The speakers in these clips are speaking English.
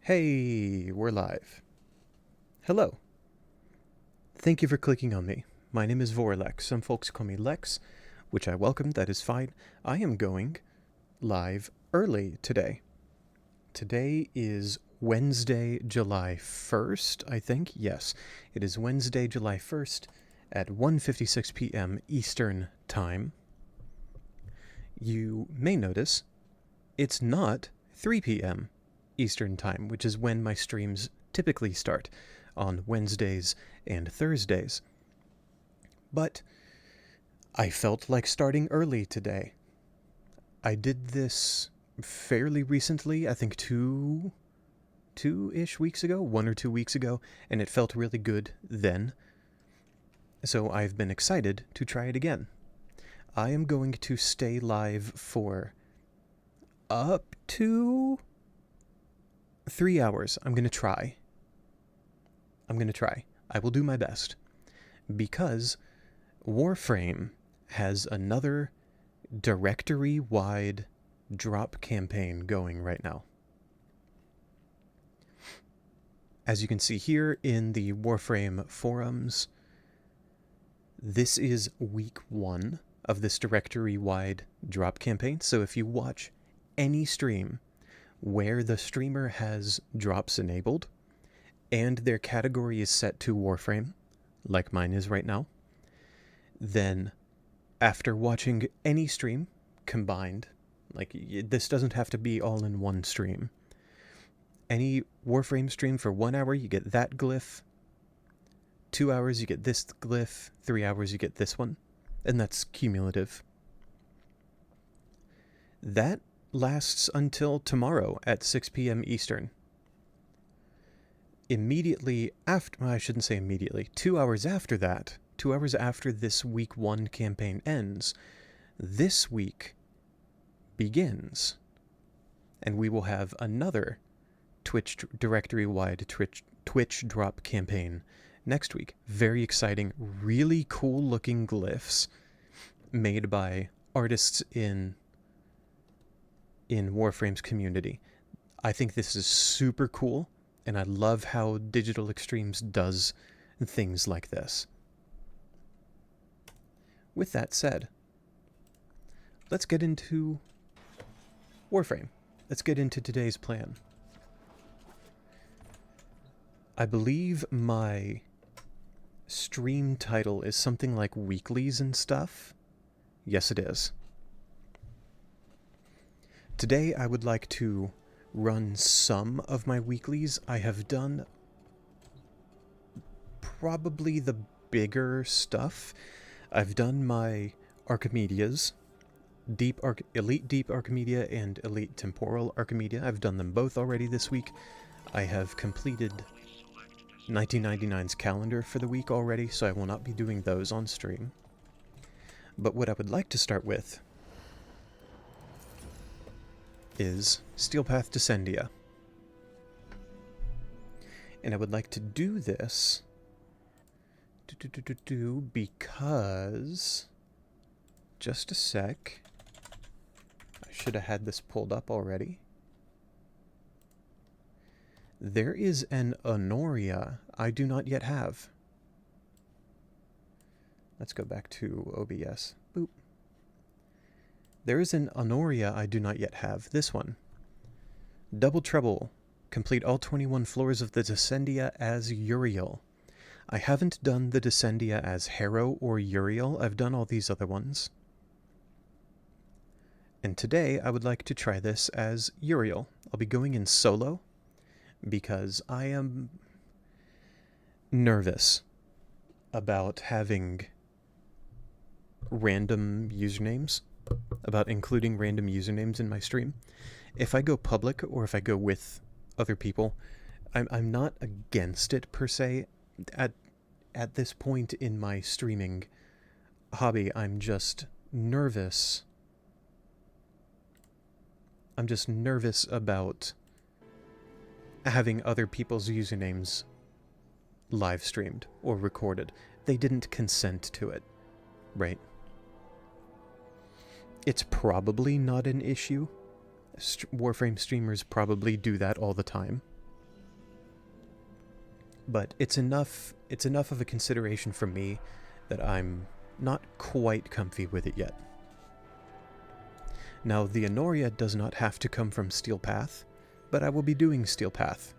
Hey, we're live. Hello. Thank you for clicking on me. My name is Vorlex. Some folks call me Lex, which I welcome. That is fine. I am going live early today. Today is Wednesday, July 1st, I think. Yes, it is Wednesday, July 1st at 1:56 p.m. Eastern Time. You may notice it's not 3 p.m. Eastern Time, which is when my streams typically start on Wednesdays and Thursdays. But I felt like starting early today. I did this fairly recently, I think two-ish weeks ago, 1 or 2 weeks ago, and it felt really good then. So I've been excited to try it again. I am going to stay live for up to 3 hours. I'm going to try. I will do my best. Because Warframe has another directory-wide drop campaign going right now. As you can see here in the Warframe forums, this is week 1 of this directory-wide drop campaign. So if you watch any stream where the streamer has drops enabled and their category is set to Warframe, like mine is right now, then after watching any stream combined, like this doesn't have to be all in one stream, any Warframe stream for 1 hour you get that glyph, 2 hours you get this glyph, 3 hours you get this one, and that's cumulative. That lasts until tomorrow at 6 p.m. Eastern. Immediately after, well, I shouldn't say immediately, 2 hours after that, 2 hours after this week 1 campaign ends, this week begins. And we will have another Twitch directory-wide Twitch drop campaign next week. Very exciting, really cool looking glyphs made by artists in Warframe's community. I think this is super cool, and I love how Digital Extremes does things like this. With that said, let's get into Warframe. Let's get into today's plan. I believe my stream title is something like weeklies and stuff. Yes, it is. Today I would like to run some of my weeklies. I have done probably the bigger stuff. I've done my Archimedias, Elite Deep Archimedia and Elite Temporal Archimedia. I've done them both already this week. I have completed 1999's calendar for the week already, so I will not be doing those on stream. But what I would like to start with is Steelpath Descendia. And I would like to do this because, just a sec, I should have had this pulled up already. There is an Honoria I do not yet have. Let's go back to OBS. Boop. There is an Honoria I do not yet have. This one. Double Trouble. Complete all 21 floors of the Descendia as Uriel. I haven't done the Descendia as Harrow or Uriel. I've done all these other ones. And today I would like to try this as Uriel. I'll be going in solo because I am nervous about having random usernames, about including random usernames in my stream. If I go public or if I go with other people, I'm not against it per se. At this point in my streaming hobby, I'm just nervous. I'm just nervous about having other people's usernames live streamed or recorded. They didn't consent to it, right? It's probably not an issue. Warframe streamers probably do that all the time. but it's enough of a consideration for me that I'm not quite comfy with it yet. Now, the Honoria does not have to come from Steel Path, but I will be doing Steel Path.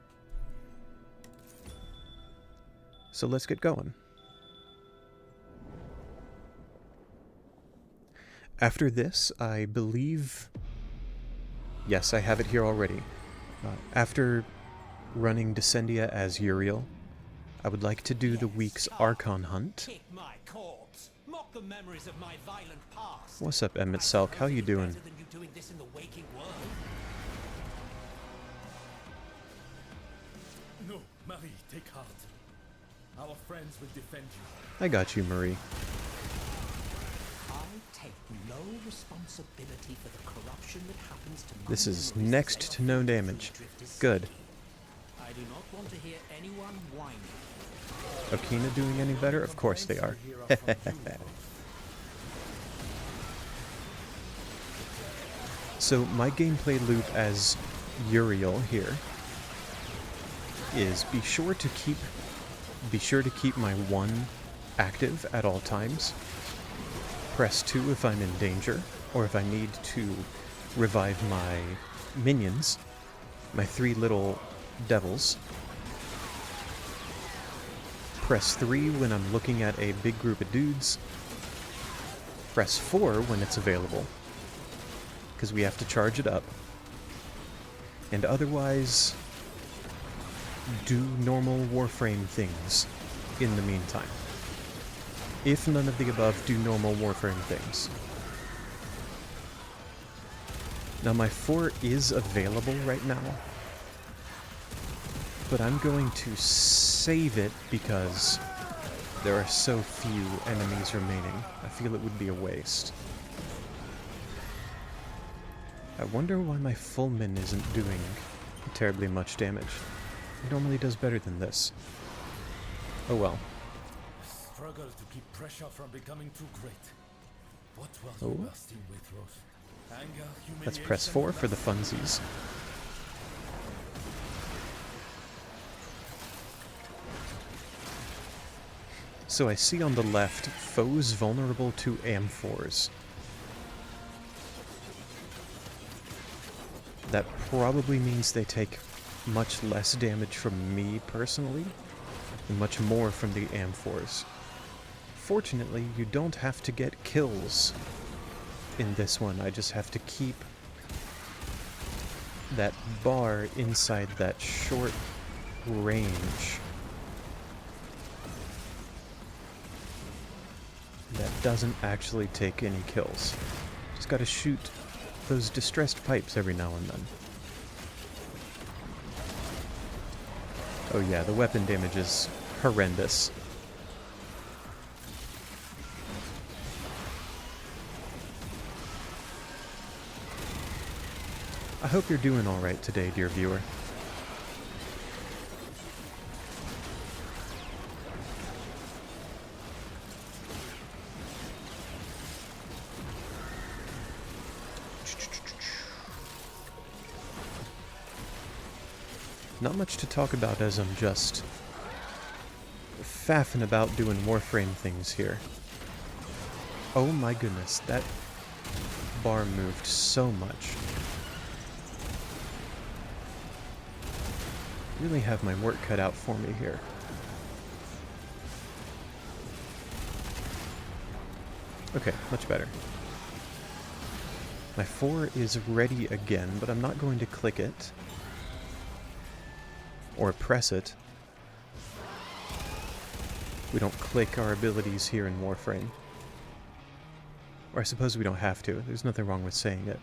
So let's get going. After this, I believe... Yes, I have it here already. After running Descendia as Uriel, I would like to do the week's Archon Hunt. What's up, Emmett Selk? How you doing? No, Marie, take heart. Our friends will defend you. I got you, Marie. I take no responsibility for the corruption that happens to my This is next to no damage. Good. I do not want to hear anyone whining. Okina doing any better? Of course they are. So my gameplay loop as Uriel here is be sure to keep my 1 active at all times. Press 2 if I'm in danger, or if I need to revive my minions, my 3 little devils. Press 3 when I'm looking at a big group of dudes. Press 4 when it's available, because we have to charge it up. And otherwise, do normal Warframe things in the meantime. If none of the above, do normal Warframe things. Now my 4 is available right now, but I'm going to save it because there are so few enemies remaining. I feel it would be a waste. I wonder why my full min isn't doing terribly much damage. It normally does better than this. Oh well. Struggle to keep pressure from becoming too great. What was Oh. bursting with Rose? Anger, Let's press 4 for the funsies. So I see on the left, foes vulnerable to amphors. That probably means they take much less damage from me personally, and much more from the amphors. Fortunately, you don't have to get kills in this one. I just have to keep that bar inside that short range. That doesn't actually take any kills. Just gotta shoot those distressed pipes every now and then. Oh yeah, the weapon damage is horrendous. I hope you're doing alright today, dear viewer. Not much to talk about as I'm just faffing about doing Warframe things here. Oh my goodness, that bar moved so much. Really have my work cut out for me here. Okay, much better. My 4 is ready again, but I'm not going to click it. Or press it. We don't click our abilities here in Warframe. Or I suppose we don't have to. There's nothing wrong with saying it,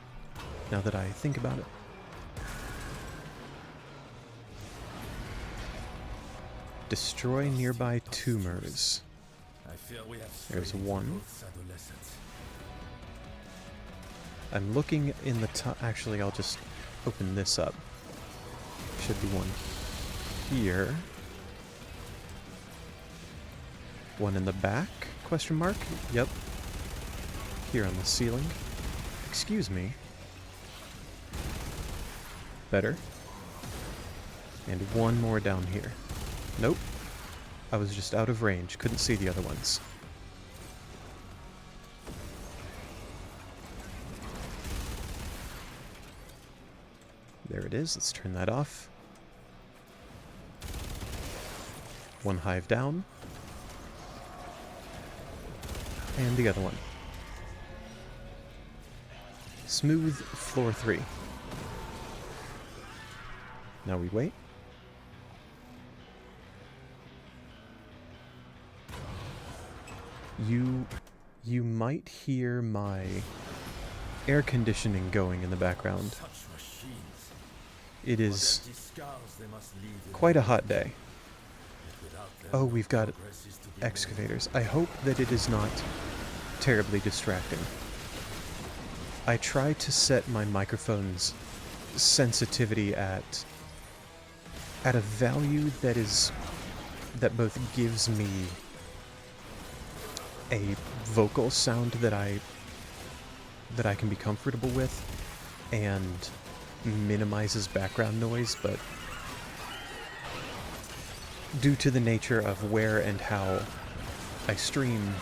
now that I think about it. Destroy nearby tumors. I fear we have There's strayed one. both adolescents. I'm looking in the top. Actually, I'll just open this up. Should be one here. One in the back? Question mark? Yep. Here on the ceiling. Excuse me. Better. And one more down here. Nope. I was just out of range, couldn't see the other ones. There it is, let's turn that off. One hive down. And the other one. Smooth floor 3. Now we wait. You might hear my air conditioning going in the background. It is quite a hot day. Oh, we've got excavators. I hope that it is not terribly distracting. I try to set my microphone's sensitivity at a value that both gives me a vocal sound that I can be comfortable with and minimizes background noise, but due to the nature of where and how I stream,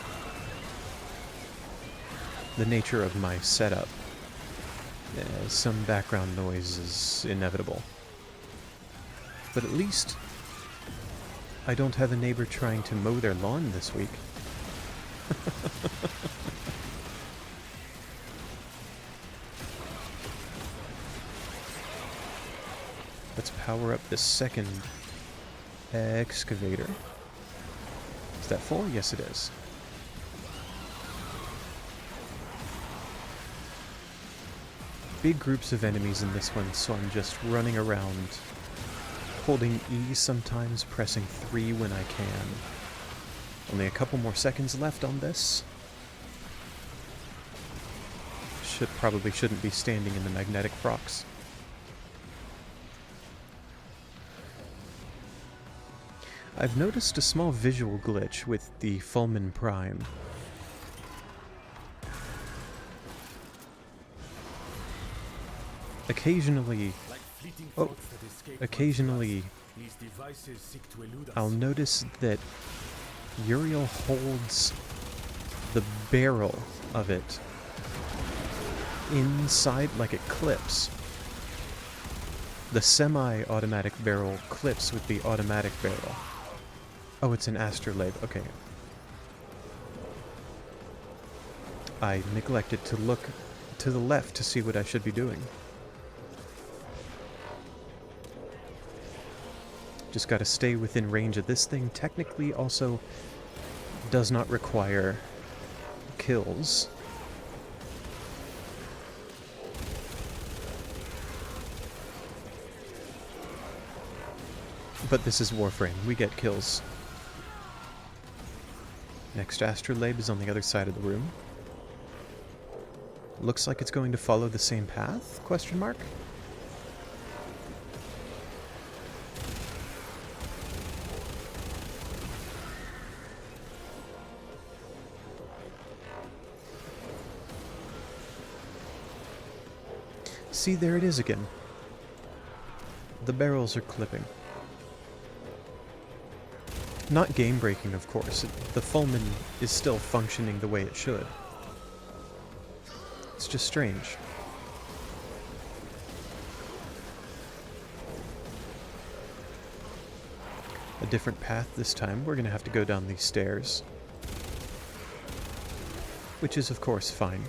the nature of my setup, some background noise is inevitable. But at least I don't have a neighbor trying to mow their lawn this week. Let's power up the second excavator. Is that full? Yes, it is. Big groups of enemies in this one, so I'm just running around, holding E sometimes, pressing 3 when I can. Only a couple more seconds left on this. Probably shouldn't be standing in the magnetic rocks. I've noticed a small visual glitch with the Fulmin Prime. Occasionally, I'll notice that Uriel holds the barrel of it inside, like it clips. The semi-automatic barrel clips with the automatic barrel. Oh, it's an astrolabe. Okay. I neglected to look to the left to see what I should be doing. Just gotta stay within range of this thing. Technically also does not require kills. But this is Warframe. We get kills. Next astrolabe is on the other side of the room. Looks like it's going to follow the same path? Question mark? See, there it is again. The barrels are clipping. Not game-breaking, of course. The Fulmin is still functioning the way it should. It's just strange. A different path this time. We're gonna have to go down these stairs. Which is, of course, fine.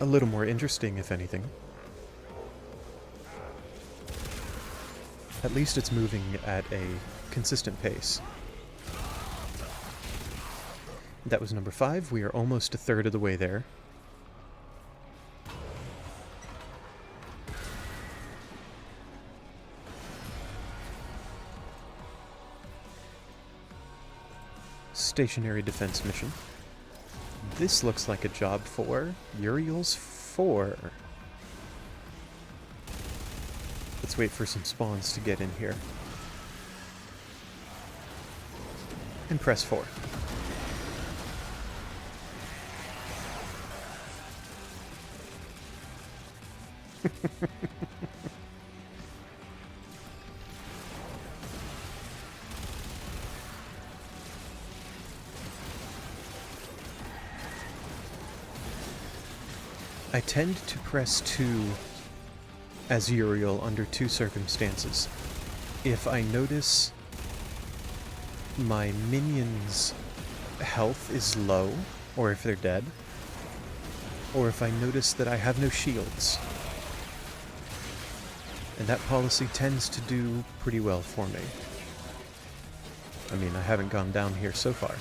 A little more interesting, if anything. At least it's moving at a consistent pace. That was number 5. We are almost a third of the way there. Stationary defense mission. This looks like a job for Uriel's 4. Let's wait for some spawns to get in here. And press 4. I tend to press 2 as Uriel under 2 circumstances. If I notice my minions' health is low, or if they're dead, or if I notice that I have no shields. And that policy tends to do pretty well for me. I mean, I haven't gone down here so far.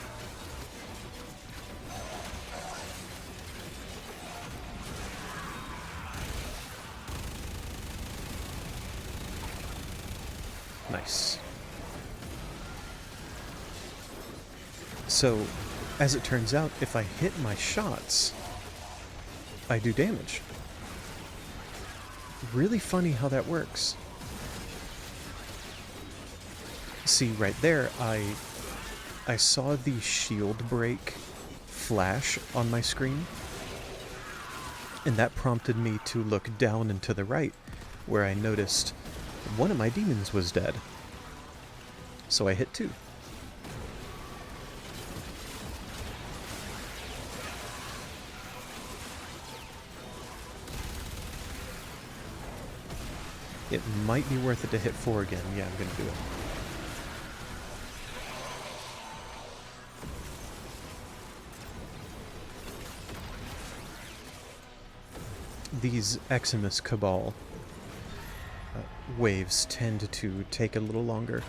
Nice. So, as it turns out, if I hit my shots, I do damage. Really funny how that works. See, right there, I saw the shield break flash on my screen, and that prompted me to look down and to the right, where I noticed one of my demons was dead. So I hit 2. It might be worth it to hit 4 again. Yeah, I'm gonna do it. These Eximus Cabal waves tend to take a little longer.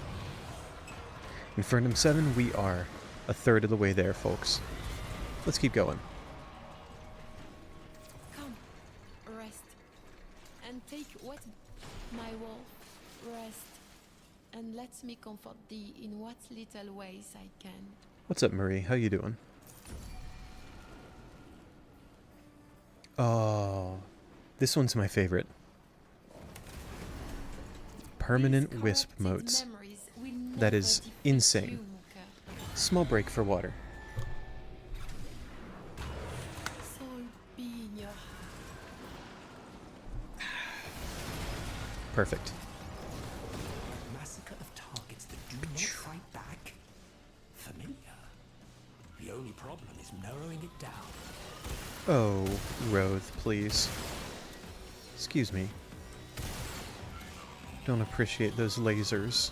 Infernum 7, we are a third of the way there, folks. Let's keep going. Come, rest, and take what my wolf, rest, and let me comfort thee in what little ways I can. What's up, Marie? How you doing? Oh, this one's my favorite. Permanent wisp motes. That is insane. Small break for water. Soul be in your heart. Perfect. Massacre of targets that do not fight back. Familiar. The only problem is narrowing it down. Oh, Roth, please. Excuse me. Don't appreciate those lasers.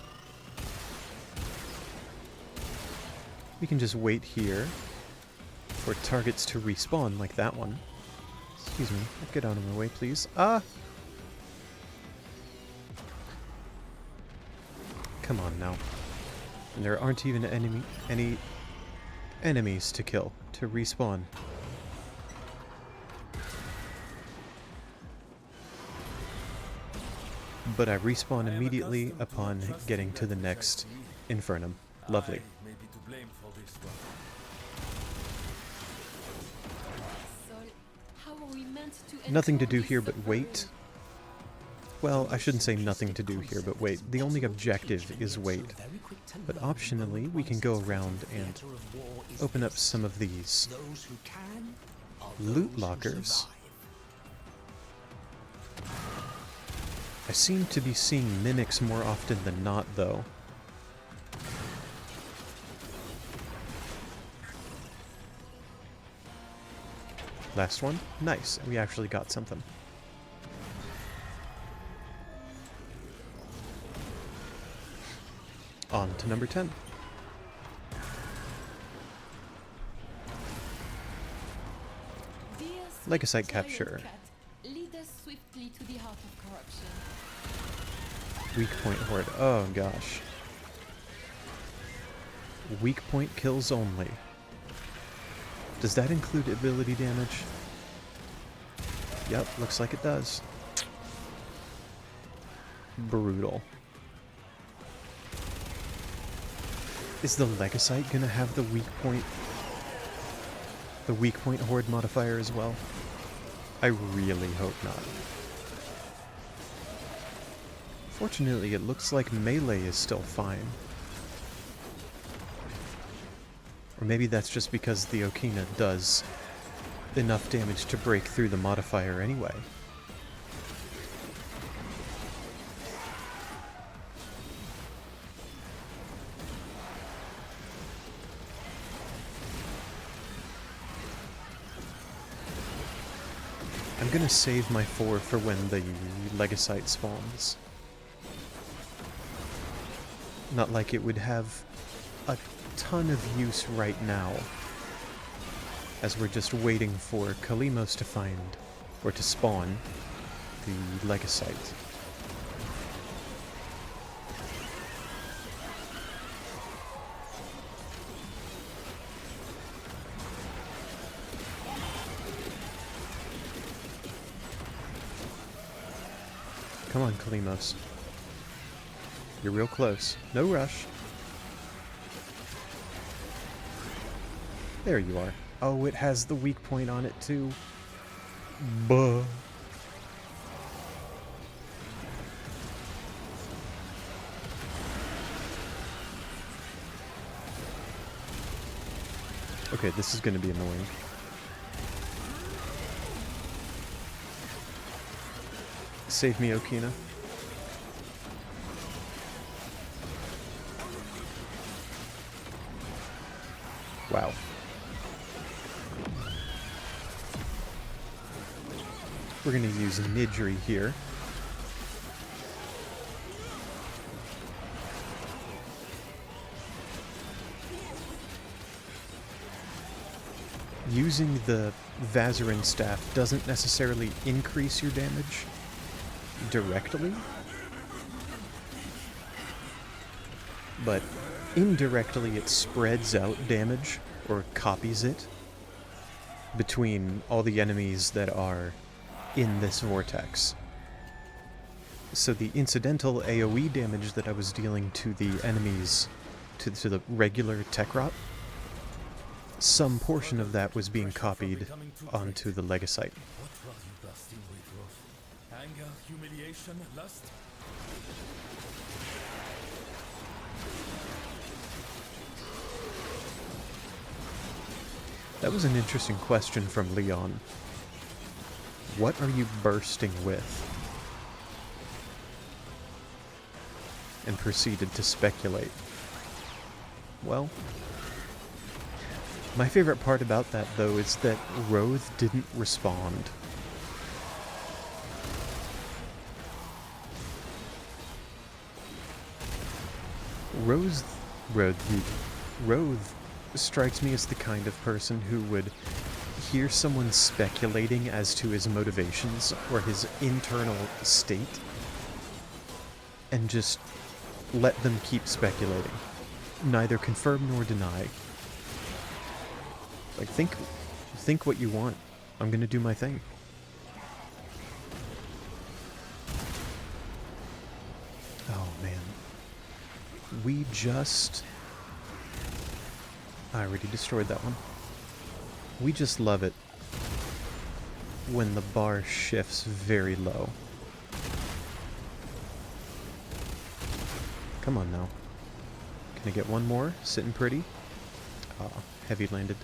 We can just wait here for targets to respawn like that one. Excuse me. Get out of my way, please. Ah! Come on now. And there aren't even any enemies to kill, to respawn. But I respawn immediately upon getting to the next Infernum. Lovely. I may be to blame for this one. Soul, how are we meant to Nothing to endure do here this but wait. suffering? Well, I shouldn't say nothing to do here but wait. The only objective is wait. But optionally, we can go around and open up some of these Those who can are loot those who lockers. survive. I seem to be seeing mimics more often than not, though. Last one? Nice. We actually got something. On to number 10. Dear Legacyte sweet capture. giant cat, lead us swiftly to the heart of corruption. Weak point horde. Oh gosh. Weak point kills only. Does that include ability damage? Yep, looks like it does. Brutal. Is the Legacyte gonna have the weak point horde modifier as well? I really hope not. Fortunately, it looks like melee is still fine. Or maybe that's just because the Okina does enough damage to break through the modifier anyway. I'm gonna save my 4 for when the Legacite spawns. Not like it would have a ton of use right now, as we're just waiting for Kalimos to find, or to spawn, the Legacite. Come on, Kalimos. You're real close. No rush. There you are. Oh, it has the weak point on it too. Buh. Okay, this is going to be annoying. Save me, Okina. Wow. We're going to use Nidri here. Using the Vazarin staff doesn't necessarily increase your damage directly, but indirectly it spreads out damage, or copies it, between all the enemies that are in this vortex. So the incidental AoE damage that I was dealing to the enemies, to the regular Tekrot, some portion of that was being copied onto the Legacite. What were you bursting with, Roth? Anger, humiliation, lust? That was an interesting question from Leon. What are you bursting with? And proceeded to speculate. Well, my favorite part about that, though, is that Roth didn't respond. Roth strikes me as the kind of person who would hear someone speculating as to his motivations or his internal state and just let them keep speculating. Neither confirm nor deny. Like, think what you want. I'm gonna do my thing. Oh, man. We just... I already destroyed that one. We just love it when the bar shifts very low. Come on now. Can I get one more? Sitting pretty? Oh, heavy landed.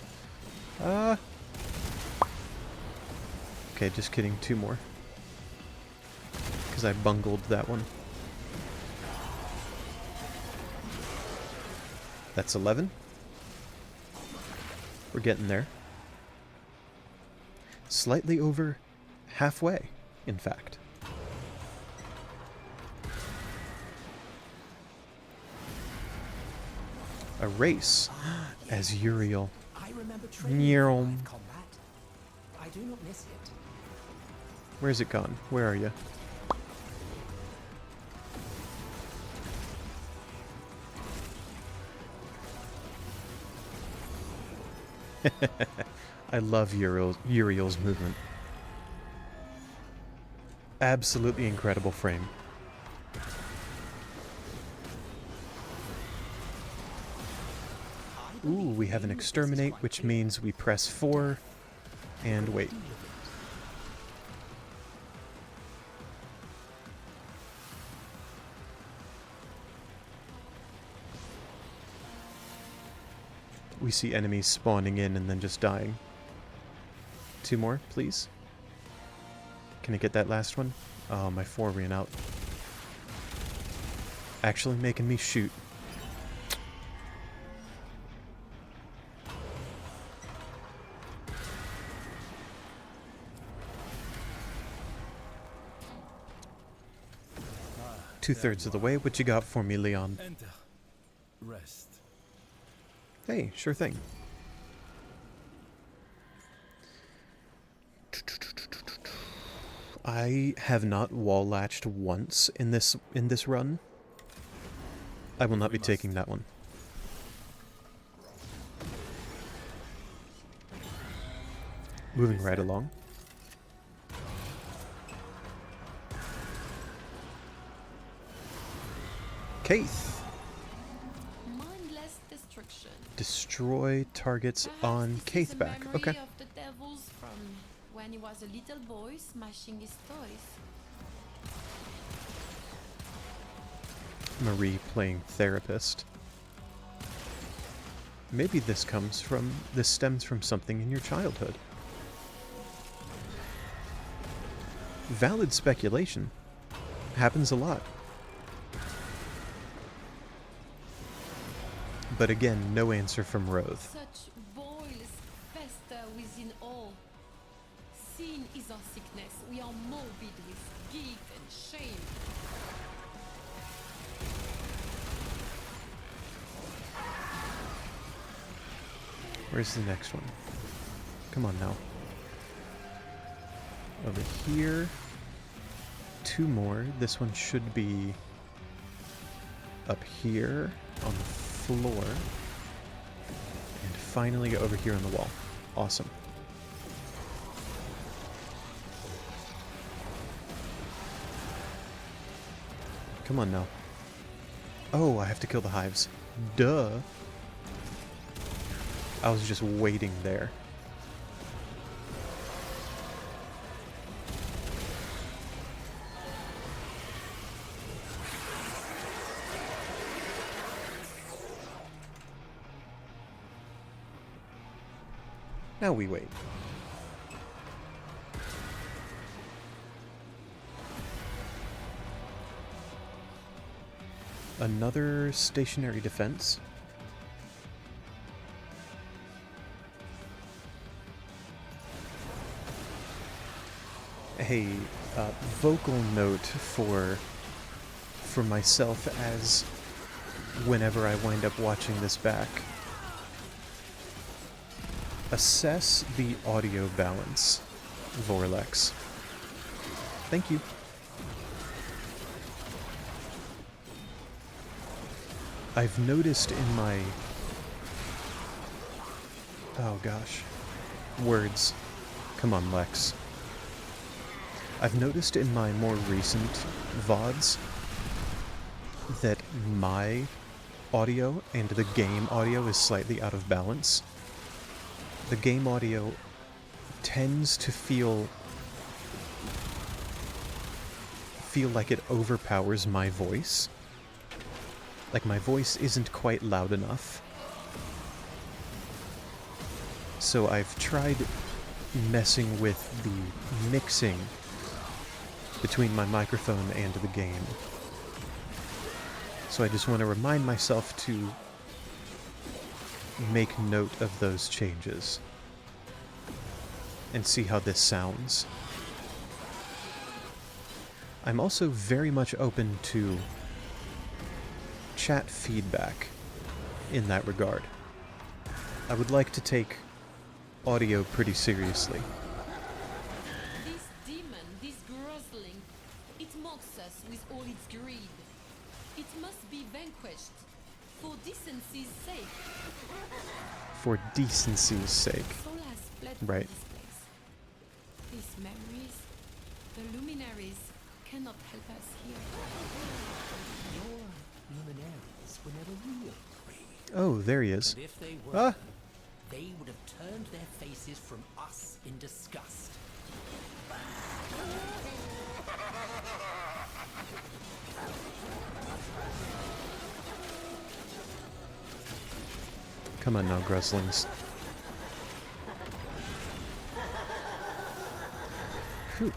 Okay, just kidding. 2 more. Because I bungled that one. That's 11. We're getting there. Slightly over halfway, in fact. A race as Uriel. I remember training for Nyerm. live combat. I do not miss it. Where's it gone? Where are you? I love Uriel's movement. Absolutely incredible frame. Ooh, we have an exterminate, which means we press 4 and wait. We see enemies spawning in and then just dying. 2 more, please. Can I get that last one? Oh, my 4 ran out. Actually making me shoot. 2/3 of the way. What you got for me, Leon? Enter. Rest. Hey, sure thing. I have not wall latched once in this run. I will not be taking that one. Moving right along. Keith. Mindless destruction. Destroy targets on Keith back. Okay. Of the devils from when he was a little boy smashing his toys. Marie playing therapist. Maybe this stems from something in your childhood. Valid speculation. Happens a lot. But again, no answer from Roth. Such boils fester within all. Sin is our sickness. We are morbid with guilt and shame. Where's the next one? Come on now. Over here. 2 more. This one should be up here on the floor. And finally over here on the wall. Awesome. Come on now. Oh, I have to kill the hives. Duh. I was just waiting there. Now we wait. Another stationary defense. A vocal note for myself as whenever I wind up watching this back. Assess the audio balance, Vorlex. Thank you. I've noticed in my... Oh gosh. Words. Come on, Lex. I've noticed in my more recent VODs that my audio and the game audio is slightly out of balance. The game audio tends to feel like it overpowers my voice. Like my voice isn't quite loud enough. So I've tried messing with the mixing between my microphone and the game. So I just want to remind myself to make note of those changes and see how this sounds. I'm also very much open to chat feedback in that regard. I would like to take audio pretty seriously. This demon, this grozzling, it mocks us with all its greed. It must be vanquished, for decency's sake. For decency's sake. Soul has fled Right. from this place. These memories, the luminaries, cannot help us here. Your luminaries were never real, Marie. Oh, there he is. And if they were, Ah! they would have turned their faces from us in disgust. Come on now, Gruslings. Phew.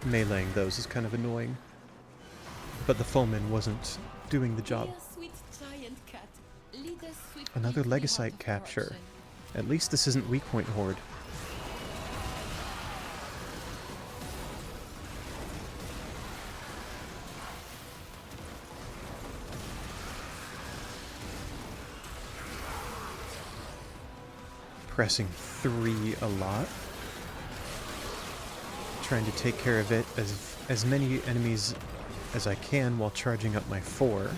Meleeing those is kind of annoying. But the foeman wasn't doing the job. Dear sweet giant cat, lead us swiftly Another to the heart Legasite of capture. corruption. At least this isn't Weak Point Horde. pressing 3 a lot. Trying to take care of it as many enemies as I can while charging up my 4.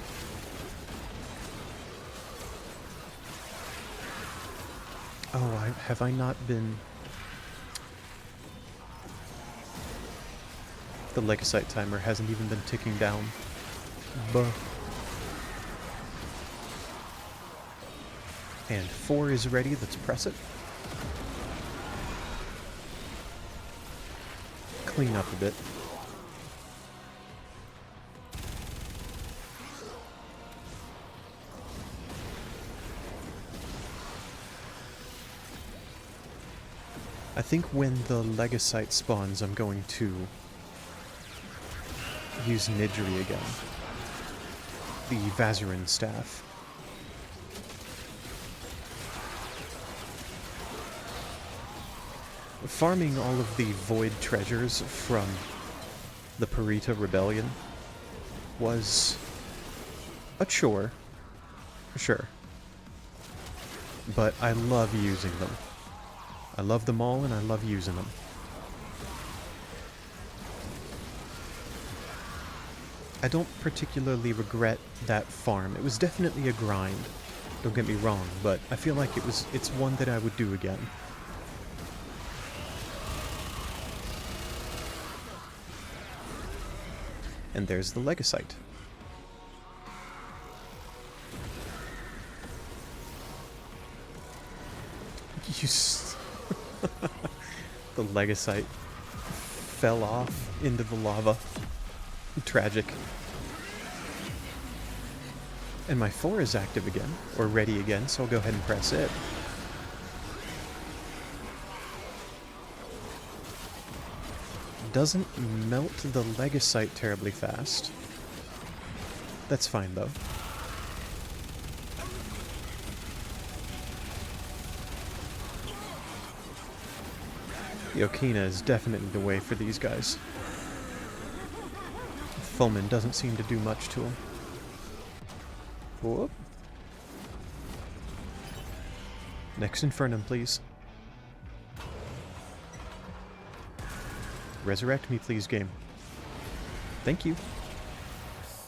Oh, have I not been... The Legasite timer hasn't even been ticking down. Buh. And 4 is ready, let's press it. Clean up a bit. I think when the Legasite spawns, I'm going to use Nidri again. The Vazarin staff. Farming all of the void treasures from the Parita Rebellion was a chore, sure. But I love using them. I love them all and I love using them. I don't particularly regret that farm. It was definitely a grind, don't get me wrong, but I feel like it's one that I would do again. And there's the Legasite. The Legasite fell off into the lava. Tragic. And my 4 is active again, or ready again, so I'll go ahead and press it. Doesn't melt the Legasite terribly fast. That's fine, though. The Okina is definitely the way for these guys. Fulmin doesn't seem to do much to him. Whoop. Next Infernum, please. Resurrect me, please, game. Thank you.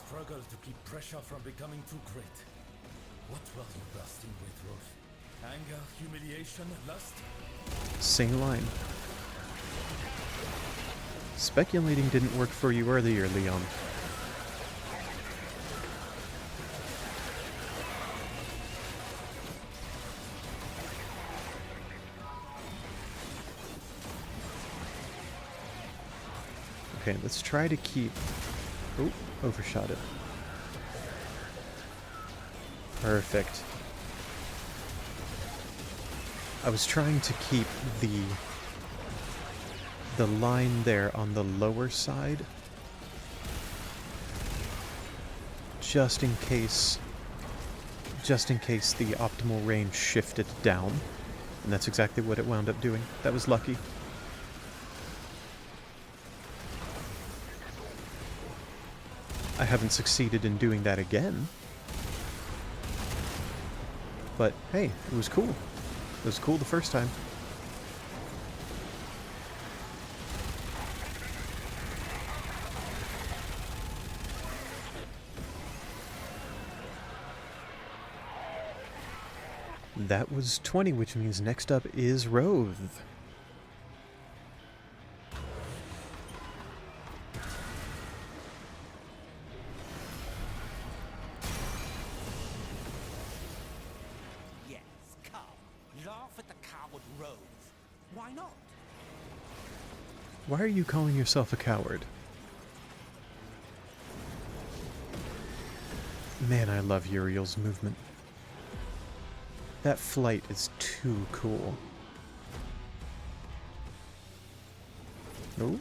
Struggle to keep pressure from becoming too great. What were you bursting with, Rolf? Anger, humiliation, lust? Same line. Speculating didn't work for you earlier, Leon. Okay, let's try to keep... Oh, overshot it. Perfect. I was trying to keep the line there on the lower side, just in case the optimal range shifted down, and that's exactly what it wound up doing. That was lucky. I haven't succeeded in doing that again, but hey, it was cool. It was cool the first time. That was 20, which means next up is Rove. Yes, come. Laugh at the coward Rove. Why not? Why are you calling yourself a coward? Man, I love Uriel's movement. That flight is too cool. Oh.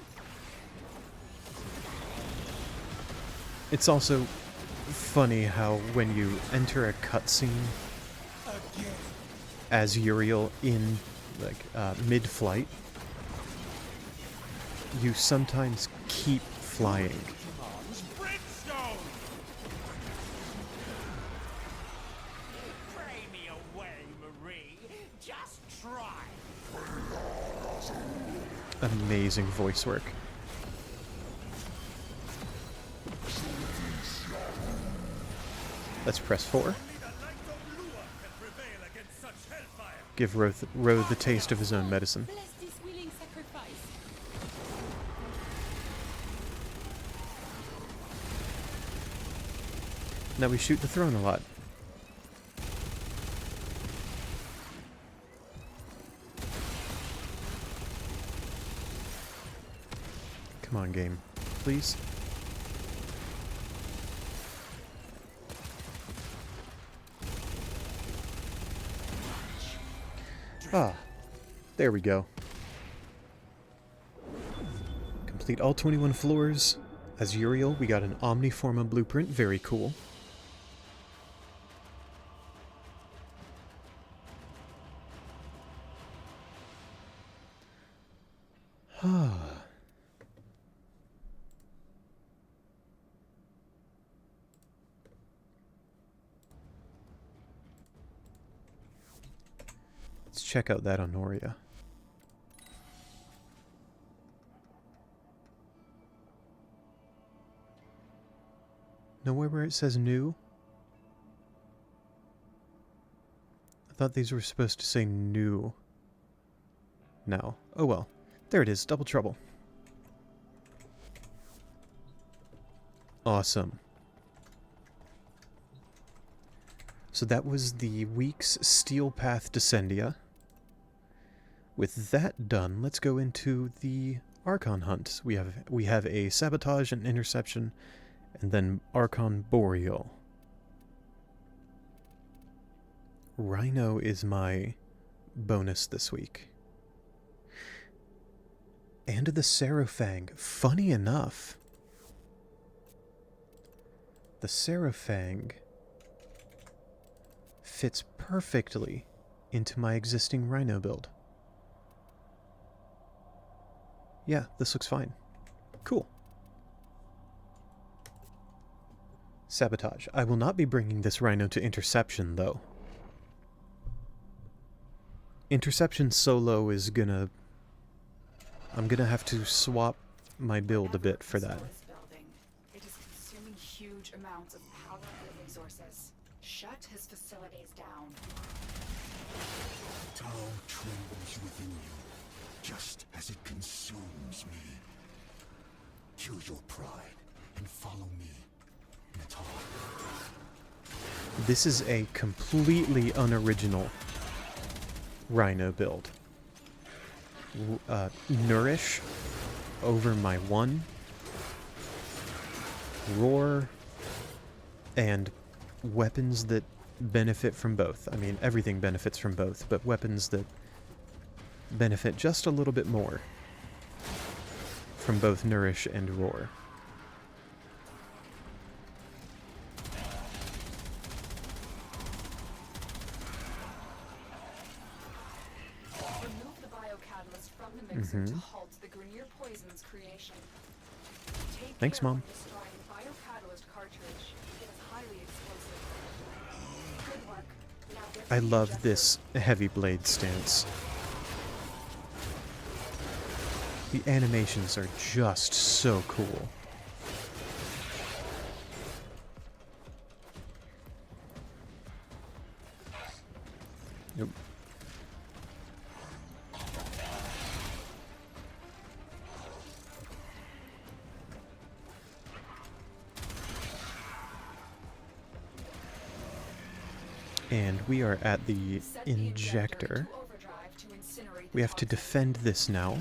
It's also funny how when you enter a cutscene as Uriel in like mid-flight, you sometimes keep flying. Pray me away, Marie. Just try. amazing voice work. Let's press 4. Give Ro the taste of his own medicine. Bless this willing sacrifice. Now we shoot the throne a lot. Come on, game. Please. Ah, there we go. Complete all 21 floors. As Uriel, we got an Omniforma blueprint. Very cool. Let's check out that Honoria. Nowhere where it says new? I thought these were supposed to say new. Now. Oh well. There it is. Double trouble. Awesome. So that was the week's Steel Path Descendia. With that done, let's go into the Archon Hunt. We have a Sabotage and Interception, and then Archon Boreal. Rhino is my bonus this week. And the Seraphang. Funny enough, the Seraphang fits perfectly into my existing Rhino build. Yeah, this looks fine. Cool. Sabotage. I will not be bringing this Rhino to Interception, though. Interception solo is gonna... I'm gonna have to swap my build a bit for that. It is consuming huge amounts of power and resources. Shut his facilities down. Tau trembles within you, just as it consumes me. Kill your pride and follow me, Natal. This is a completely unoriginal Rhino build. Nourish over my 1. Roar. And weapons that benefit from both. I mean, everything benefits from both, but weapons that benefit just a little bit more from both Nourish and Roar. Remove the biocatalyst from the mixer to halt the Grenier poison's creation. Take Thanks, care Mom. when destroying the biocatalyst cartridge. It is highly explosive. Good work. Now get I the love injector. this heavy blade stance. The animations are just so cool. Nope. And we are at the Set the injector. into overdrive to incinerate We the have to toxin. defend this now.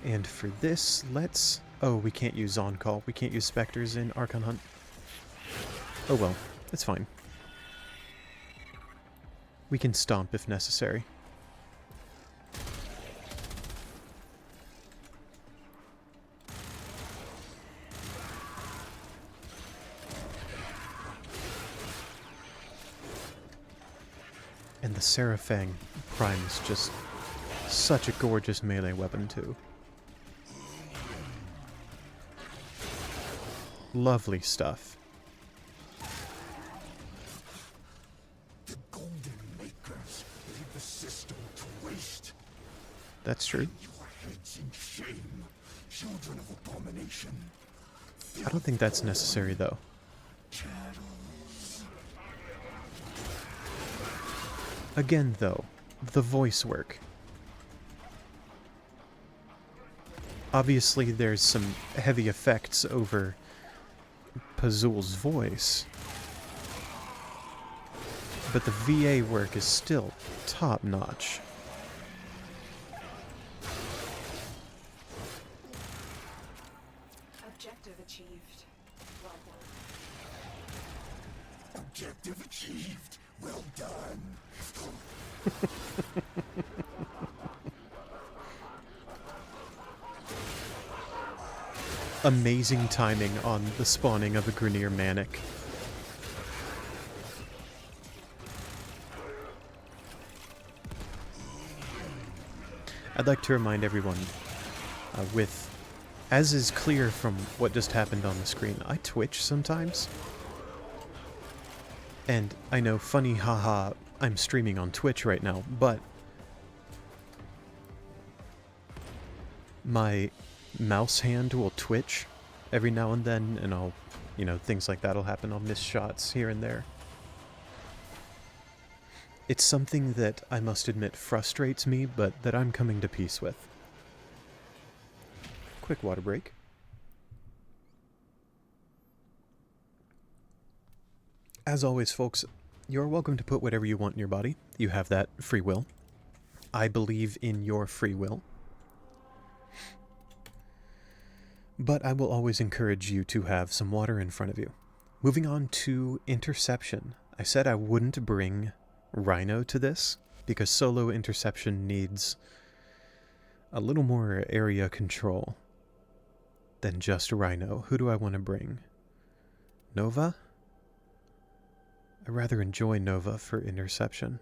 And for this, let's... Oh, we can't use on-call. We can't use specters in Archon Hunt. Oh well, it's fine. We can stomp if necessary. And the Seraphang Prime is just such a gorgeous melee weapon, too. Lovely stuff. That's true. Your heads in shame, children of abomination. I don't think that's necessary, though. Chattels. Again, though, the voice work. Obviously, there's some heavy effects over Pazul's voice, but the VA work is still top-notch. Objective achieved. Well done. Objective achieved. Well done. Amazing timing on the spawning of a Grineer Manic. I'd like to remind everyone, as is clear from what just happened on the screen, I Twitch sometimes. And I know, funny haha, I'm streaming on Twitch right now, but my mouse hand will twitch every now and then, and I'll, things like that'll happen. I'll miss shots here and there. It's something that I must admit frustrates me, but that I'm coming to peace with. Quick water break. As always, folks, you're welcome to put whatever you want in your body. You have that free will. I believe in your free will. But I will always encourage you to have some water in front of you. Moving on to interception. I said I wouldn't bring Rhino to this, because solo interception needs a little more area control than just Rhino. Who do I want to bring? Nova? I rather enjoy Nova for interception.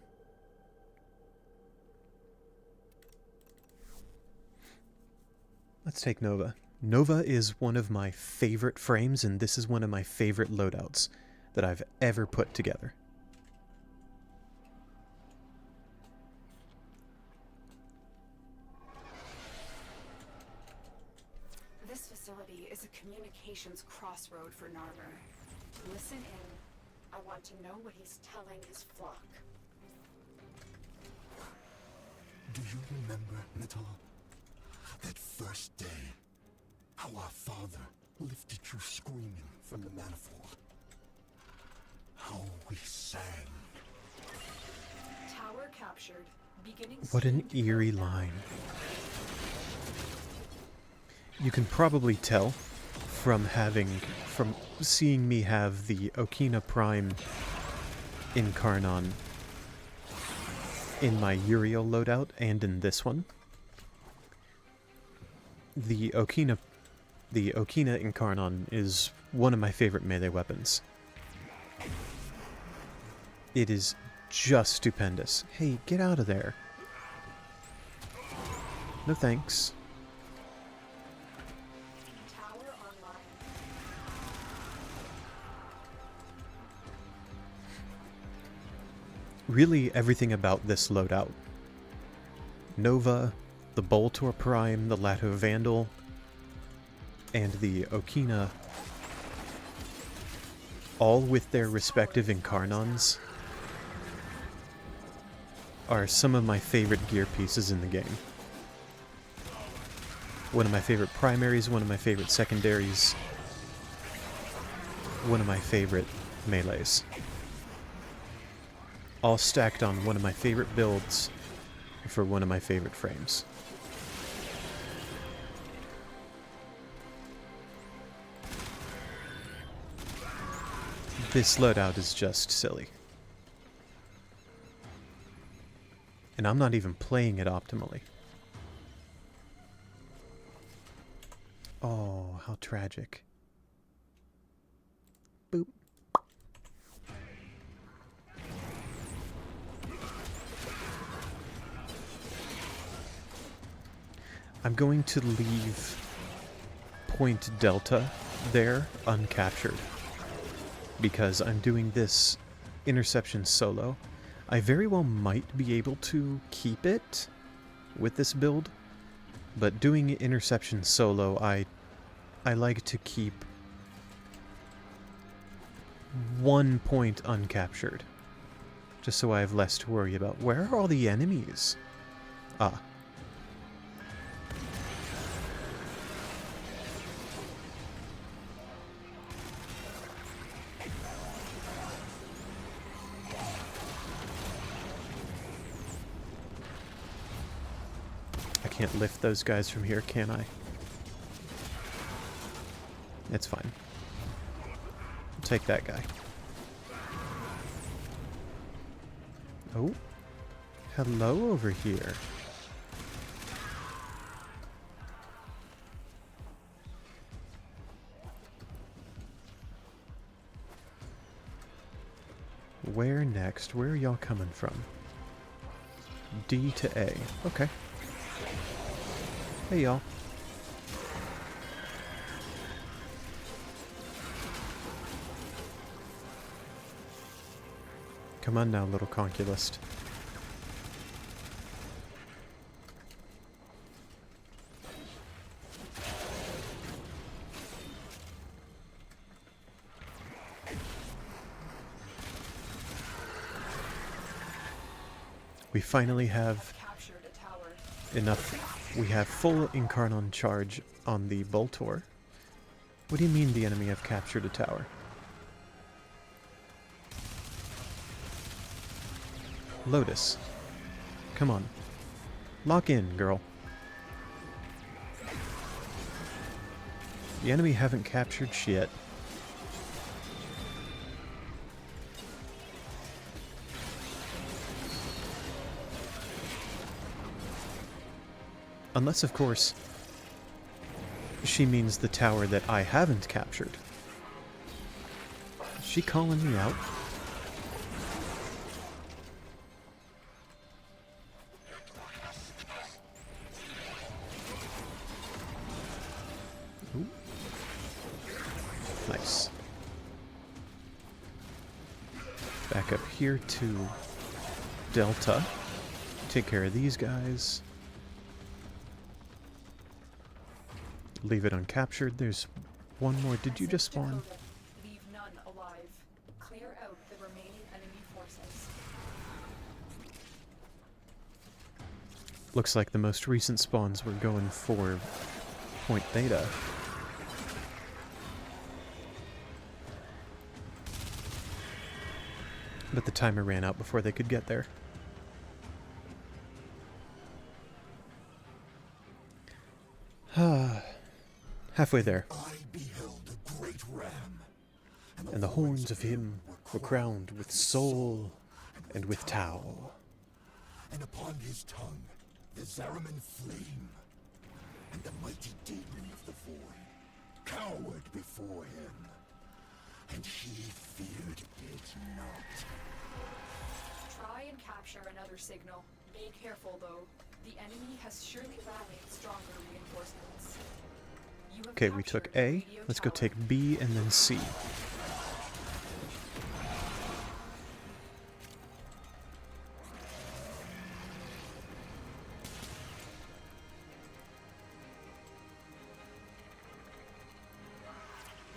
Let's take Nova. Nova is one of my favorite frames, and this is one of my favorite loadouts that I've ever put together. This facility is a communications crossroad for Narmer. Listen in. I want to know what he's telling his flock. Do you remember, Natal? That first day, how our father lifted you screaming from the manifold. How we sang. Tower captured. Beginning. What an eerie line. You can probably tell from seeing me have the Okina Prime Incarnon in my Uriel loadout and in this one. The Okina Incarnon is one of my favorite melee weapons. It is just stupendous. Hey, get out of there. No thanks. Tower online. Really, everything about this loadout. Nova, the Boltor Prime, the Lato Vandal, and the Okina, all with their respective Incarnons, are some of my favorite gear pieces in the game. One of my favorite primaries, one of my favorite secondaries, one of my favorite melees. All stacked on one of my favorite builds for one of my favorite frames. This loadout is just silly. And I'm not even playing it optimally. Oh, how tragic. Boop. I'm going to leave Point Delta there uncaptured, because I'm doing this interception solo. I very well might be able to keep it with this build, but doing interception solo, I like to keep one point uncaptured, just so I have less to worry about. Where are all the enemies? Ah. I can't lift those guys from here, can I? It's fine. I'll take that guy. Oh. Hello over here. Where next? Where are y'all coming from? D to A. Okay. Hey, y'all. Come on now, little conculist. We finally have Captured a tower. enough. We have full Incarnon charge on the Boltor. What do you mean the enemy have captured a tower? Lotus. Come on. Lock in, girl. The enemy haven't captured shit. Unless, of course, she means the tower that I haven't captured. Is she calling me out? Ooh. Nice. Back up here to Delta. Take care of these guys. Leave it uncaptured. There's one more. Did you just spawn? Leave none alive. Clear out the remaining enemy forces. Looks like the most recent spawns were going for Point Theta. But the timer ran out before they could get there. Halfway there. I beheld a great ram, And the horns of him were crowned with soul and with Tau. and upon his tongue the Zariman flame, and the mighty demon of the void cowered before him, and he feared it not. Try and capture another signal. Be careful though. The enemy has surely rallied stronger reinforcements. You have Okay, we took captured the A. radio Let's go tower. take B and then C.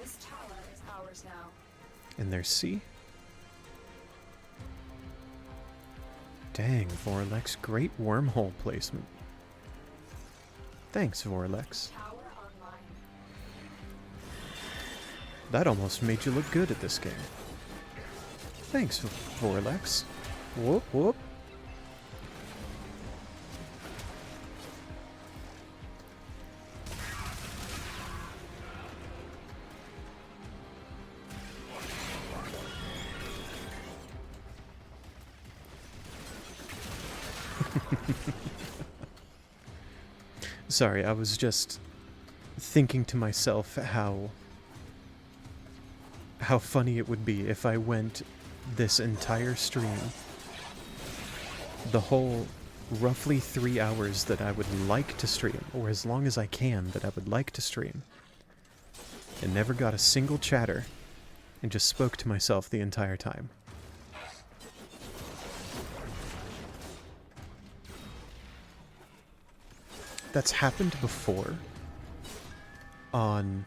This tower is ours now. And there's C. Dang, Vorlex, great wormhole placement. Thanks, Vorlex. Tower online. That almost made you look good at this game. Thanks, Vorlex. Whoop, whoop. Sorry, I was just thinking to myself how funny it would be if I went this entire stream, the whole roughly 3 hours that I would like to stream, or as long as I can that I would like to stream, and never got a single chatter, and just spoke to myself the entire time. that's happened before on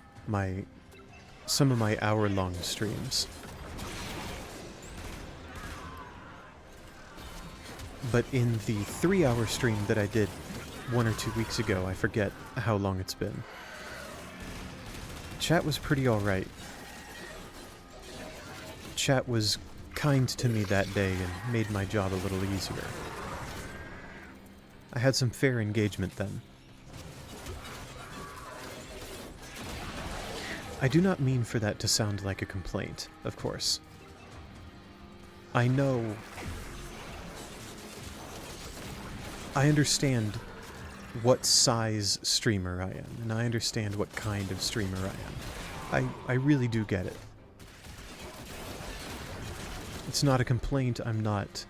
some of my hour-long streams. But in the 3-hour stream that I did 1 or 2 weeks ago, I forget how long it's been, chat was pretty alright. Chat was kind to me that day and made my job a little easier. I had some fair engagement then. I do not mean for that to sound like a complaint, of course. I know... I understand what size streamer I am, and I understand what kind of streamer I am. I really do get it. It's not a complaint. I'm not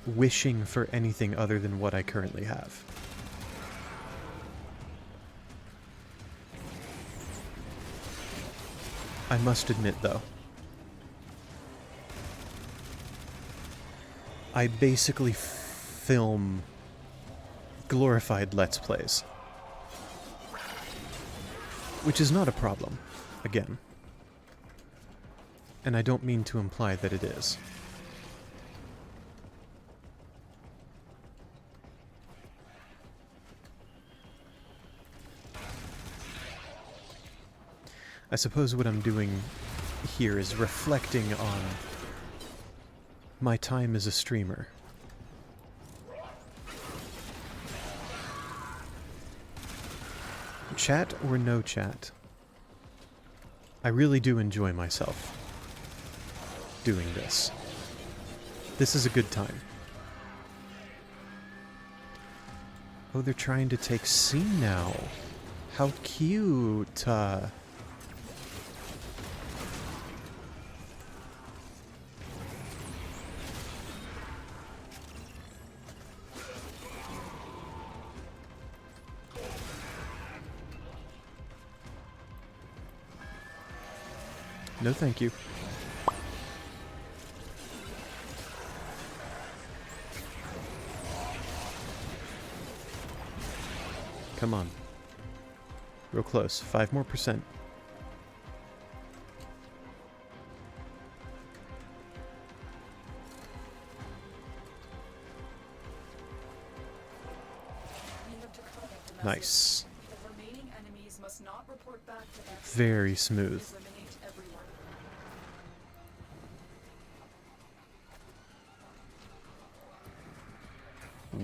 wishing for anything other than what I currently have. I must admit, though, I basically film glorified Let's Plays. Which is not a problem, again. And I don't mean to imply that it is. I suppose what I'm doing here is reflecting on my time as a streamer. Chat or no chat, I really do enjoy myself doing this. This is a good time. Oh, they're trying to take C now. How cute. No, thank you. Come on. Real close. 5% more. Nice. The remaining enemies must not report back to them. Very smooth. Eliminate everyone.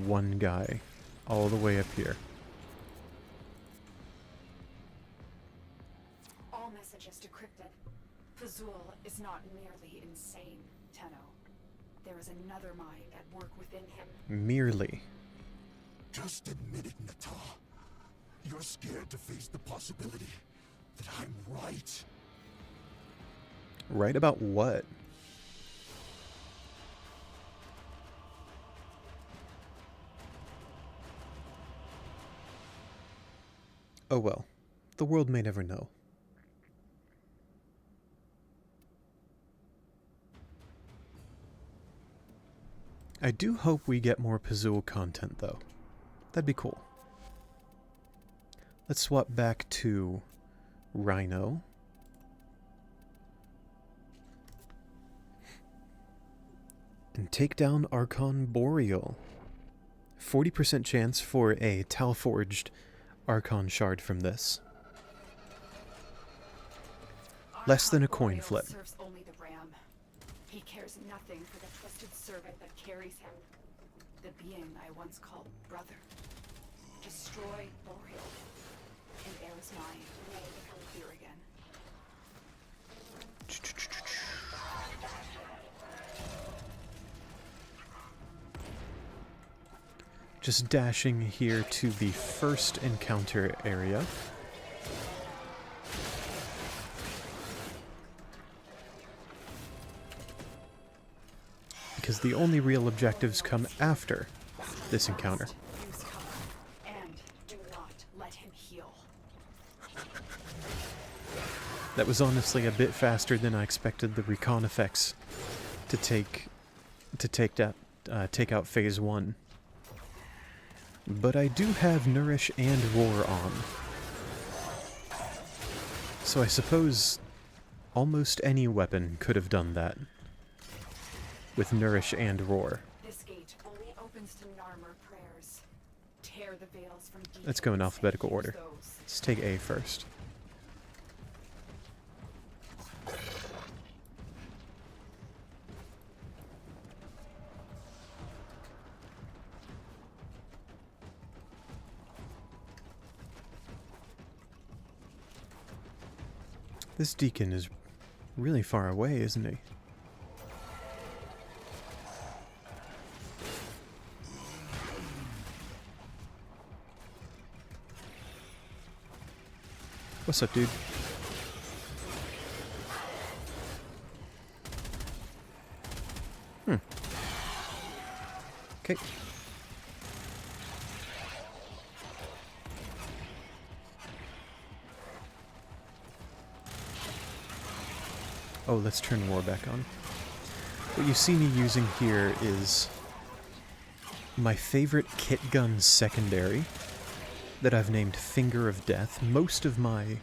One guy. All the way up here. All messages decrypted. Fazul is not merely insane, Tenno. There is another mind at work within him. Merely. Just admit it, Natal. You're scared to face the possibility that I'm right. Right about what? Oh well. The world may never know. I do hope we get more Pazul content, though. That'd be cool. Let's swap back to Rhino. And take down Archon Boreal. 40% chance for a Talforged Archon shard from this. Less than a coin flip. Serves only the ram. He cares nothing for the twisted servant that carries him. The being I once called brother. Destroy Boreal, and Aerith's mind may become clear again. Just dashing here to the first encounter area. Because the only real objectives come after this encounter. Use cover, and do not let him heal. That was honestly a bit faster than I expected the recon effects to take out phase 1. But I do have Nourish and Roar on. So I suppose almost any weapon could have done that. With Nourish and Roar. This gate only opens to Narmer prayers. Tear the veils from Let's go in details alphabetical and use order. those. Let's take A first. This deacon is really far away, isn't he? What's up, dude? Okay. Oh, let's turn War back on. What you see me using here is my favorite kit gun secondary that I've named Finger of Death. Most of my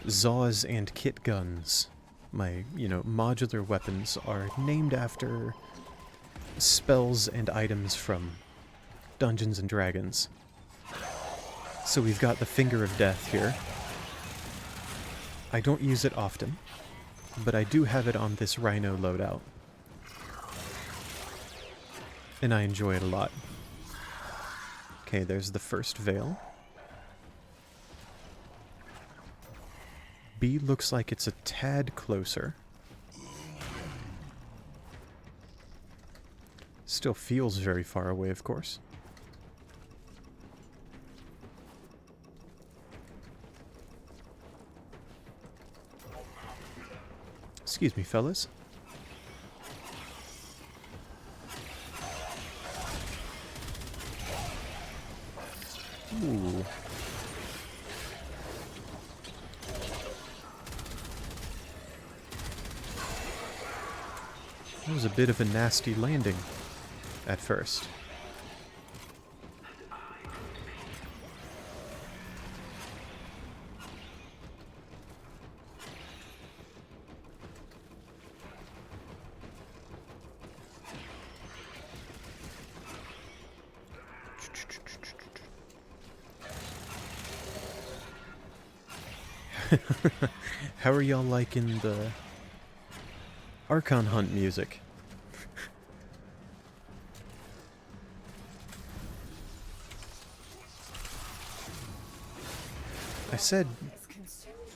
Zaws and kit guns, my, modular weapons, are named after spells and items from Dungeons and Dragons. So we've got the Finger of Death here. I don't use it often, but I do have it on this Rhino loadout. And I enjoy it a lot. Okay, there's the first veil. B looks like it's a tad closer. Still feels very far away, of course. Excuse me, fellas. Ooh. That was a bit of a nasty landing at first. How are y'all liking the Archon Hunt music? I said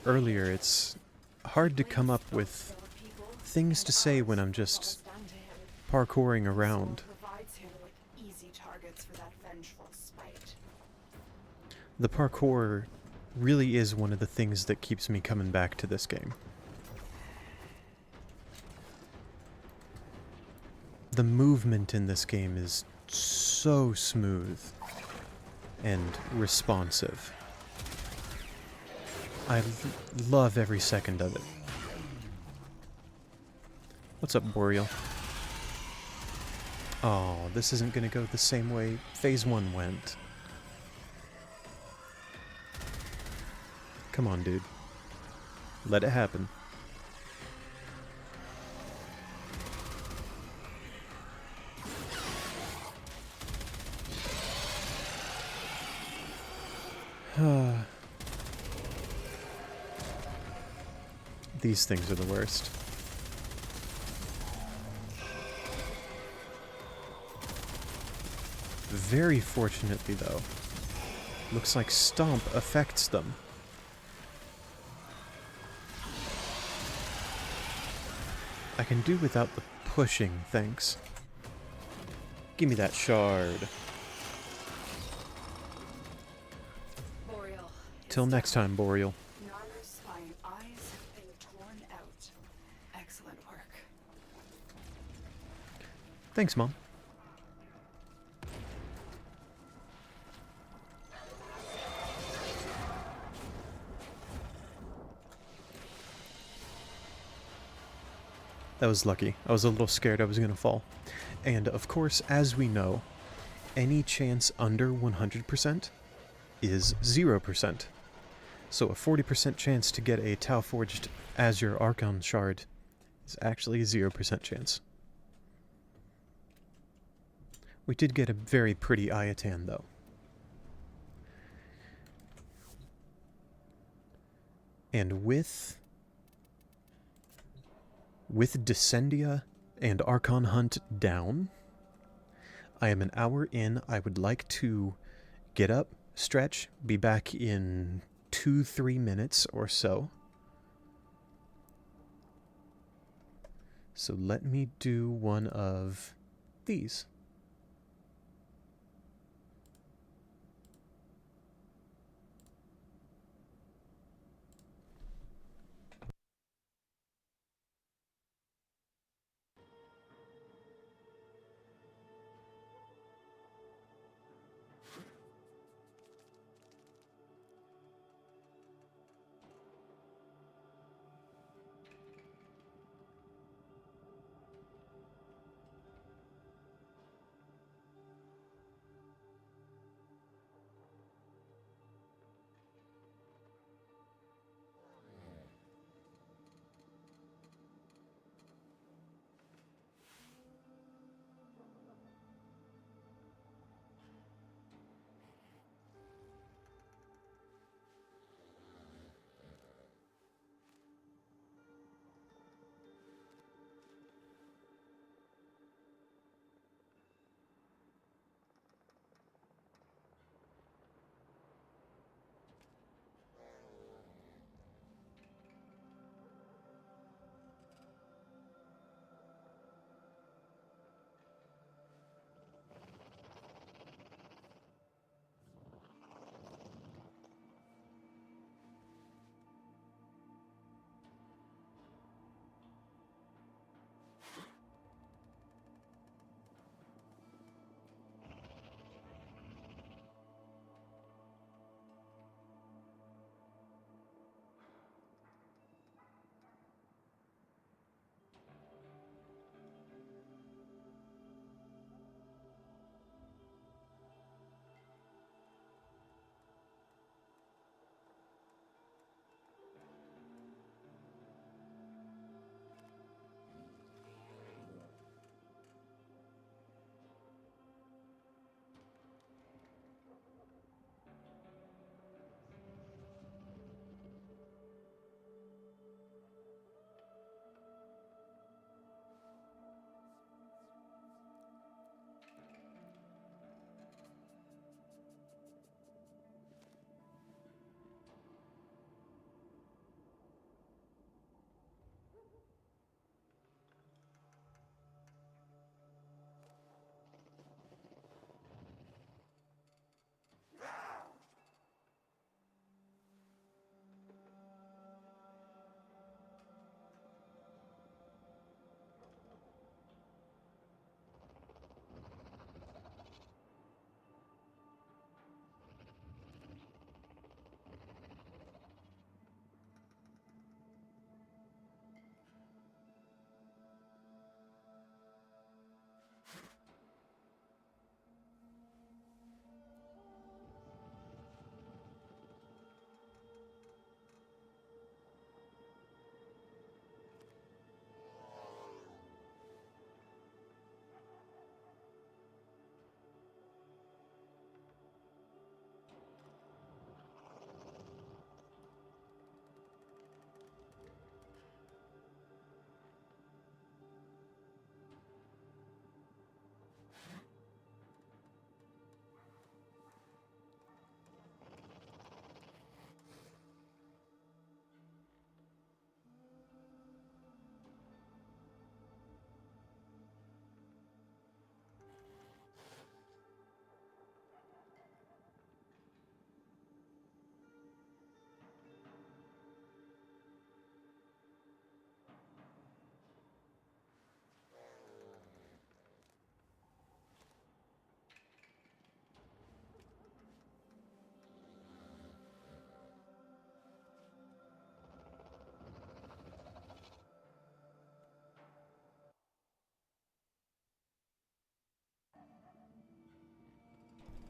earlier it's hard to come up with things to say when I'm just parkouring around. The parkour really is one of the things that keeps me coming back to this game. The movement in this game is so smooth and responsive. I love every second of it. What's up, Boreal? Oh, this isn't gonna go the same way Phase 1 went. Come on, dude. Let it happen. These things are the worst. Very fortunately, though, looks like Stomp affects them. I can do without the pushing, thanks. Give me that shard. Boreal, Till next time, Boreal. Narmer's fine eyes have been torn out. Excellent work. Thanks, Mom. That was lucky. I was a little scared I was going to fall. And of course, as we know, any chance under 100% is 0%. So a 40% chance to get a Tau Forged Azure Archon Shard is actually a 0% chance. We did get a very pretty Ayatan, though. And with Descendia and Archon Hunt down, I am an hour in. I would like to get up, stretch, be back in 2-3 minutes or so. So let me do one of these.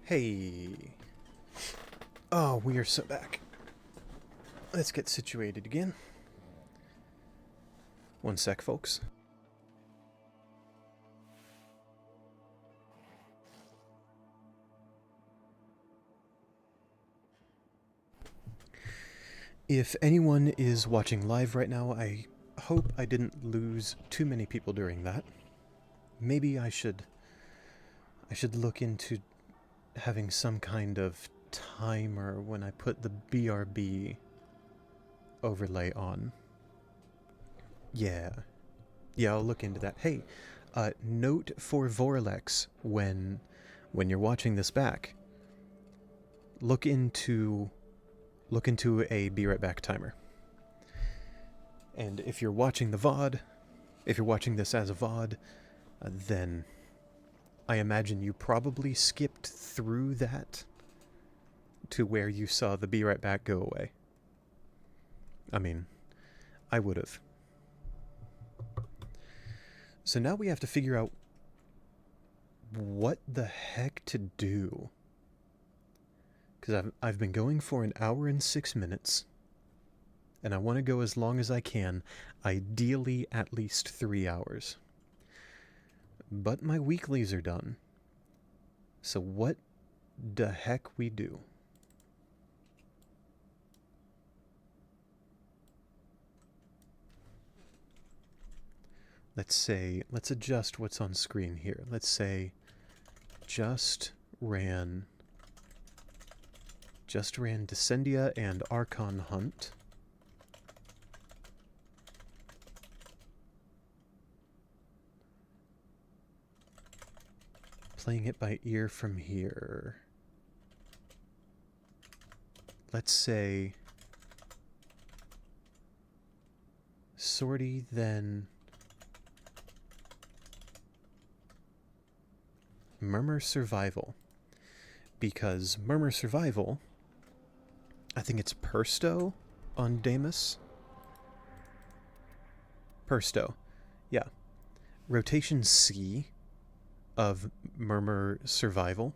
Hey. Oh, we are so back. Let's get situated again. One sec, folks. If anyone is watching live right now, I hope I didn't lose too many people during that. Maybe I should look into having some kind of timer when I put the BRB overlay on. Yeah, I'll look into that. Hey, note for Vorlex when you're watching this back. Look into a Be Right Back timer. And if you're watching the VOD, if you're watching this as a VOD, then I imagine you probably skipped through that to where you saw the Be Right Back go away. I mean, I would have. So now we have to figure out what the heck to do. Because I've been going for an hour and 6 minutes, and I want to go as long as I can, ideally at least 3 hours. But my weeklies are done. So what the heck we do? Let's adjust what's on screen here. Let's say just ran Descendia and Archon Hunt. Playing it by ear from here. Let's say Sortie, then Murmur Survival. Because Murmur Survival, I think it's Persto on Deimos. Persto, yeah. Rotation C of Murmur Survival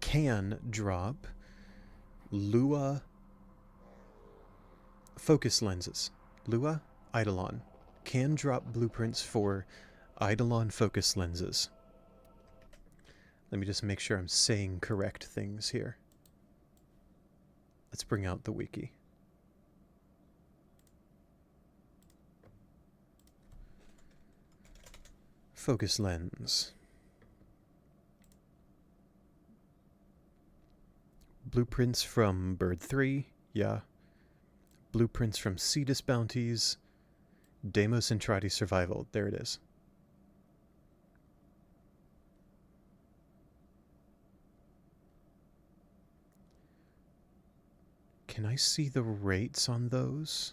can drop Lua focus lenses. Lua Eidolon can drop blueprints for Eidolon focus lenses. Let me just make sure I'm saying correct things here. Let's bring out the wiki. Focus lens. Blueprints from Bird 3, yeah. Blueprints from Cetus bounties. Deimos and Trati survival, there it is. Can I see the rates on those?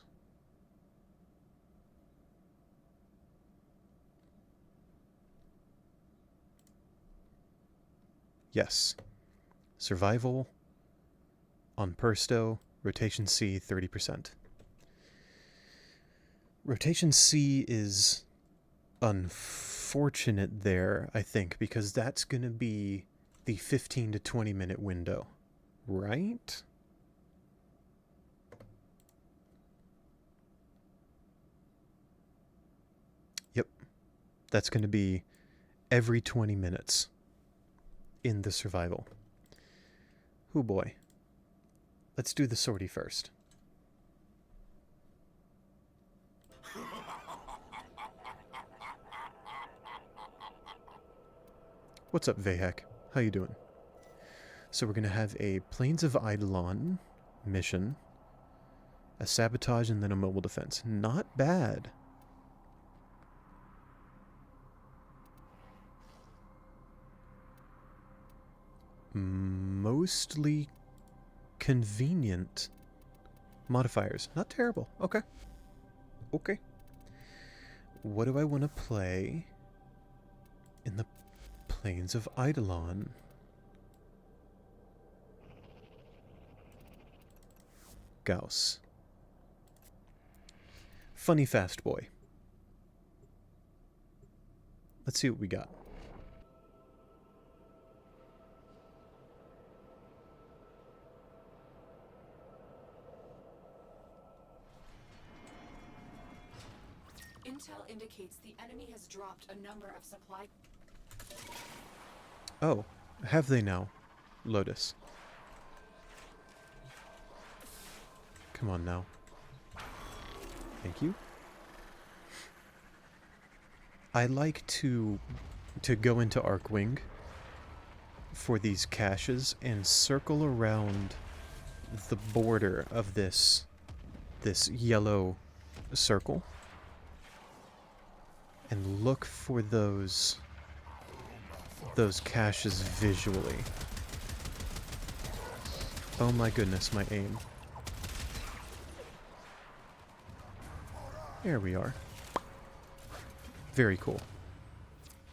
Yes. Survival on Persto, rotation C 30%. Rotation C is unfortunate there, I think, because that's going to be the 15 to 20 minute window, right? Yep. That's going to be every 20 minutes in the survival. Oh boy. Let's do the sortie first. What's up, Vahek? How you doing? So we're going to have a Plains of Eidolon mission, a sabotage, and then a mobile defense. Not bad. Mostly convenient modifiers. Not terrible. Okay. Okay. What do I want to play in the Plains of Eidolon? Gauss. Funny fast boy. Let's see what we got. indicates the enemy has dropped a number of supply. Oh, have they now, Lotus? Come on now. Thank you. I like to go into Archwing for these caches and circle around the border of this yellow circle and look for those caches visually. Oh my goodness, my aim. There we are. Very cool.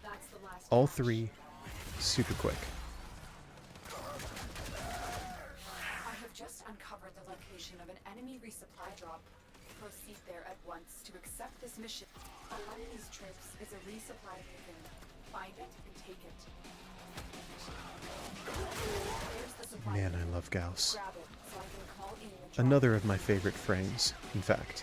That's the last All batch. 3 super quick. I have just uncovered the location of an enemy resupply drop. Proceed there at once to accept this mission. Among these trips is a resupply beacon. Find it and take it. There's the supply Man, beacon. I love Gauss. Grab it so I can call in the drop. Another of my favorite frames, in fact.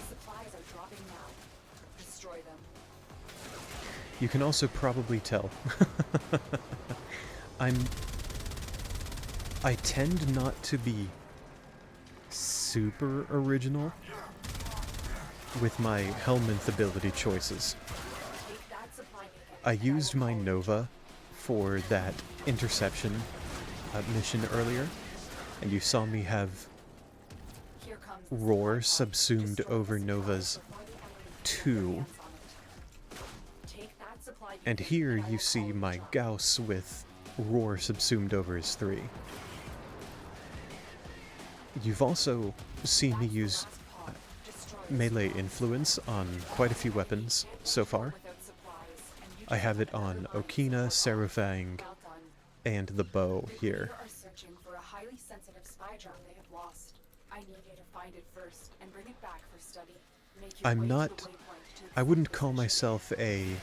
Supplies are dropping now. Destroy them. You can also probably tell. I tend not to be super original with my Helminth ability choices. Take that supply beacon. I used my Nova for that interception mission earlier, and you saw me have Here comes the Roar supply pod. subsumed Destroy over the Nova's supplies before the enemy can 2. get their hands on it. Take that supply And beacon, here and I you will see call in the my drop. Gauss with Roar subsumed over his 3. You've also seen me use melee influence on quite a few weapons so far. I have it on Okina, Serafang, and the bow here. Are searching for a highly sensitive spy drone they have lost. I need you to find it first and bring it back for study. Make your I'm way to not... the waypoint to I wouldn't accept call this mission. myself The drone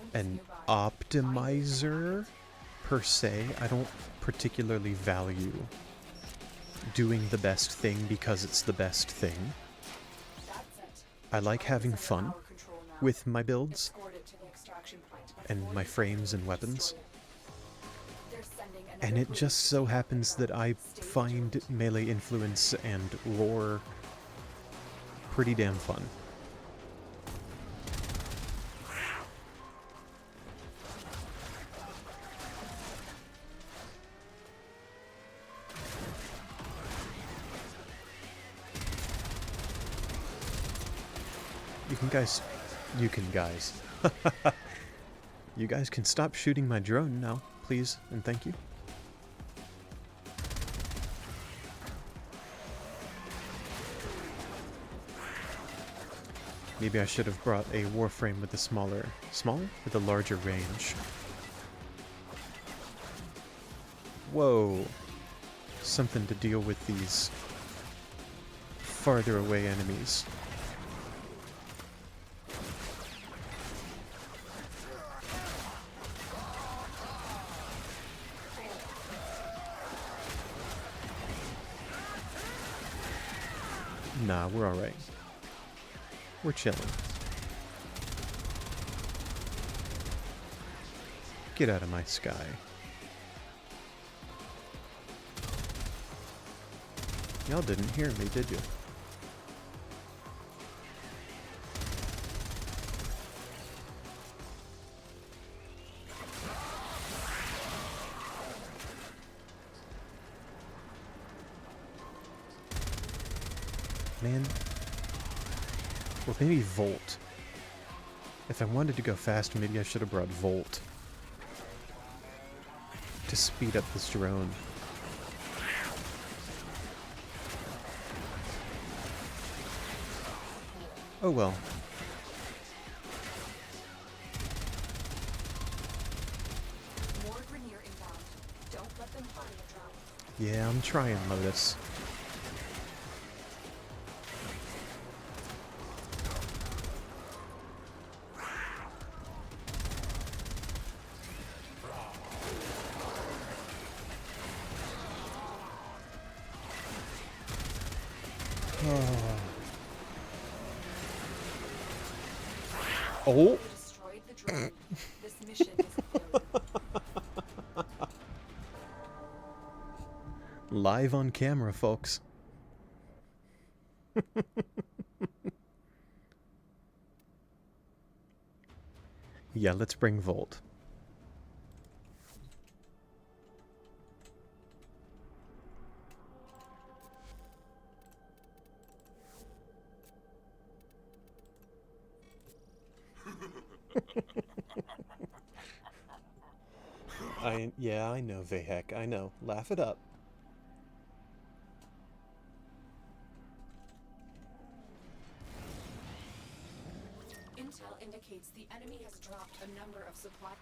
is an nearby. optimizer per se. I don't particularly value doing the best thing because it's the best thing. That's it. I like Drone is having under fun our control now. with my builds Escort it to the extraction point and before my you frames and destroy weapons. it. They're sending And another it group just to so take out the happens that drone. I Stay find vigilant. melee influence and Roar pretty damn fun. You guys can stop shooting my drone now, please, and thank you. Maybe I should have brought a Warframe with a smaller? With a larger range. Whoa. Something to deal with these farther away enemies. Nah, we're alright. We're chilling. Get out of my sky. Y'all didn't hear me, did you? Man. Or maybe Volt. If I wanted to go fast, maybe I should have brought Volt. To speed up this drone. Oh well. More Grenier inbound. Don't let them find the drone. Yeah, I'm trying, Lotus. Oh! You destroyed the drone. This mission is a failure. Live on camera, folks. Yeah, let's bring Volt. Yeah, I know, Vahek. I know. Laugh it up. Intel indicates the enemy has dropped a number of supply.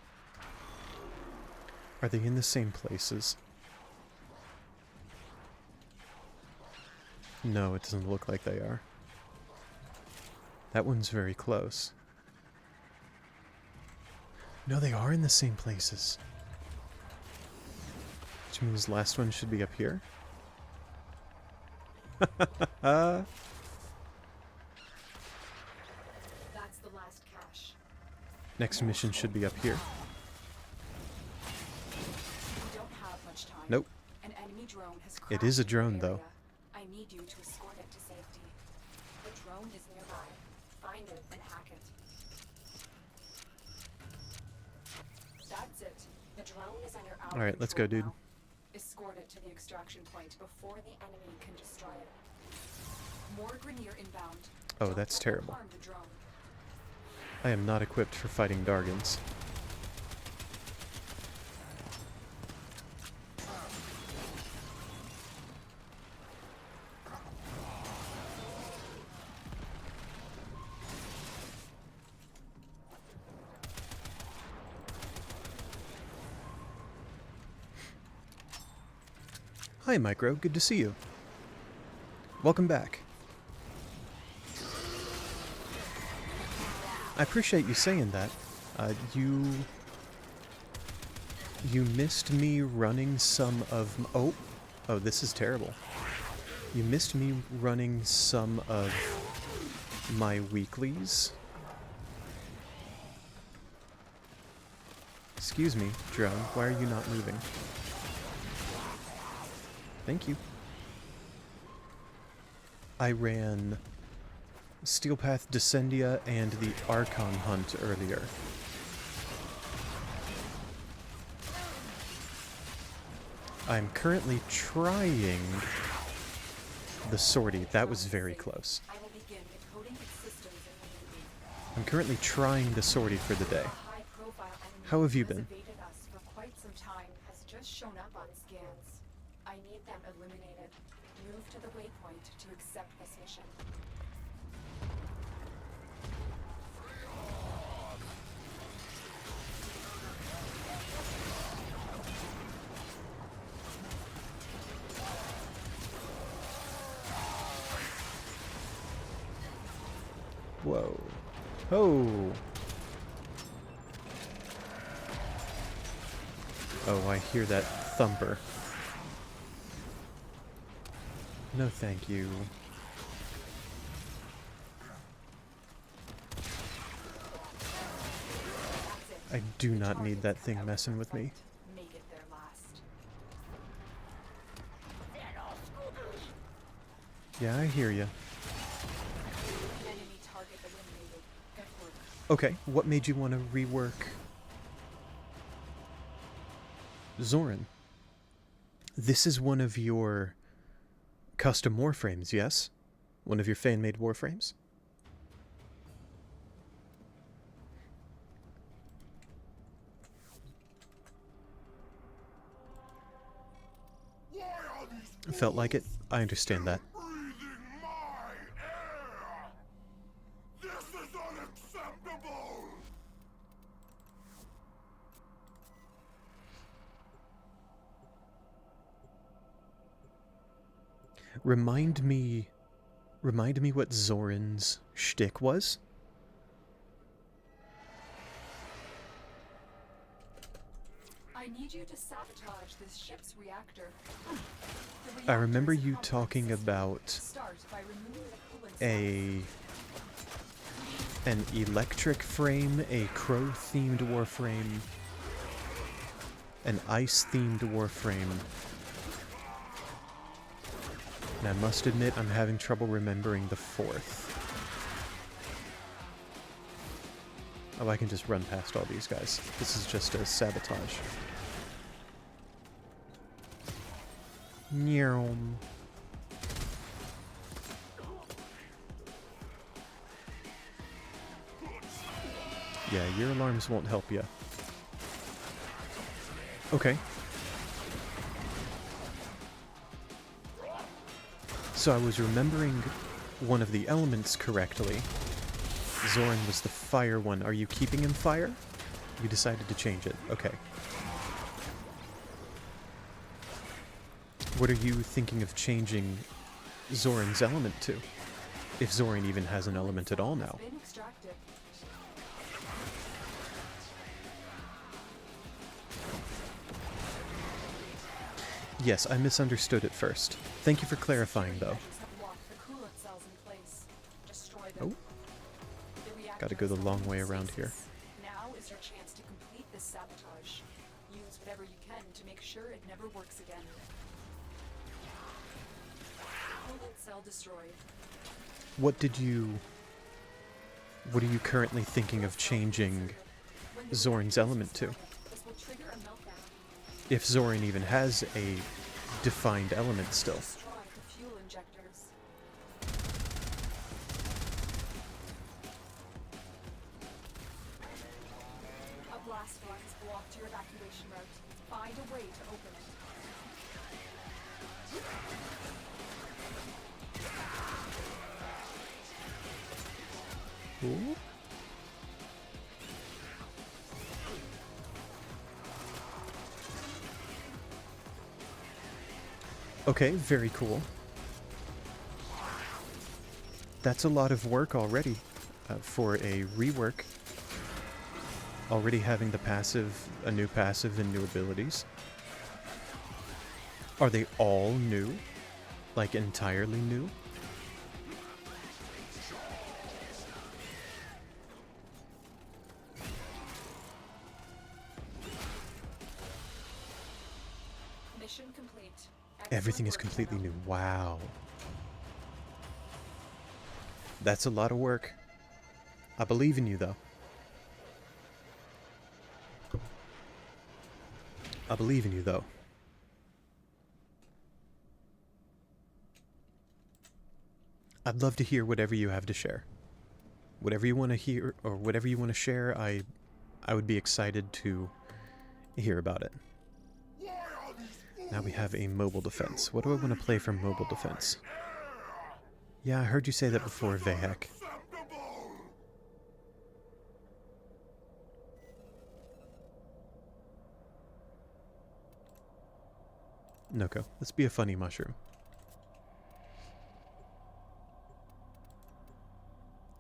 Are they in the same places? No, it doesn't look like they are. That one's very close. No, they are in the same places. Which means the last one should be up here. That's the last cache. Next mission should be up here. We don't have much time. Nope. An enemy drone has It is a crashed in drone, the though. area. I need you to escort it to safety. The drone is nearby. Find it and hack it. That's it. The drone is under our Alright, let's go, control dude. now. Escort it to the extraction point before the enemy can destroy it. More Grenier inbound. Oh, Don't that's let them terrible. harm the drone. I am not equipped for fighting Dargans. Hi, Micro. Good to see you. Welcome back. I appreciate you saying that. You missed me running some of... Oh, this is terrible. You missed me running some of my weeklies. Excuse me, drone. Why are you not moving? Thank you. I ran Steel Path Descendia and the Archon Hunt earlier. I'm currently trying the Sortie. That was very close. I will begin decoding its systems immediately. I'm currently trying the Sortie for the day. A high-profile enemy How have you has been? evaded us for quite some time, has just shown up on scans. I need them eliminated. Move to the waypoint to accept this mission. Whoa. Oh. Oh, I hear that thumper. No, thank you. That's it. I do The not target need that is thing out messing of with me. sight. Make it their last. Yeah, I hear you. Enemy target eliminated. Good work. Okay, what made you want to rework Zoran? This is one of your custom Warframes, yes? One of your fan-made Warframes? Felt like it. I understand that. Breathing my air! This is unacceptable! Remind me what Zoran's shtick was? I need you to sabotage this ship's reactor. I remember you talking about Start by removing the coolant a an electric frame, a crow-themed warframe, an ice-themed warframe. And I must admit, I'm having trouble remembering the fourth. Oh, I can just run past all these guys. This is just a sabotage. Nyom. Yeah, your alarms won't help you. Okay. So I was remembering one of the elements correctly. Zoran was the fire one. Are you keeping him fire? You decided to change it. Okay. What are you thinking of changing Zoran's element to? If Zoran even has an element at all now. Yes, I misunderstood at first. Thank you for clarifying, though. Oh. Gotta go the long way around here. Now is your chance to complete this sabotage. Use whatever you can to make sure it never works again. Coolant cell destroyed. What are you currently thinking of changing Zoran's element to? This will trigger a meltdown. If Zoran even has a defined element still. Destroy the fuel injectors. A blast door has blocked your evacuation route. Find a way to open it. Ooh. Okay, very cool. That's a lot of work already for a rework. Already having the passive, a new passive and new abilities. Are they all new? Like entirely new? Mission complete. Everything is completely new. Wow. That's a lot of work. I believe in you, though. I believe in you, though. I'd love to hear whatever you have to share. Whatever you want to hear, or whatever you want to share, I would be excited to hear about it. Now we have a mobile defense. What do I want to play for mobile defense? Yeah, I heard you say that before, Vehek. Noko, let's be a funny mushroom.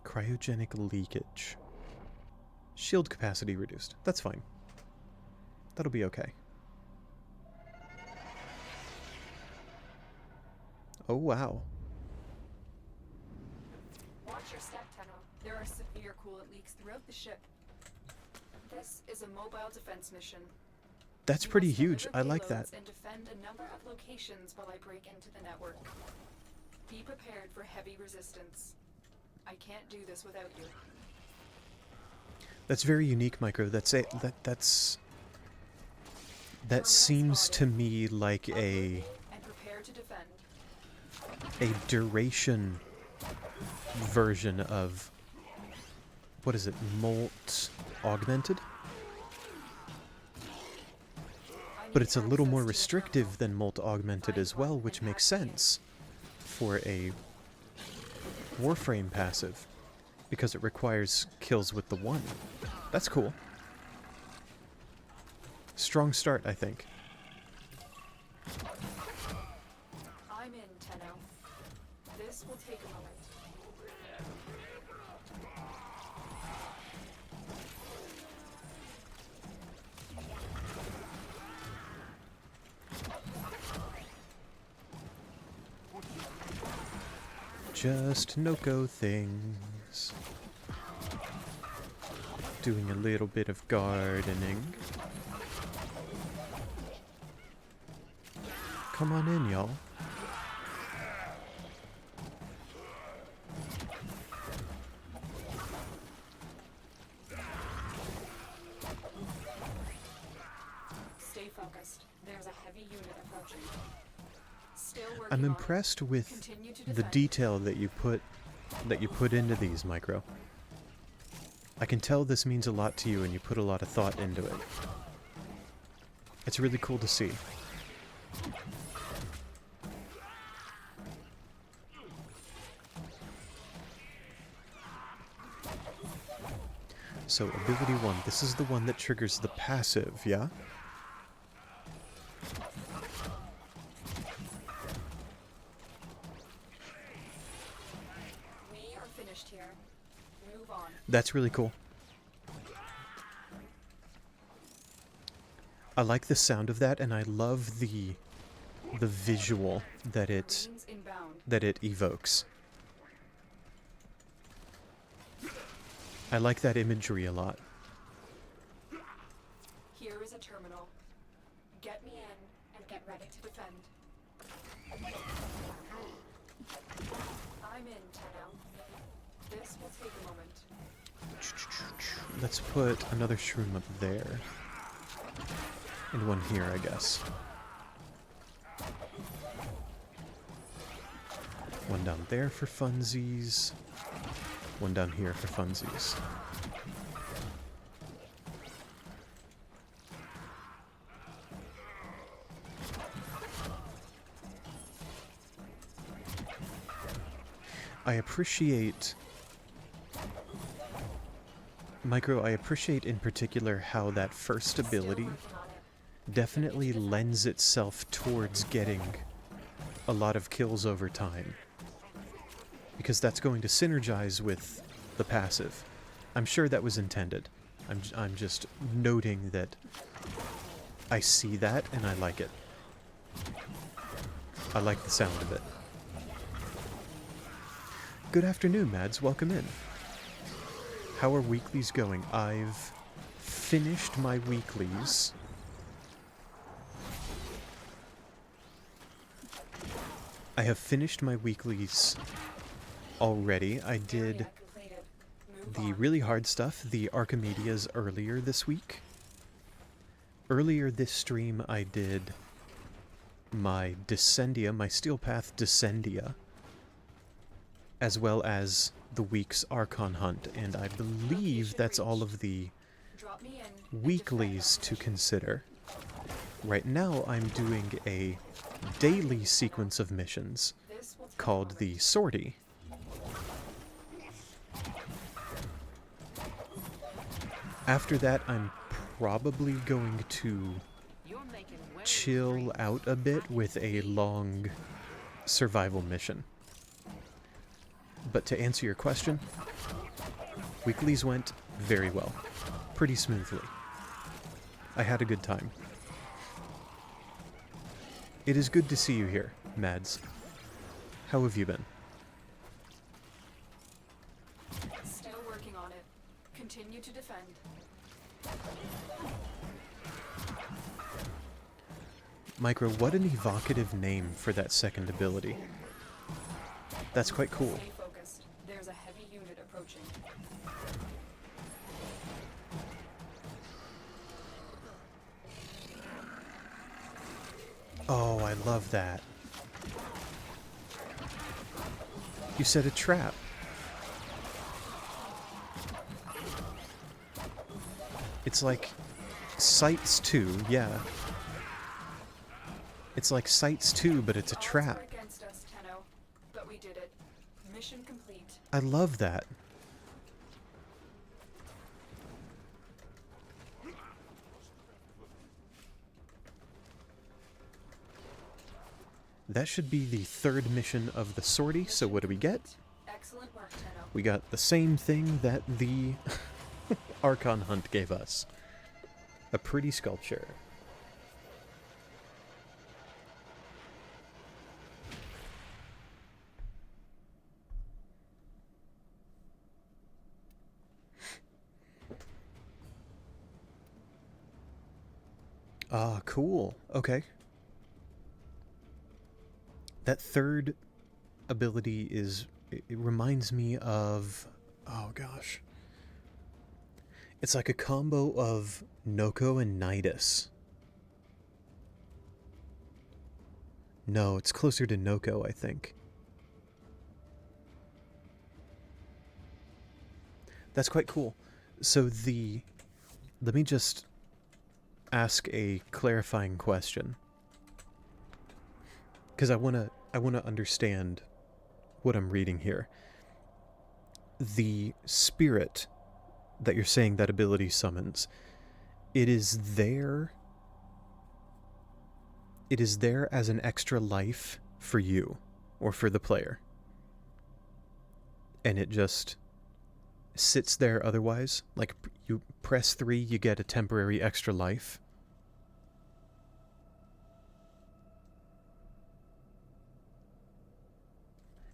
Cryogenic leakage. Shield capacity reduced. That's fine. That'll be okay. Oh, wow. Watch your step, Tenno. There are severe coolant leaks throughout the ship. This is a mobile defense mission. That's You pretty must huge. deliver I like that. payloads and defend a number of locations while I break into the network. Be prepared for heavy resistance. I can't do this without you. That's very unique, Micro. That seems to me like And prepare to defend. a duration version of, what is it, Molt Augmented? But it's a little more restrictive than Molt Augmented as well, which makes sense for a Warframe passive, because it requires kills with the one. That's cool. Strong start, I think. I'm in, Tenno. This will take a moment. Just Noko things. doing a little bit of gardening. Come on in, y'all. Stay focused. There's a heavy unit approaching. Still working I'm on it. impressed with Continue to the defend. detail that you put into these, Micro. I can tell this means a lot to you and you put a lot of thought into it. It's really cool to see. So, ability 1, this is the one that triggers the passive, yeah? We are finished here. Move on. That's really cool. I like the sound of that, and I love the visual that Marines inbound. it evokes. I like that imagery a lot. Here is a terminal. Get me in and get ready to defend. I'm in, Tenno. This will take a moment. Let's put another shroom up there. And one here, I guess. One down there for funsies. One down here for funsies. I appreciate... Micro, I appreciate in particular how that first ability definitely lends itself towards getting a lot of kills over time. Because that's going to synergize with the passive. I'm sure that was intended. I'm just noting that I see that and I like it. I like the sound of it. Good afternoon, Mads. Welcome in. How are weeklies going? I've finished my weeklies. I have finished my weeklies already. I did the really hard stuff, the Archimedias, earlier this week. Earlier this stream, I did my Descendia, my Steel Path Descendia, as well as the week's Archon Hunt, and I believe that's all of the weeklies to consider. Right now, I'm doing a daily sequence of missions called the Sortie. After that, I'm probably going to chill out a bit with a long survival mission. But to answer your question, weeklies went very well. Pretty smoothly. I had a good time. It is good to see you here, Mads. How have you been? Still working on it. Continue to defend. Micro, what an evocative name for that second ability. That's quite cool. Stay focused. There's a heavy unit approaching. Oh, I love that. You set a trap. It's like Sights 2, yeah. It's like Sights 2, but it's a Odds trap. were against us, Tenno, but we did it. Mission complete. I love that. That should be the third mission of the Sortie, so what do we get? Excellent work, Tenno. We got the same thing that the Archon Hunt gave us. A pretty sculpture. Ah, cool. Okay. That third ability is... It reminds me of... Oh, gosh. It's like a combo of Noko and Nidus. No, it's closer to Noko, I think. That's quite cool. So the... Let me just ask a clarifying question. Because I wanna understand what I'm reading here. The spirit that you're saying that ability summons, it is there as an extra life for you, or for the player. And it just sits there otherwise? Like, you press 3, you get a temporary extra life?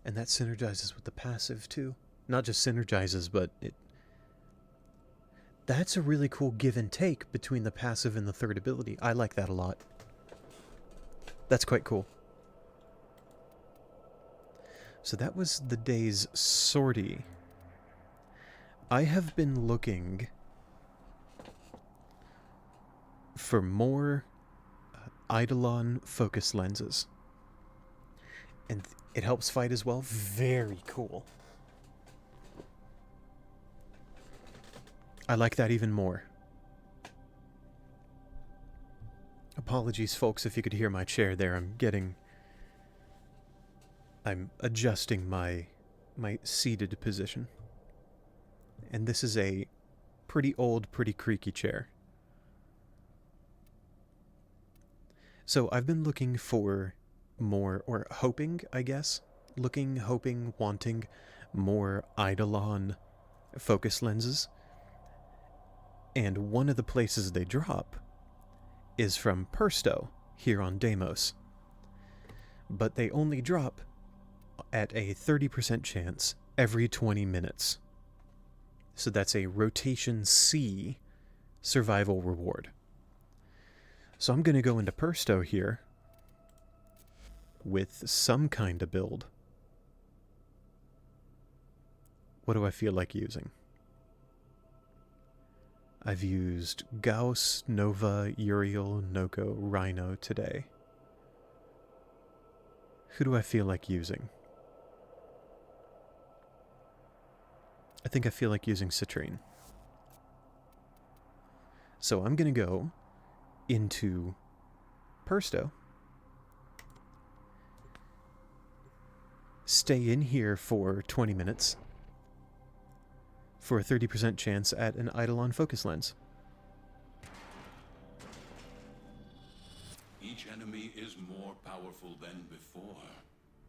And that synergizes with the passive, too. Not just synergizes, but it... That's a really cool give and take between the passive and the third ability. I like that a lot. That's quite cool. So that was the day's sortie. I have been looking for more Eidolon focus lenses. And it helps fight as well. Very cool. I like that even more. Apologies, folks, if you could hear my chair there. I'm adjusting my seated position. And this is a pretty old, pretty creaky chair. So I've been looking for more, or hoping, I guess. Looking, hoping, wanting more Eidolon focus lenses. And one of the places they drop is from Persto, here on Deimos. But they only drop at a 30% chance every 20 minutes. So that's a rotation C survival reward. So I'm going to go into Persto here with some kind of build. What do I feel like using? I've used Gauss, Nova, Uriel, Noko, Rhino today. Who do I feel like using? I think I feel like using Citrine. So I'm going to go into Persto. Stay in here for 20 minutes. For a 30% chance at an Eidolon focus lens. Each enemy is more powerful than before.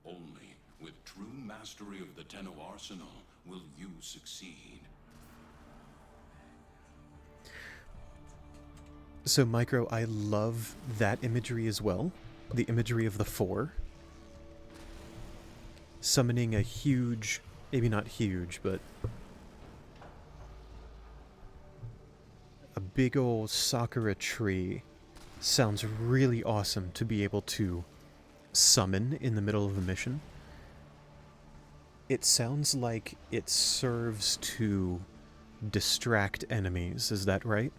Only with true mastery of the Tenno arsenal will you succeed. So, Micro, I love that imagery as well. The imagery of the 4. Summoning a huge, maybe not huge, but a big old Sakura tree sounds really awesome to be able to summon in the middle of a mission. It sounds like it serves to distract enemies, is that right?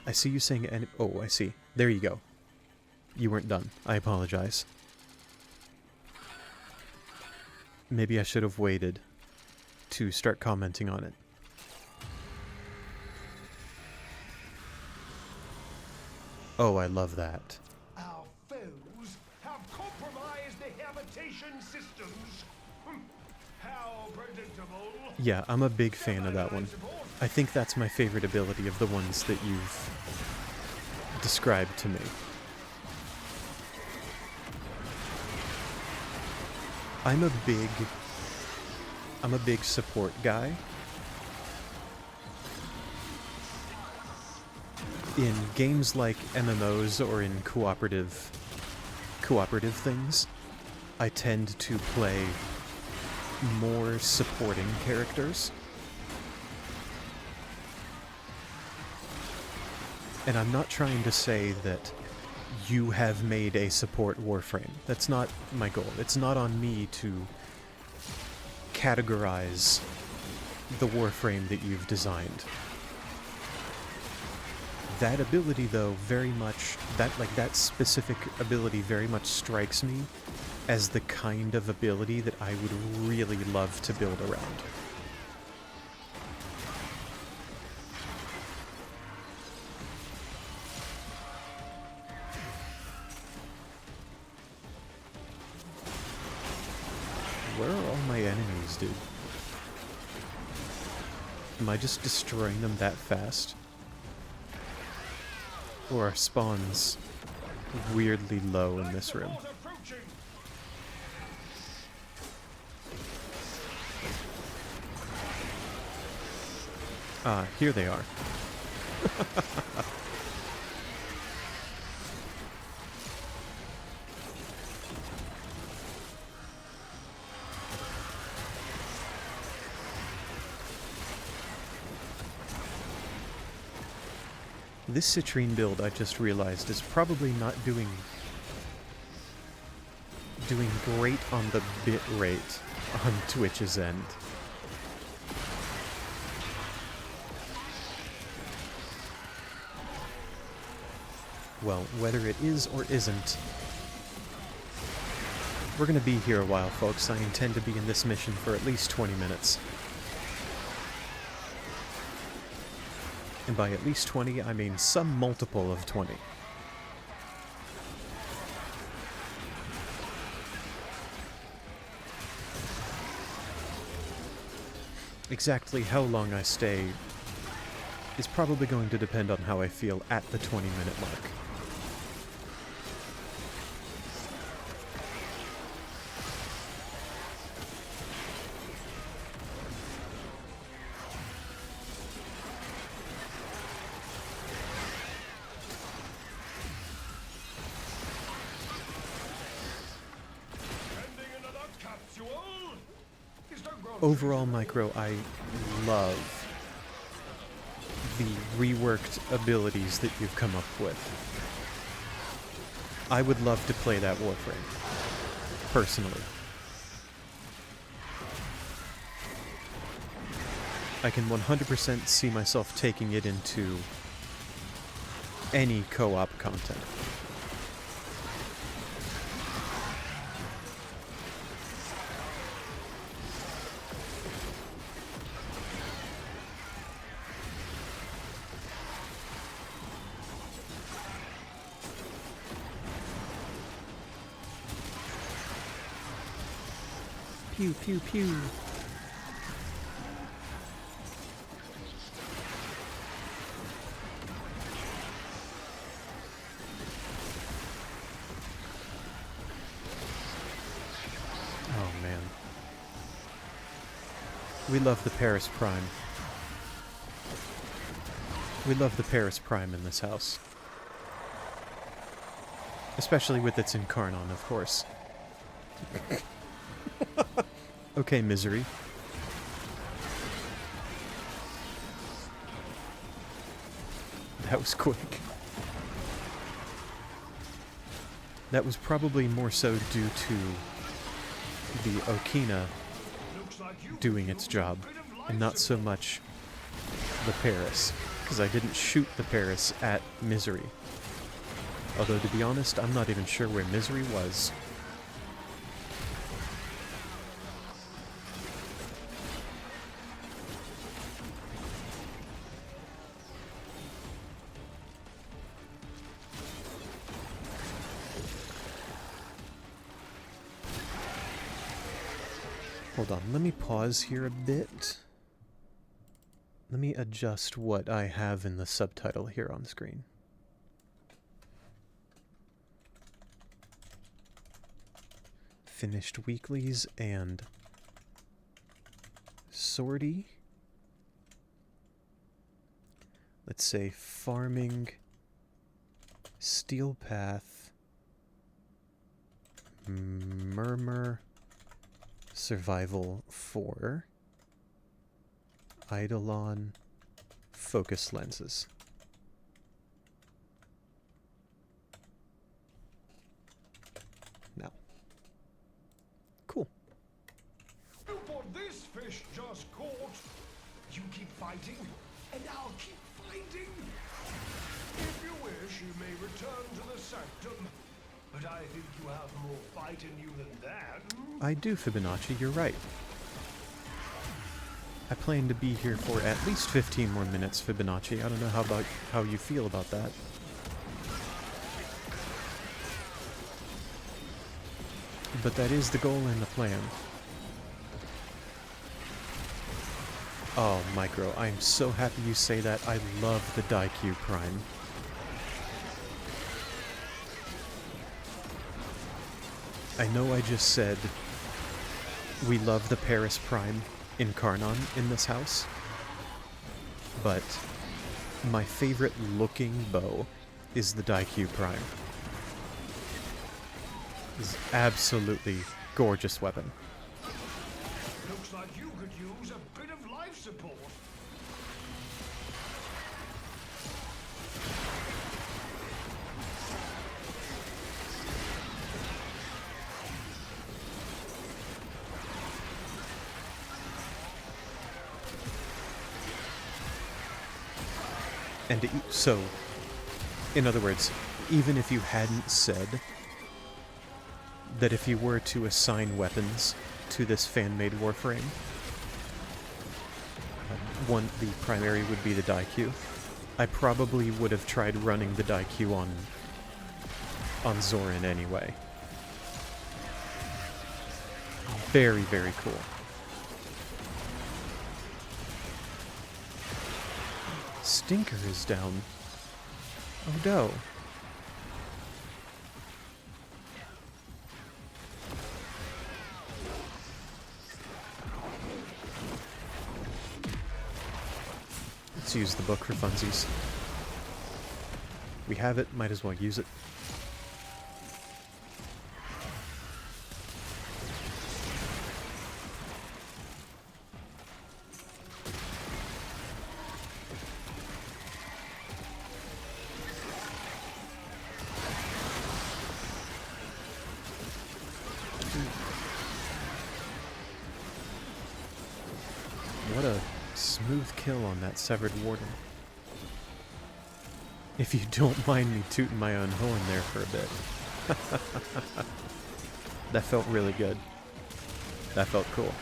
I see you saying oh, I see. There you go. You weren't done. I apologize. Maybe I should have waited to start commenting on it. Oh, I love that. Our foes have compromised the habitation systems. How predictable. Yeah, I'm a big fan of that one. I think that's my favorite ability of the ones that you've described to me. I'm a big support guy. In games like MMOs or in cooperative things, I tend to play more supporting characters. And I'm not trying to say that you have made a support Warframe. That's not my goal. It's not on me to categorize the Warframe that you've designed. That ability, though, very much, that specific ability very much strikes me as the kind of ability that I would really love to build around. Where are all my enemies, dude? Am I just destroying them that fast? Or are spawns weirdly low in this room? Ah, here they are. This citrine build, I just realized, is probably not doing great on the bit rate on Twitch's end. Well, whether it is or isn't, we're gonna be here a while, folks. I intend to be in this mission for at least 20 minutes. And by at least 20, I mean some multiple of 20. Exactly how long I stay is probably going to depend on how I feel at the 20-minute mark. Overall, Micro, I love the reworked abilities that you've come up with. I would love to play that Warframe, personally. I can 100% see myself taking it into any co-op content. Pew, pew, pew. Oh, man. We love the Paris Prime. We love the Paris Prime in this house. Especially with its Incarnon, of course. Okay, Misery. That was quick. That was probably more so due to the Okina doing its job, and not so much the Paris, because I didn't shoot the Paris at Misery. Although, to be honest, I'm not even sure where Misery was. Hold on, let me pause here a bit. Let me adjust what I have in the subtitle here on screen. Finished weeklies and Sortie. Let's say farming, steel path, murmur, survival, for Eidolon focus lenses. Now. Cool. You bought this fish just caught. You keep fighting, and I'll keep fighting. If you wish, you may return to the sanctum. But I think you have more fight in you than that. I do, Fibonacci, you're right. I plan to be here for at least 15 more minutes, Fibonacci. I don't know how you feel about that. But that is the goal and the plan. Oh, Micro, I'm so happy you say that. I love the Daikyu Prime. I know I just said we love the Paris Prime in Karnon in this house, but my favorite looking bow is the Daikyu Prime. It's absolutely gorgeous weapon. Looks like you could use a bit of life support. And so, in other words, even if you hadn't said that if you were to assign weapons to this fan-made Warframe, the primary would be the Daikyu, I probably would have tried running the Daikyu on Zorin anyway. Very, very cool. Stinker is down. Oh no. Let's use the book for funsies. We have it, might as well use it. What a smooth kill on that Severed Warden. If you don't mind me tooting my own horn there for a bit. That felt really good. That felt cool.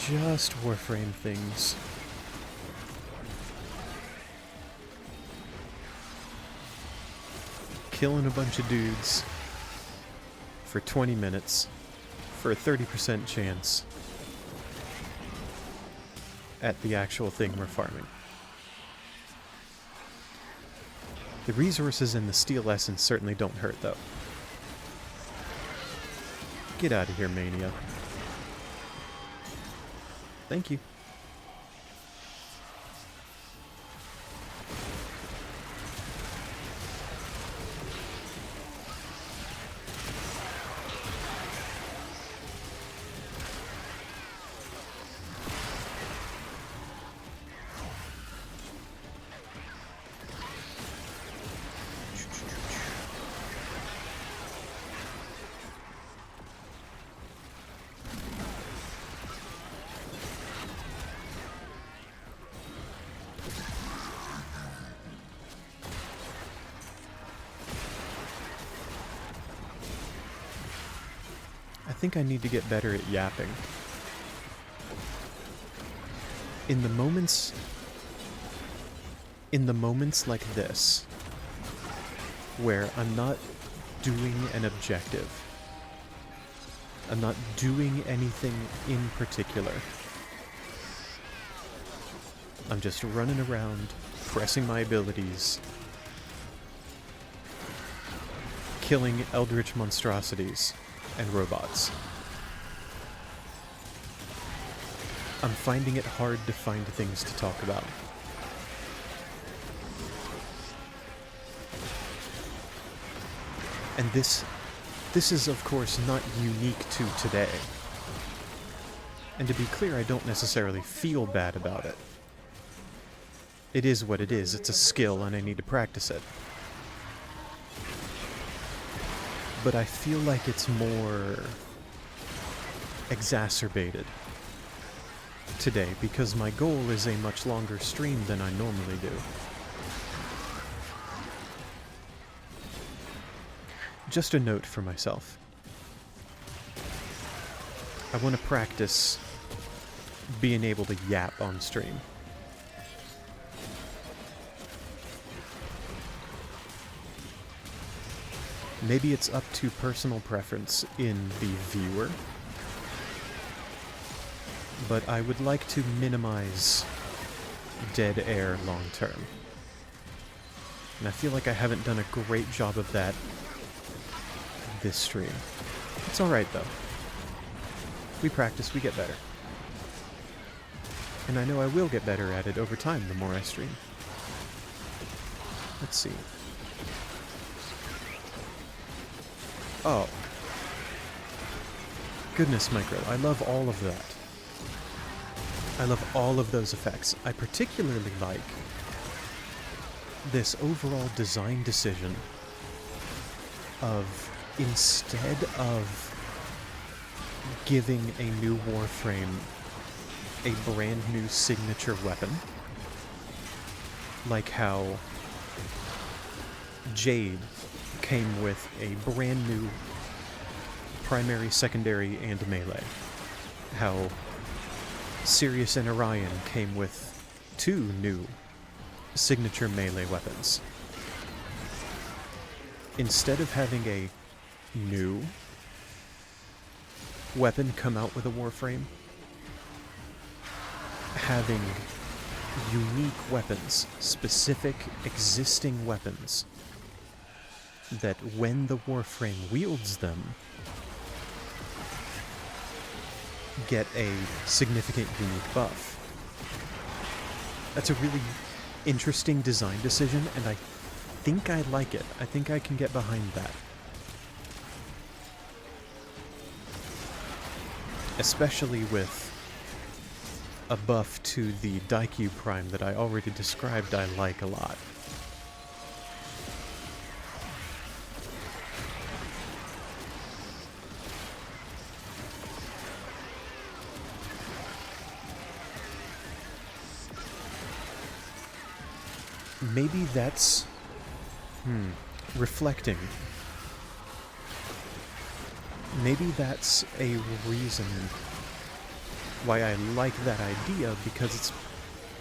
Just Warframe things. Killing a bunch of dudes for 20 minutes for a 30% chance at the actual thing we're farming. The resources and the steel essence certainly don't hurt, though. Get out of here, Mania. Thank you. I think I need to get better at yapping. In the moments like this, where I'm not doing an objective, I'm not doing anything in particular, I'm just running around, pressing my abilities, killing eldritch monstrosities and robots. I'm finding it hard to find things to talk about. And this is of course not unique to today. And to be clear, I don't necessarily feel bad about it. It is what it is. It's a skill and I need to practice it. But I feel like it's more exacerbated today because my goal is a much longer stream than I normally do. Just a note for myself. I want to practice being able to yap on stream. Maybe it's up to personal preference in the viewer, but I would like to minimize dead air long term. And I feel like I haven't done a great job of that this stream. It's alright though. We practice, we get better. And I know I will get better at it over time the more I stream. Let's see. Oh. Goodness, Micro, I love all of that. I love all of those effects. I particularly like this overall design decision of, instead of giving a new Warframe a brand new signature weapon, like how Jade came with a brand new primary, secondary, and melee. How Sirius and Orion came with 2 new signature melee weapons. Instead of having a new weapon come out with a Warframe, having unique weapons, specific existing weapons, that when the Warframe wields them, get a significant unique buff. That's a really interesting design decision, and I think I like it. I think I can get behind that. Especially with a buff to the Daikyu Prime that I already described I like a lot. Maybe that's... reflecting. Maybe that's a reason why I like that idea, because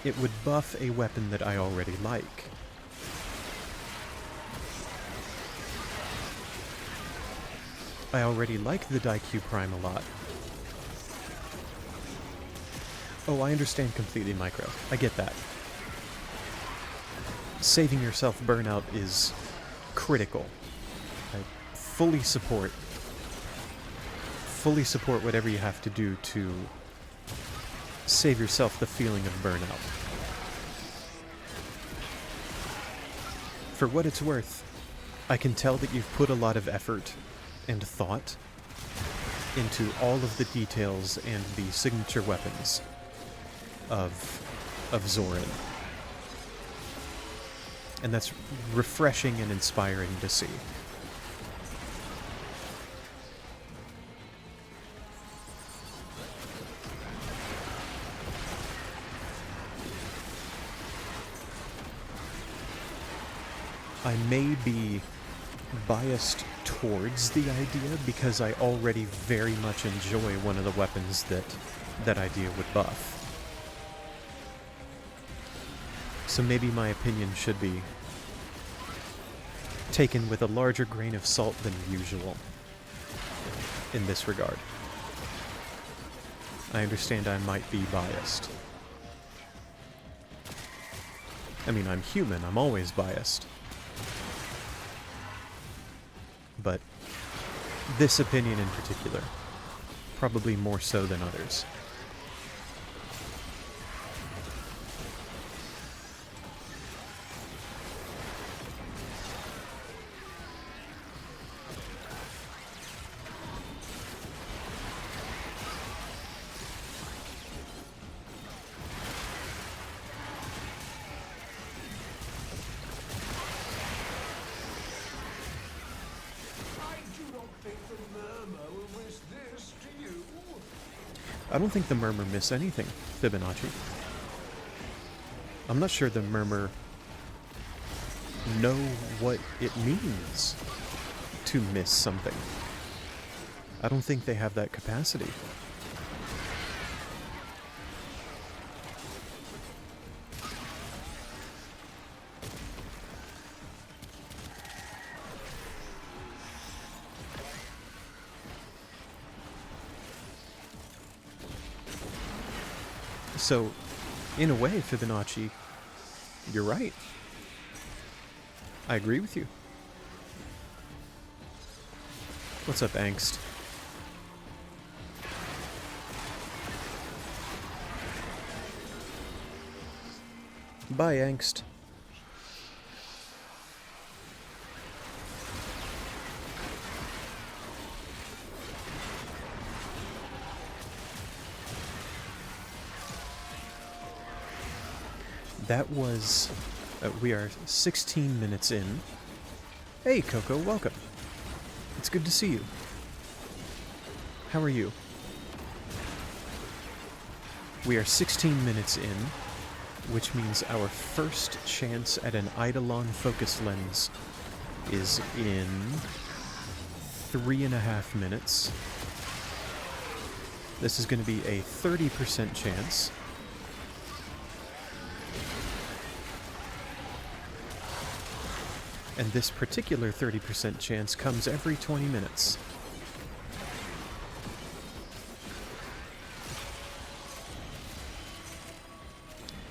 it would buff a weapon that I already like. I already like the Daikyu Prime a lot. Oh, I understand completely, Micro. I get that. Saving yourself burnout is critical. I fully support whatever you have to do to save yourself the feeling of burnout. For what it's worth, I can tell that you've put a lot of effort and thought into all of the details and the signature weapons of Zorin. And that's refreshing and inspiring to see. I may be biased towards the idea because I already very much enjoy one of the weapons that idea would buff. So maybe my opinion should be taken with a larger grain of salt than usual in this regard. I understand I might be biased. I mean, I'm human, I'm always biased. but this opinion in particular, probably more so than others. I don't think the Murmur miss anything, Fibonacci. I'm not sure the Murmur know what it means to miss something. I don't think they have that capacity. So, in a way, Fibonacci, you're right. I agree with you. What's up, Angst? Bye, Angst. That was... we are 16 minutes in. Hey, Coco, welcome. It's good to see you. How are you? We are 16 minutes in, which means our first chance at an Eidolon focus lens is in 3.5 minutes. This is going to be a 30% chance. And this particular 30% chance comes every 20 minutes.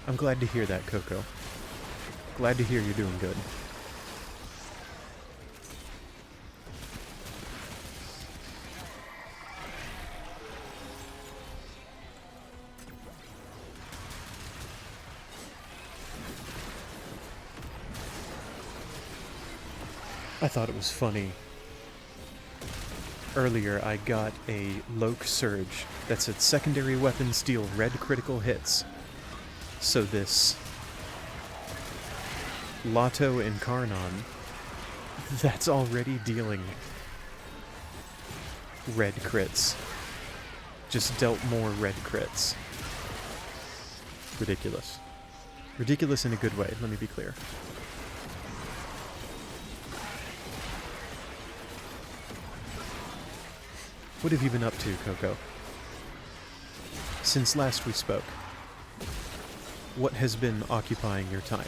I'm glad to hear that, Coco. Glad to hear you're doing good. I thought it was funny. Earlier, I got a Loke Surge that said secondary weapons deal red critical hits. So this Lotto Incarnon, that's already dealing red crits. Just dealt more red crits. Ridiculous. Ridiculous in a good way, let me be clear. What have you been up to, Coco? Since last we spoke, what has been occupying your time?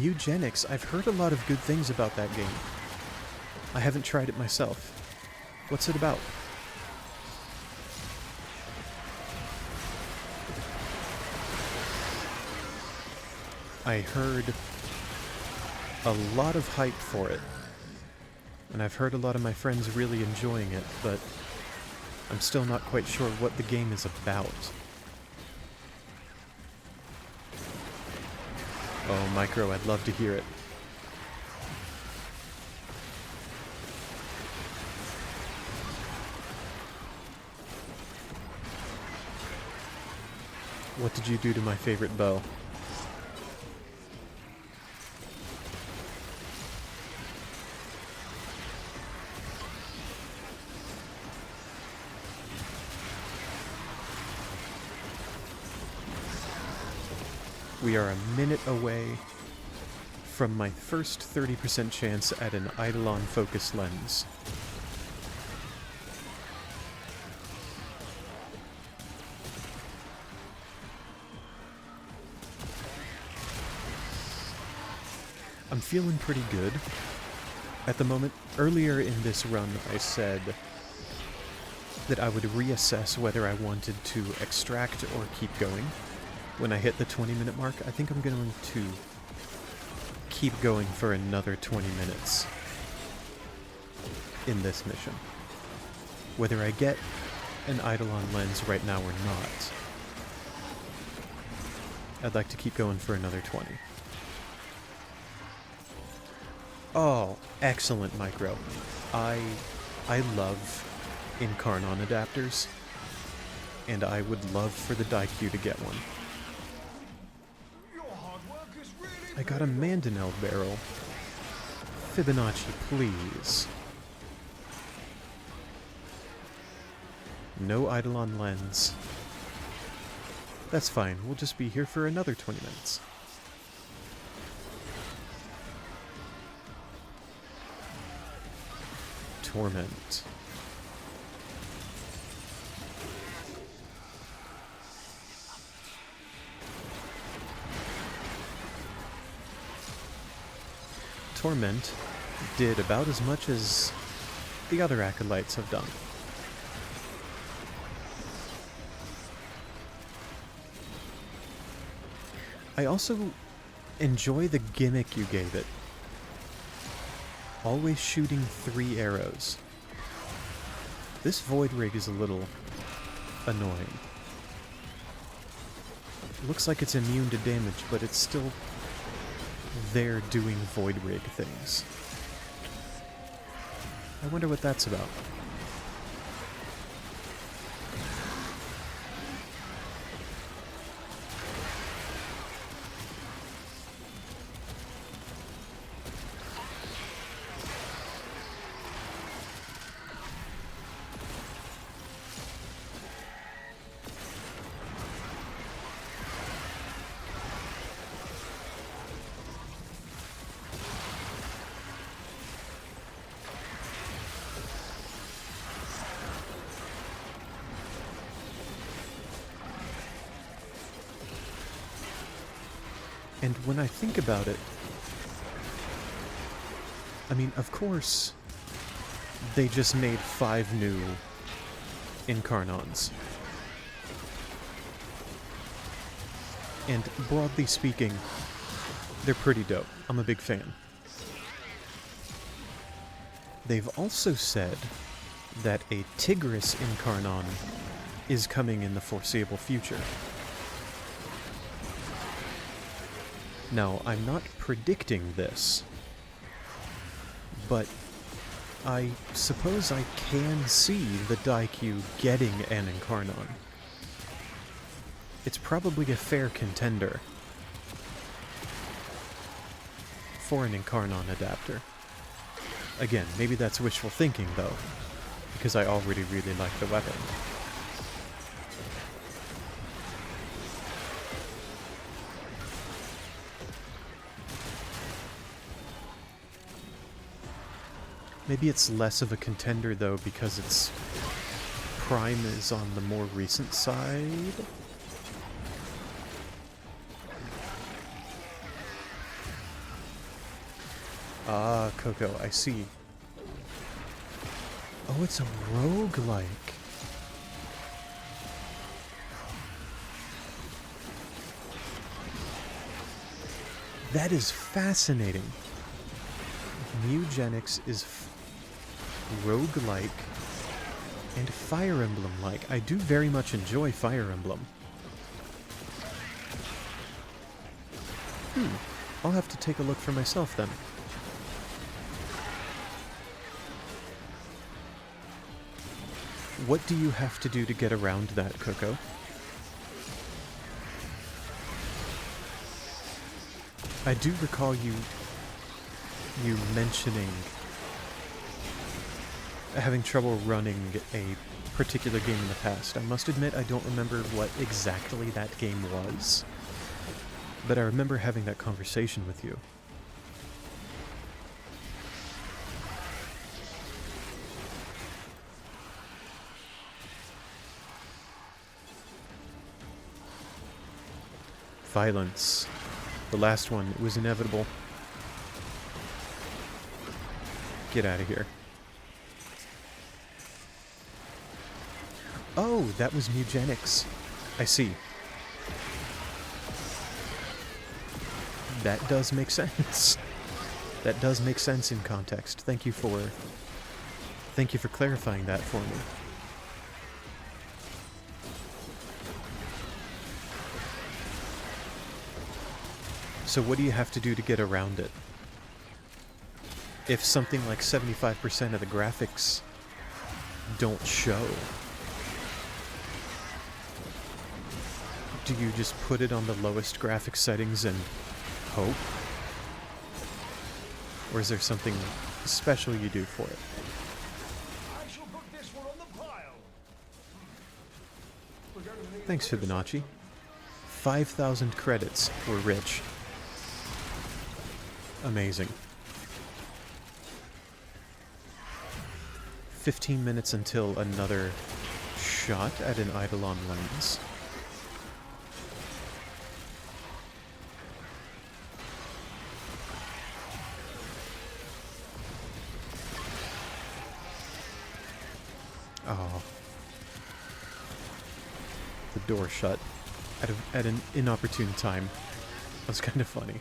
Eugenics, I've heard a lot of good things about that game. I haven't tried it myself. What's it about? I heard a lot of hype for it, and I've heard a lot of my friends really enjoying it, but I'm still not quite sure what the game is about. Oh, Micro, I'd love to hear it. What did you do to my favorite bow? We are a minute away from my first 30% chance at an Eidolon focus lens. I'm feeling pretty good. at the moment. Earlier in this run, I said that I would reassess whether I wanted to extract or keep going when I hit the 20-minute mark. I think I'm going to keep going for another 20 minutes in this mission. Whether I get an Eidolon lens right now or not, I'd like to keep going for another 20. Oh, excellent micro. I love Incarnon adapters, and I would love for the Daikyu to get one. Your hard work is really I got a Mandanel barrel. Fibonacci, please. No Eidolon lens. That's fine, we'll just be here for another 20 minutes. Torment. Torment did about as much as the other acolytes have done. I also enjoy the gimmick you gave it. Always shooting 3 arrows. This Void Rig is a little annoying. Looks like it's immune to damage, but it's still there doing Void Rig things. I wonder what that's about. And when I think about it, I mean, of course, they just made 5 new Incarnons. And broadly speaking, they're pretty dope. I'm a big fan. They've also said that a Tigris Incarnon is coming in the foreseeable future. Now, I'm not predicting this, but I suppose I can see the Daikyu getting an Incarnon. It's probably a fair contender for an Incarnon adapter. Again, maybe that's wishful thinking, though, because I already really like the weapon. Maybe it's less of a contender, though, because its prime is on the more recent side? Ah, Coco, I see. Oh, it's a roguelike. That is fascinating. Mugenics is roguelike and Fire Emblem-like. I do very much enjoy Fire Emblem. I'll have to take a look for myself then. What do you have to do to get around that, Coco? I do recall you mentioning having trouble running a particular game in the past. I must admit I don't remember what exactly that game was, but I remember having that conversation with you. Violence. The last one, it was inevitable. Get out of here. Oh, that was Mugenics. I see. That does make sense. That does make sense in context. Thank you for clarifying that for me. So what do you have to do to get around it? If something like 75% of the graphics don't show, do you just put it on the lowest graphics settings and hope? Or is there something special you do for it? I shall put this one on the pile. We're going to need Thanks, Fibonacci. 5,000 credits. We're rich. Amazing. 15 minutes until another shot at an Eidolon lens. Oh. The door shut at an inopportune time. That was kind of funny.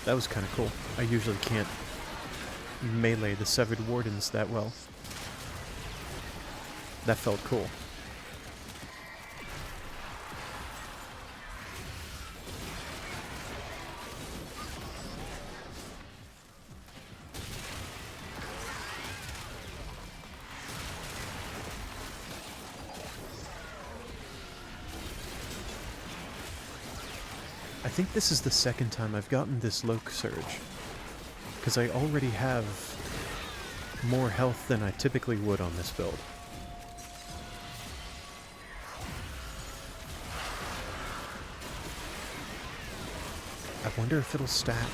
That was kind of cool. I usually can't melee the Severed Wardens that well. That felt cool. I think this is the second time I've gotten this Loke Surge, because I already have more health than I typically would on this build. I wonder if it'll stack.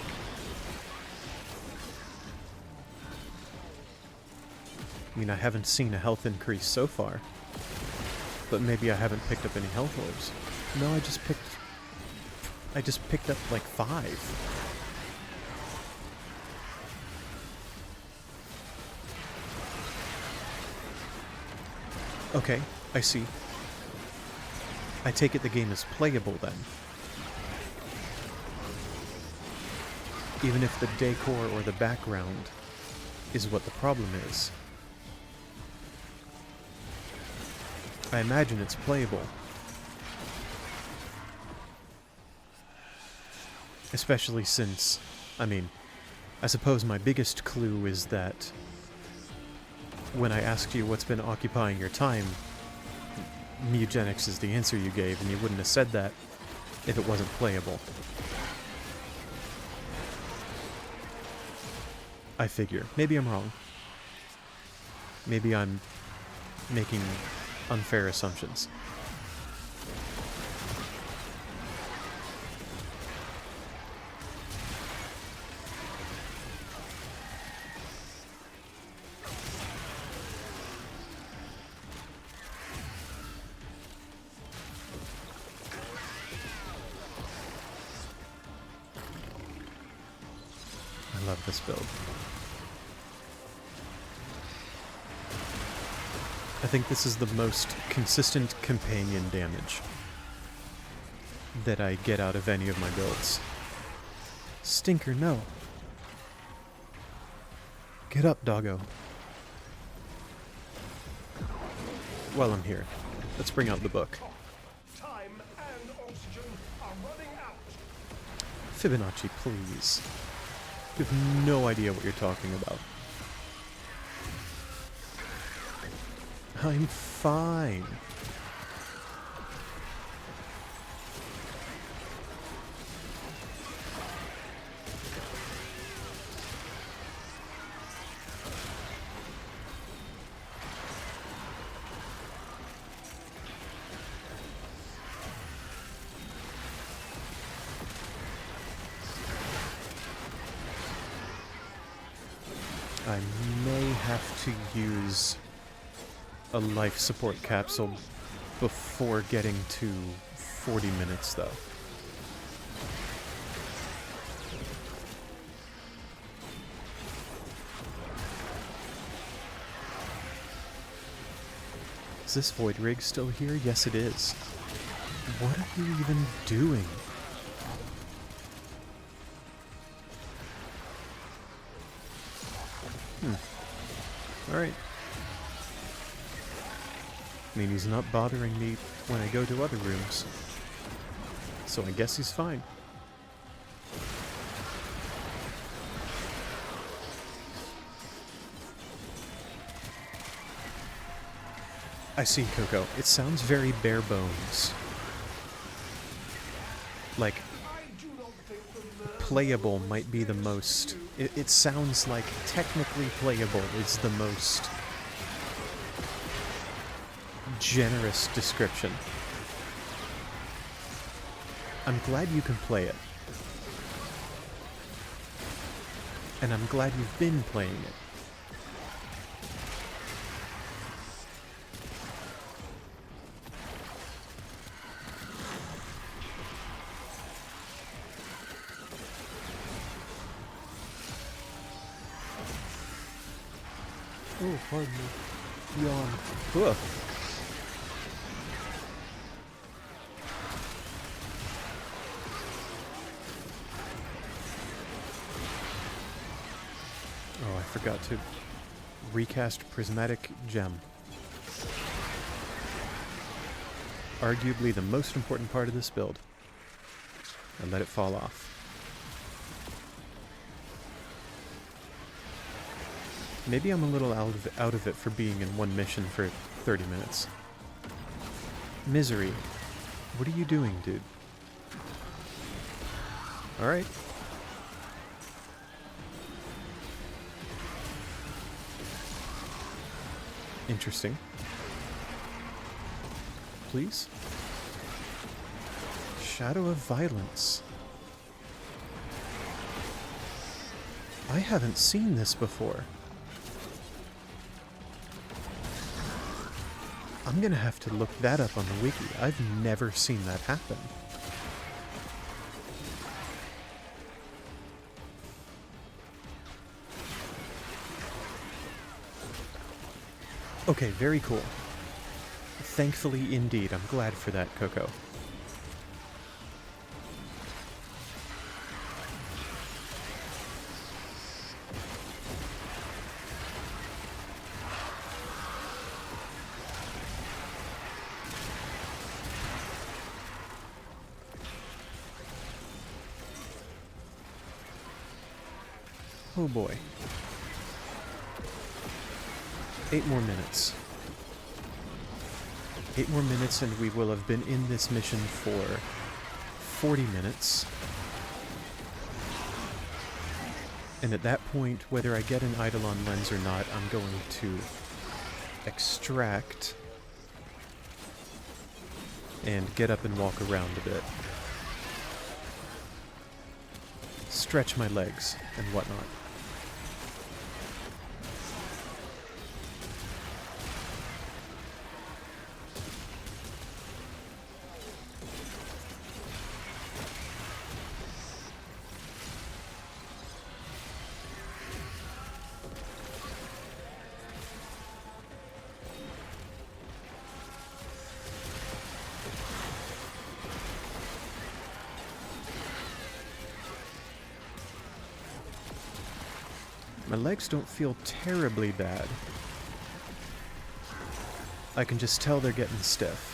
I mean, I haven't seen a health increase so far, but maybe I haven't picked up any health orbs. No, I just picked up like 5. Okay, I see. I take it the game is playable then. Even if the decor or the background is what the problem is. I imagine it's playable. Especially since, I mean, I suppose my biggest clue is that when I asked you what's been occupying your time, Mugenics is the answer you gave, and you wouldn't have said that if it wasn't playable. I figure. Maybe I'm wrong. Maybe I'm making unfair assumptions. I love this build. I think this is the most consistent companion damage that I get out of any of my builds. Stinker, no. Get up, doggo. While I'm here, let's bring out the book. time and oxygen are running out. Fibonacci, please. You have no idea what you're talking about. I'm fine. I may have to use a life support capsule before getting to 40 minutes, though. Is this void rig still here? Yes, it is. What are you even doing? Alright. I mean, he's not bothering me when I go to other rooms. So I guess he's fine. I see, Coco. It sounds very bare bones. Like, playable might be the most... It sounds like technically playable is the most generous description. I'm glad you can play it. And I'm glad you've been playing it. Oh, pardon me. Yawn. Ugh. Oh, I forgot to recast Prismatic Gem. Arguably the most important part of this build. I let it fall off. Maybe I'm a little out of it for being in one mission for 30 minutes. Misery. What are you doing, dude? Alright. Interesting. Please? Shadow of Violence. I haven't seen this before. I'm gonna have to look that up on the wiki. I've never seen that happen. Okay, very cool. Thankfully, indeed. I'm glad for that, Coco. Oh boy. 8 more minutes. 8 more minutes and we will have been in this mission for 40 minutes. And at that point, whether I get an Eidolon lens or not, I'm going to extract and get up and walk around a bit. Stretch my legs and whatnot. My legs don't feel terribly bad. I can just tell they're getting stiff.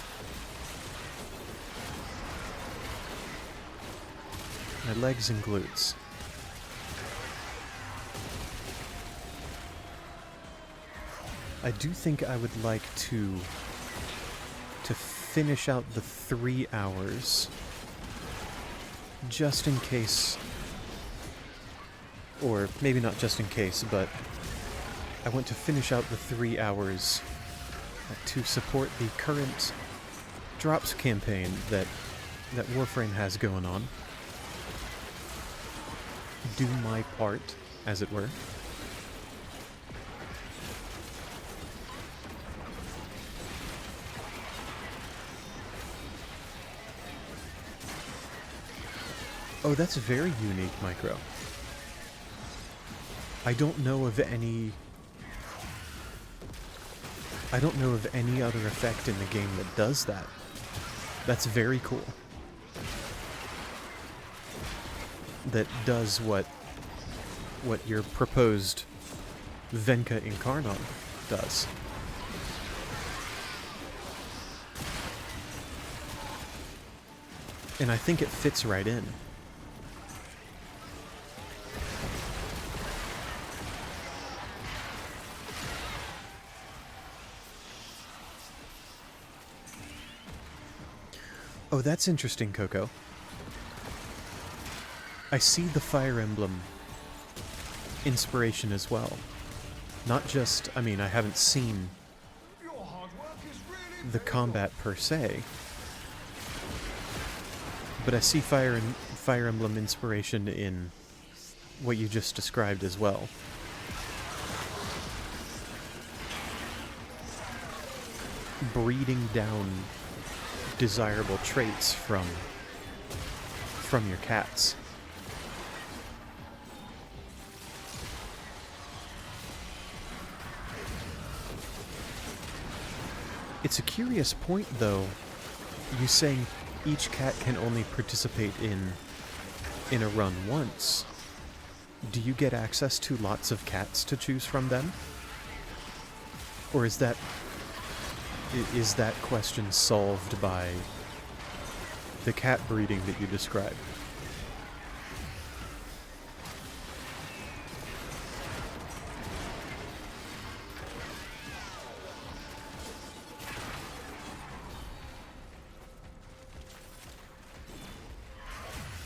My legs and glutes. I do think I would like to finish out the 3 hours just in case. Or maybe not just in case, but I want to finish out the 3 hours to support the current drops campaign that Warframe has going on. Do my part, as it were. Oh, that's very unique, Micro. I don't know of any other effect in the game that does that. That's very cool. That does what your proposed Venka Incarnon does. And I think it fits right in. Oh, that's interesting, Coco. I see the Fire Emblem inspiration as well. Not just, I mean, I haven't seen Your hard work is really the combat per se, but I see Fire Emblem inspiration in what you just described as well. Breeding down desirable traits from your cats. It's a curious point, though, you saying each cat can only participate in a run once. Do you get access to lots of cats to choose from then? Or is that question solved by the cat breeding that you described?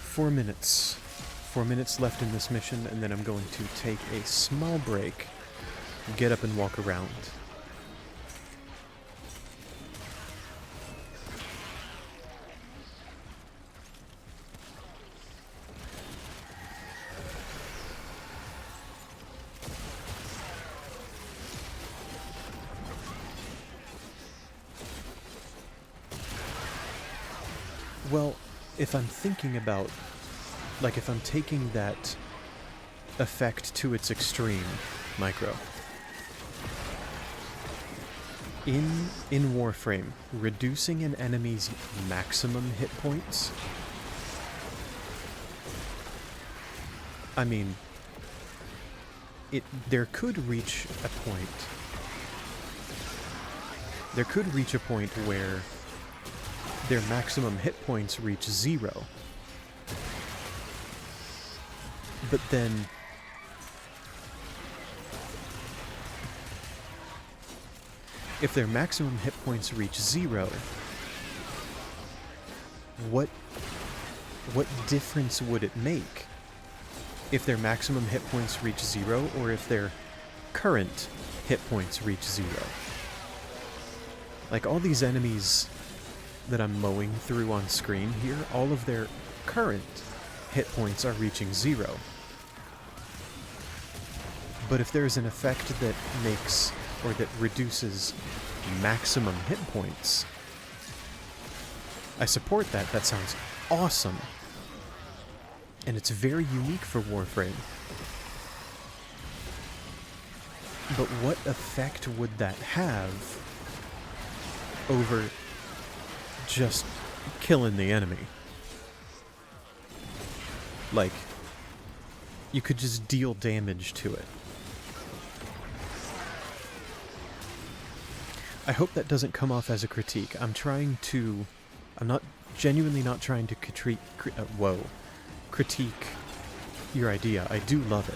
Four minutes left in this mission, and then I'm going to take a small break, get up and walk around. Well, if I'm thinking about, like, if I'm taking that effect to its extreme, Micro, in Warframe, reducing an enemy's maximum hit points, I mean, there could reach a point where their maximum hit points reach 0. But then if their maximum hit points reach 0, what difference would it make if their maximum hit points reach 0 or if their current hit points reach 0? Like, all these enemies that I'm mowing through on screen here, all of their current hit points are reaching 0. But if there's an effect that makes, or that reduces maximum hit points, I support that. That sounds awesome. And it's very unique for Warframe. But what effect would that have over just killing the enemy? Like, you could just deal damage to it. I hope that doesn't come off as a critique. I'm genuinely not trying to critique your idea. I do love it.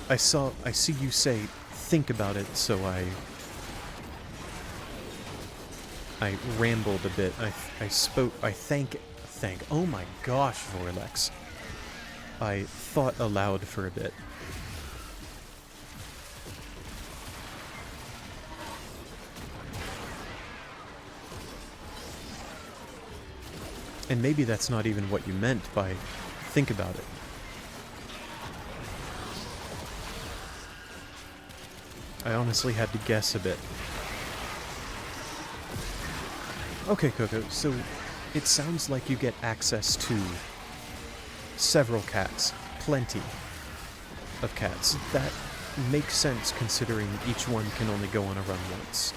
I see you say, think about it, so I rambled a bit. Oh my gosh, Vorlex. I thought aloud for a bit. And maybe that's not even what you meant by think about it. I honestly had to guess a bit. Okay, Coco, so it sounds like you get access to several cats. Plenty of cats. That makes sense considering each one can only go on a run once.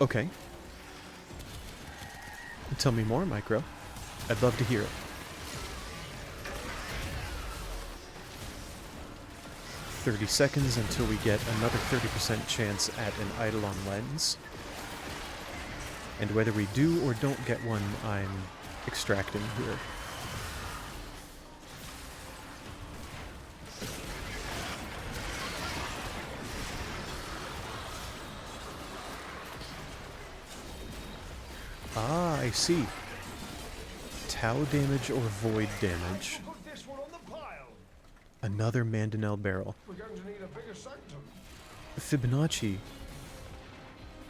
Okay. Tell me more, Micro. I'd love to hear it. 30 seconds until we get another 30% chance at an Eidolon lens. And whether we do or don't get one, I'm extracting here. Ah, I see. Tau damage or void damage. Put this one on the pile. Another Mandanel barrel. We're going to need a bigger sanctum. Fibonacci.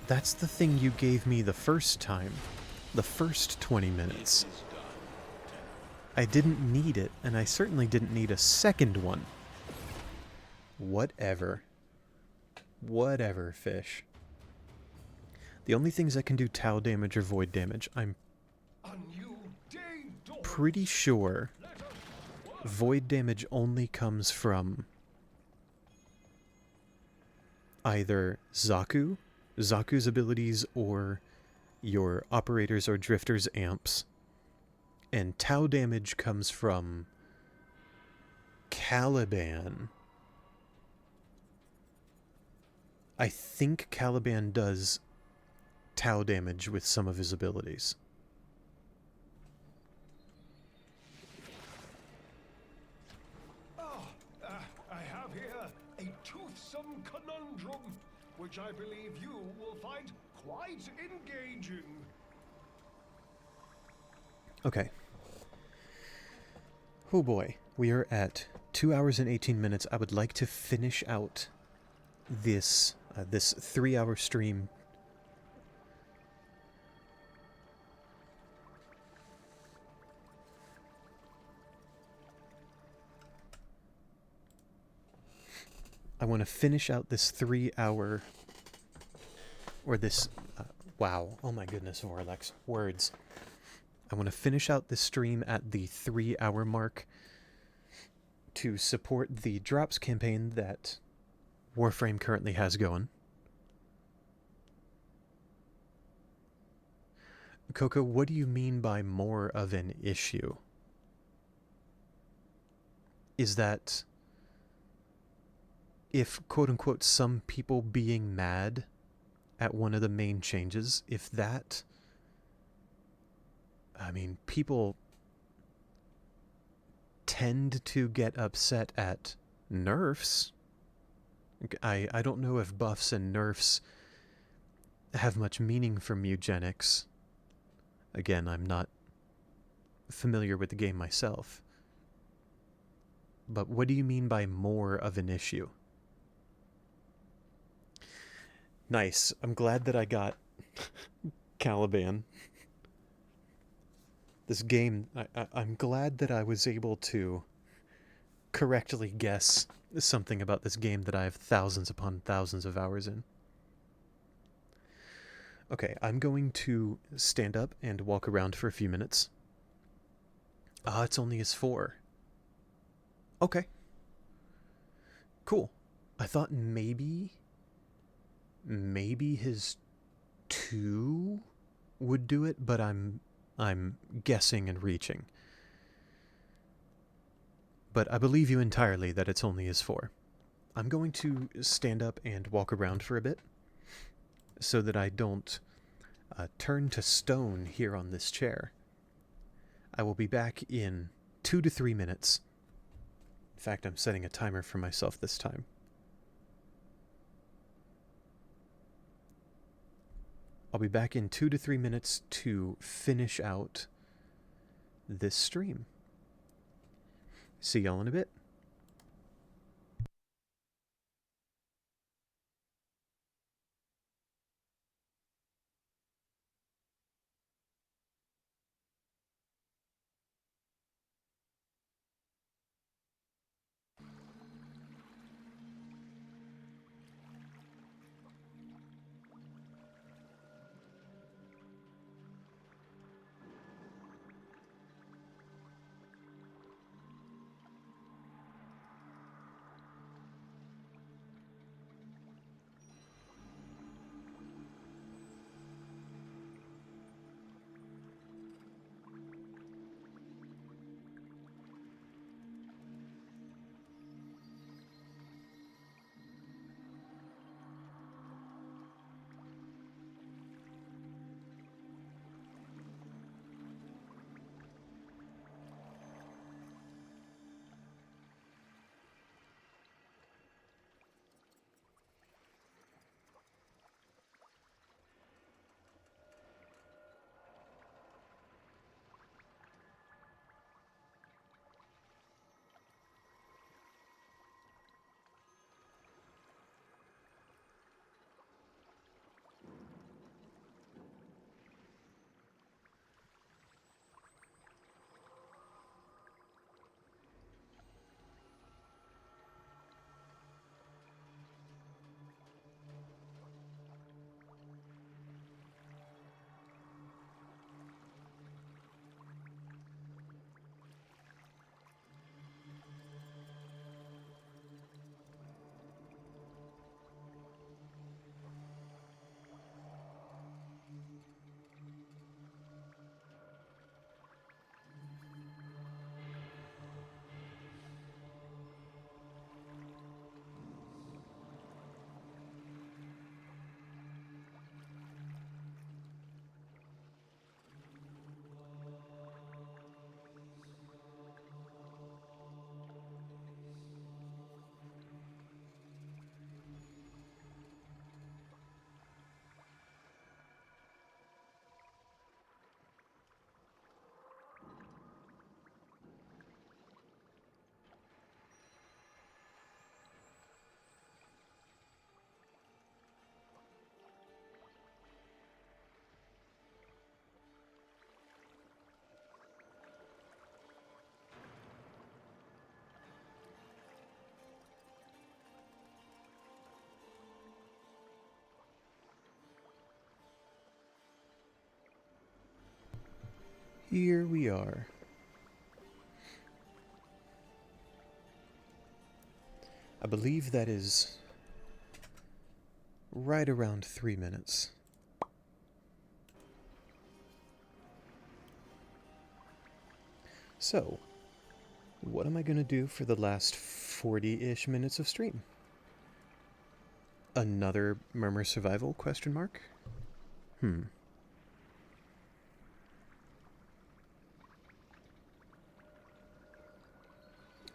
That's the thing you gave me the first time. The first 20 minutes. I didn't need it, and I certainly didn't need a second one. Whatever. Whatever, fish. The only things that can do Tau damage or void damage, I'm A new day dawns. pretty sure void damage only comes from either Zaku's abilities, or your operators or drifters amps. And Tau damage comes from Caliban. I think Caliban does Tau damage with some of his abilities. I have here a toothsome conundrum, which I believe you will find quite engaging. Okay. Oh boy, we are at 2 hours and 18 minutes. I would like to finish out this 3-hour stream. I want to finish out this 3-hour, or this, wow, oh my goodness, Vorlex, words. I want to finish out this stream at the 3-hour mark to support the drops campaign that Warframe currently has going. Coco, what do you mean by more of an issue? Is that if, quote-unquote, some people being mad at one of the main changes, if that... I mean, people tend to get upset at nerfs. I don't know if buffs and nerfs have much meaning from eugenics. Again, I'm not familiar with the game myself. But what do you mean by more of an issue? Nice. I'm glad that I got Caliban. This game, I'm glad that I was able to correctly guess something about this game that I have thousands upon thousands of hours in. Okay, I'm going to stand up and walk around for a few minutes. Ah, it's only his 4. Okay. Cool. I thought maybe his 2 would do it, but I'm guessing and reaching. But I believe you entirely that it's only his 4. I'm going to stand up and walk around for a bit so that I don't turn to stone here on this chair. I will be back in 2 to 3 minutes. In fact, I'm setting a timer for myself this time. I'll be back in 2 to 3 minutes to finish out this stream. See y'all in a bit. here we are. I believe that is right around 3 minutes. So, what am I going to do for the last 40-ish minutes of stream? Another Murmur Survival, question mark?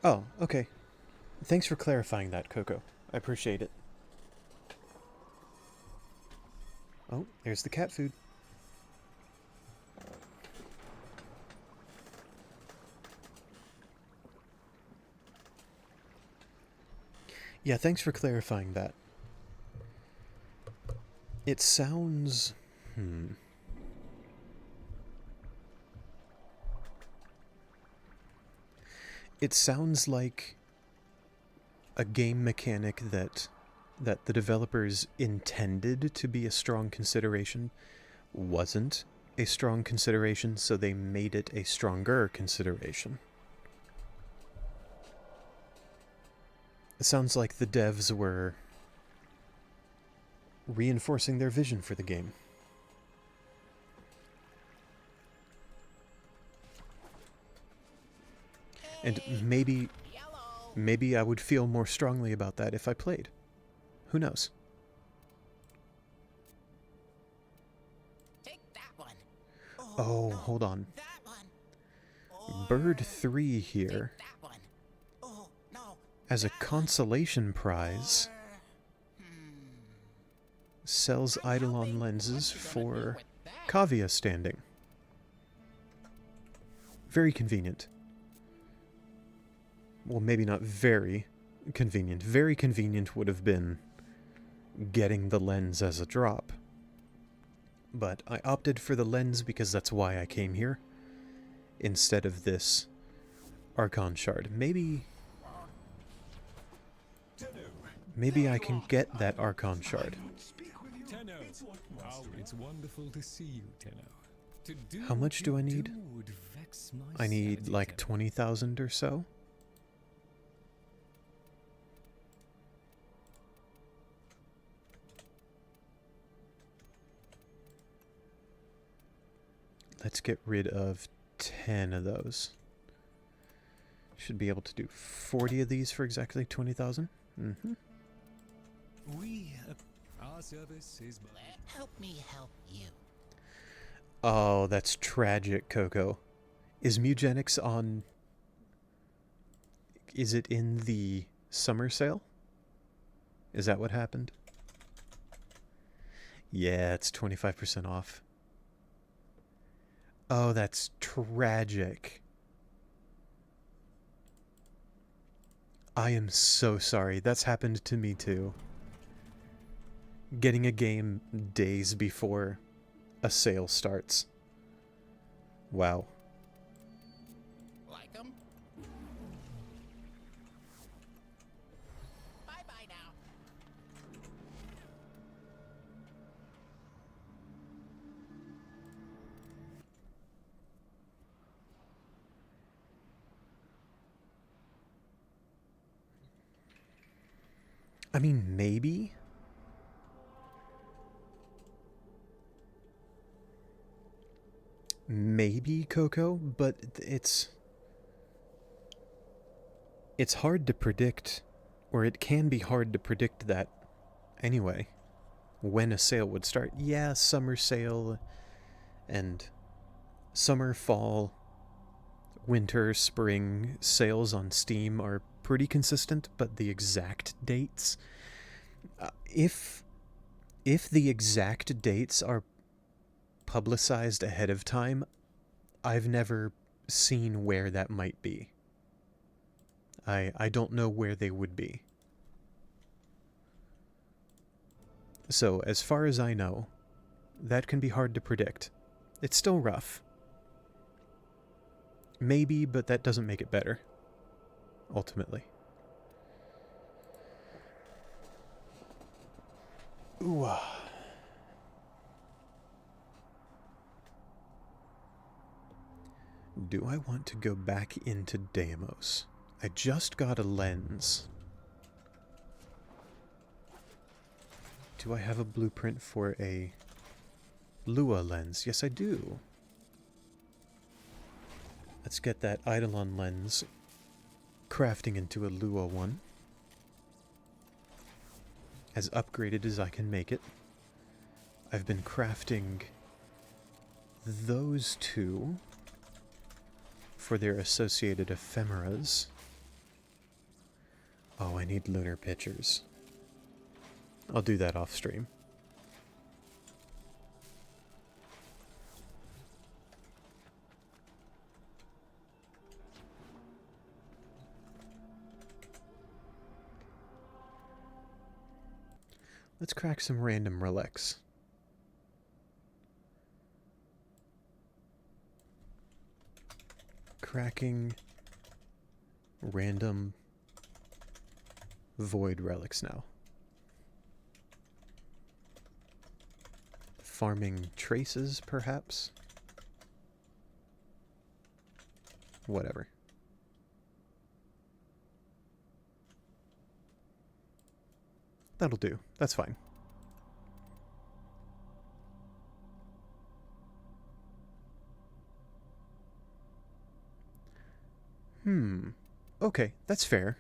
Oh, okay. Thanks for clarifying that, Coco. I appreciate it. Oh, there's the cat food. Yeah, thanks for clarifying that. It sounds... It sounds like a game mechanic that the developers intended to be a strong consideration wasn't a strong consideration, so they made it a stronger consideration. It sounds like the devs were reinforcing their vision for the game. And maybe I would feel more strongly about that if I played. Who knows? Take that one. Oh, hold on. Bird 3 here, as a consolation prize, sells Eidolon lenses for Kavia standing. Very convenient. Well, maybe not very convenient. Very convenient would have been getting the lens as a drop. But I opted for the lens because that's why I came here, instead of this Archon shard. Maybe I can get that Archon shard. Tenno. Oh, it's wonderful to see you, Tenno. To do How much do I need? would vex my I need sanity, like Tenno. 20,000 or so. Let's get rid of 10 of those. Should be able to do 40 of these for exactly 20,000. Our service is... Help me help you. Oh, that's tragic, Coco. Is Mugenics on... Is it in the summer sale? Is that what happened? Yeah, it's 25% off. Oh, that's tragic. I am so sorry. That's happened to me too. Getting a game days before a sale starts. Wow. Like 'em? Bye-bye now. I mean, maybe. Maybe, Coco, but it's hard to predict, or it can be hard to predict that anyway, when a sale would start. Yeah, summer sale and summer, fall, winter, spring sales on Steam are pretty consistent, but the exact dates, if the exact dates are publicized ahead of time, I've never seen where that might be. I don't know where they would be. So, as far as I know, that can be hard to predict. It's still rough. Maybe, but that doesn't make it better, ultimately. Ooh. Do I want to go back into Deimos? I just got a lens. Do I have a blueprint for a Lua lens? Yes, I do. Let's get that Eidolon lens crafting into a Lua one. As upgraded as I can make it. I've been crafting those two for their associated ephemeras. Oh, I need lunar pictures. I'll do that off stream. Let's crack some random relics. Cracking random void relics now. Farming traces, perhaps? Whatever. That'll do. That's fine. Okay, that's fair.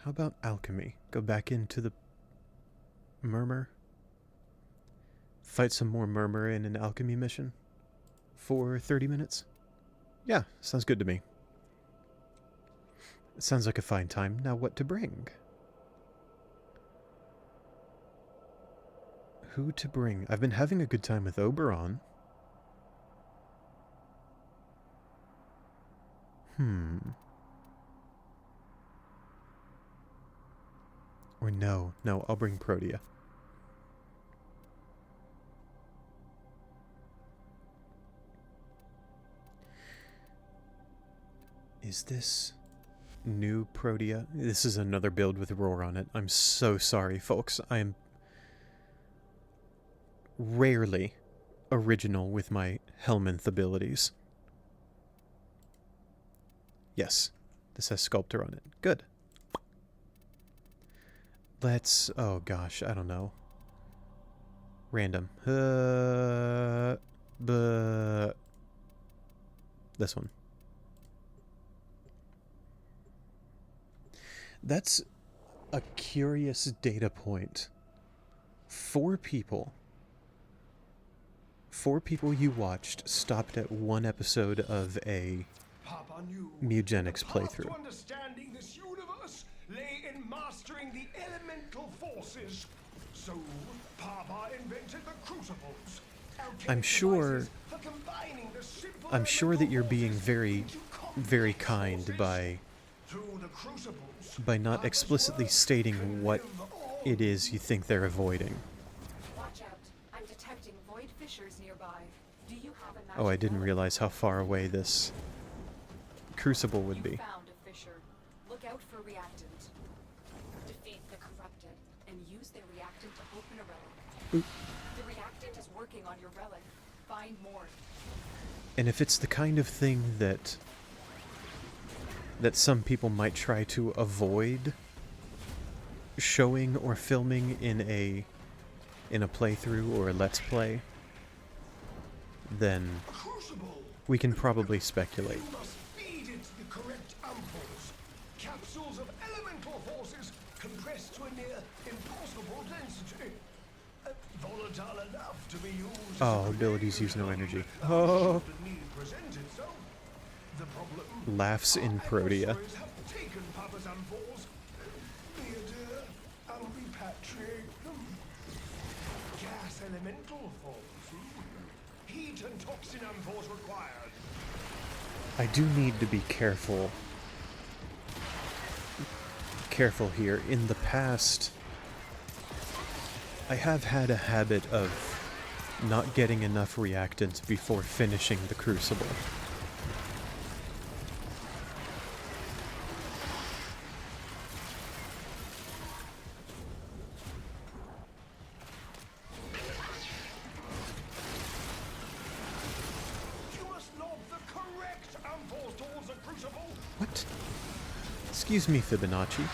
How about alchemy? Go back into the murmur? Fight some more murmur in an alchemy mission? For 30 minutes? Yeah, sounds good to me. It sounds like a fine time. Now what to bring? Who to bring? I've been having a good time with Oberon. Or no, I'll bring Protea. Is this new Protea? This is another build with Roar on it. I'm so sorry, folks. I am rarely original with my Helminth abilities. Yes, this has Sculptor on it. Good. Let's... oh gosh, I don't know. Random. This one. That's a curious data point. 4 people you watched stopped at 1 episode of a Mugenics playthrough. Understanding this universe lay in mastering the elemental forces. So Papa invented the crucibles. I'm sure that you're being very, very kind by not explicitly stating what it is you think they're avoiding. Watch out. I'm detecting void fissures nearby. Do you have a Oh, I didn't realize how far away this crucible would be. found a fissure. Look out for reactant. Defeat the corrupted and use their reactant to open a relic. Oop. The reactant is working on your relic. Find more. And if it's the kind of thing that some people might try to avoid showing or filming in a playthrough or a let's play, then we can probably speculate. You must feed it the correct ampoules. Capsules of elemental forces compressed to a near impossible density. Volatile enough to be used. Oh, abilities use no energy. Oh. The need presents itself. The problem. Laughs in Protea. Have taken Papa's ampoules. Dear, I'll repatriate them. Gas elemental forms. Heat and toxin ampoules required. I do need to be careful here. In the past, I have had a habit of not getting enough reactants before finishing the crucible. Excuse me, Fibonacci.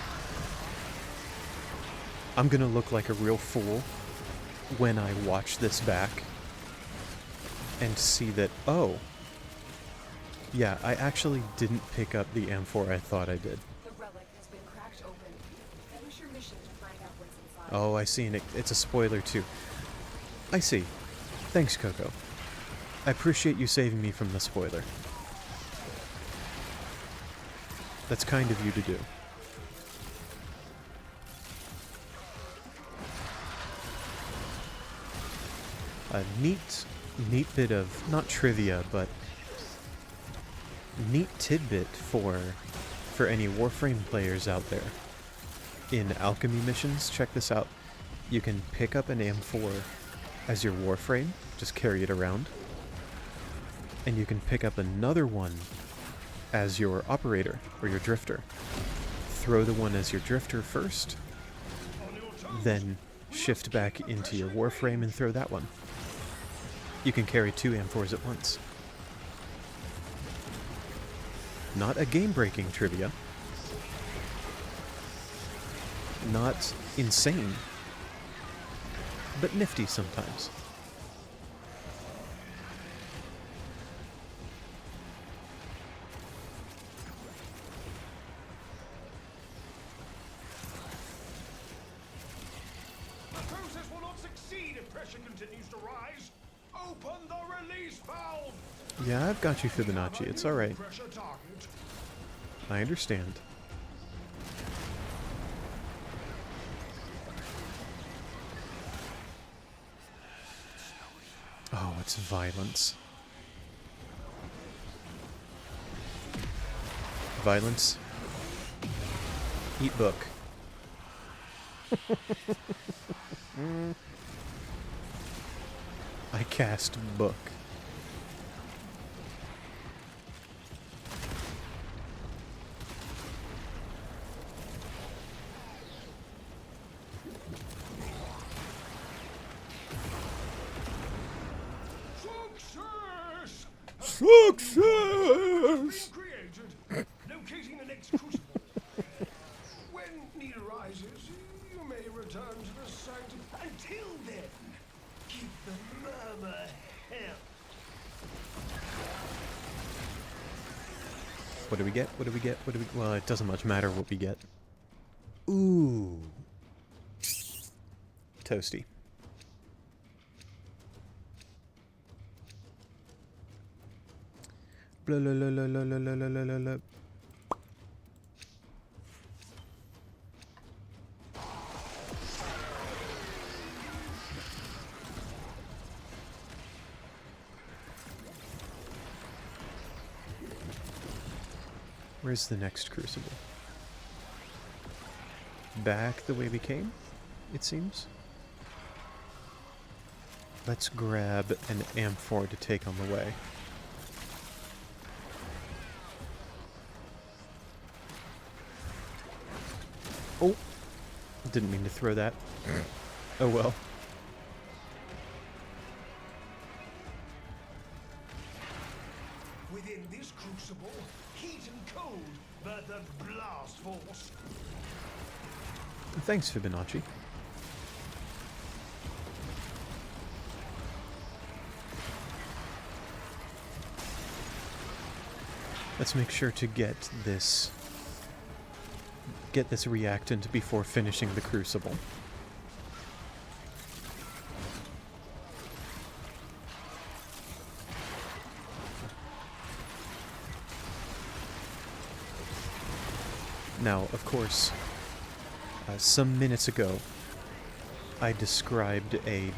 I'm gonna look like a real fool when I watch this back and see that, oh, yeah, I actually didn't pick up the amphora I thought I did. The relic has been cracked open. Finish your mission to find out what's inside. Oh, I see, and it's a spoiler too. I see. Thanks, Coco. I appreciate you saving me from the spoiler. That's kind of you to do. A neat bit of, not trivia, but neat tidbit for any Warframe players out there. In alchemy missions, check this out. You can pick up an AM4 as your Warframe, just carry it around. And you can pick up another one as your operator, or your drifter. Throw the one as your drifter first, then shift back into your Warframe and throw that one. You can carry 2 AM4s at once. Not a game-breaking trivia. Not insane, but nifty sometimes. The process will not succeed if pressure continues to rise. Open the release valve. Yeah, I've got you, Fibonacci. It's alright. Pressure target. I understand. Oh, it's violence. Violence. Eat book. I cast book. Success! Created. Locating the next crucible. When need arises, you may return to the site. Until then, keep the murmur hell. What do we get? What do we get? What do we... Well, it doesn't much matter what we get. Ooh. Toasty. Blah, blah, blah, blah, blah, blah, blah, blah, blah, blah. Where's the next crucible? Back the way we came, it seems. Let's grab an amphora to take on the way. Oh! Didn't mean to throw that. Oh well. Within this crucible, heat and cold birth a blast force. Thanks, Fibonacci. Let's make sure to get this reactant before finishing the crucible. Now, of course, some minutes ago, I described a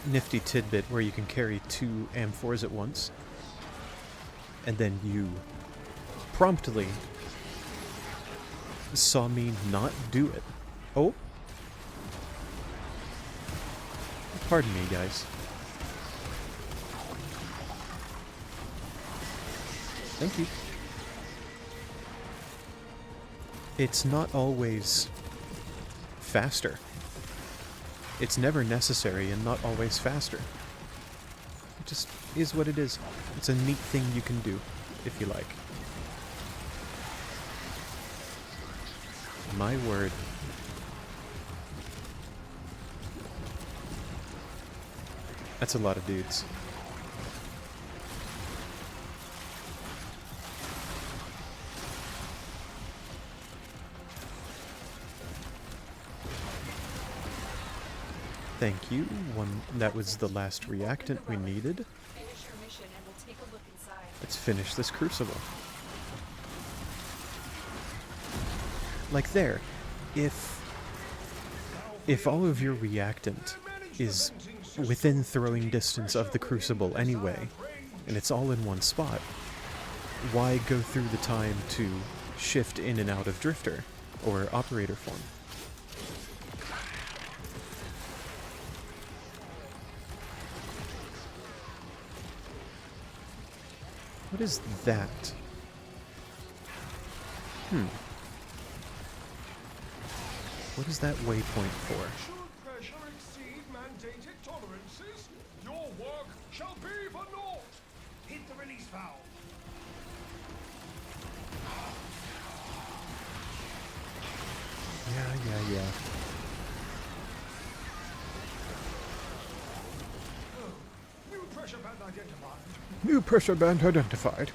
nifty tidbit where you can carry 2 amphoras at once, and then you promptly saw me not do it. Oh? Pardon me, guys. Thank you. It's not always faster. It's never necessary and not always faster. It just is what it is. It's a neat thing you can do, if you like. My word. That's a lot of dudes. Thank you. That was the last reactant we needed. Finish your mission and we'll take a look inside. Let's finish this crucible. Like there, if all of your reactant is within throwing distance of the crucible anyway, and it's all in one spot, why go through the time to shift in and out of drifter or operator form? What is that? What is that waypoint for? Should pressure exceed mandated tolerances, your work shall be for naught. Hit the release valve. Yeah. New pressure band identified. New pressure band identified.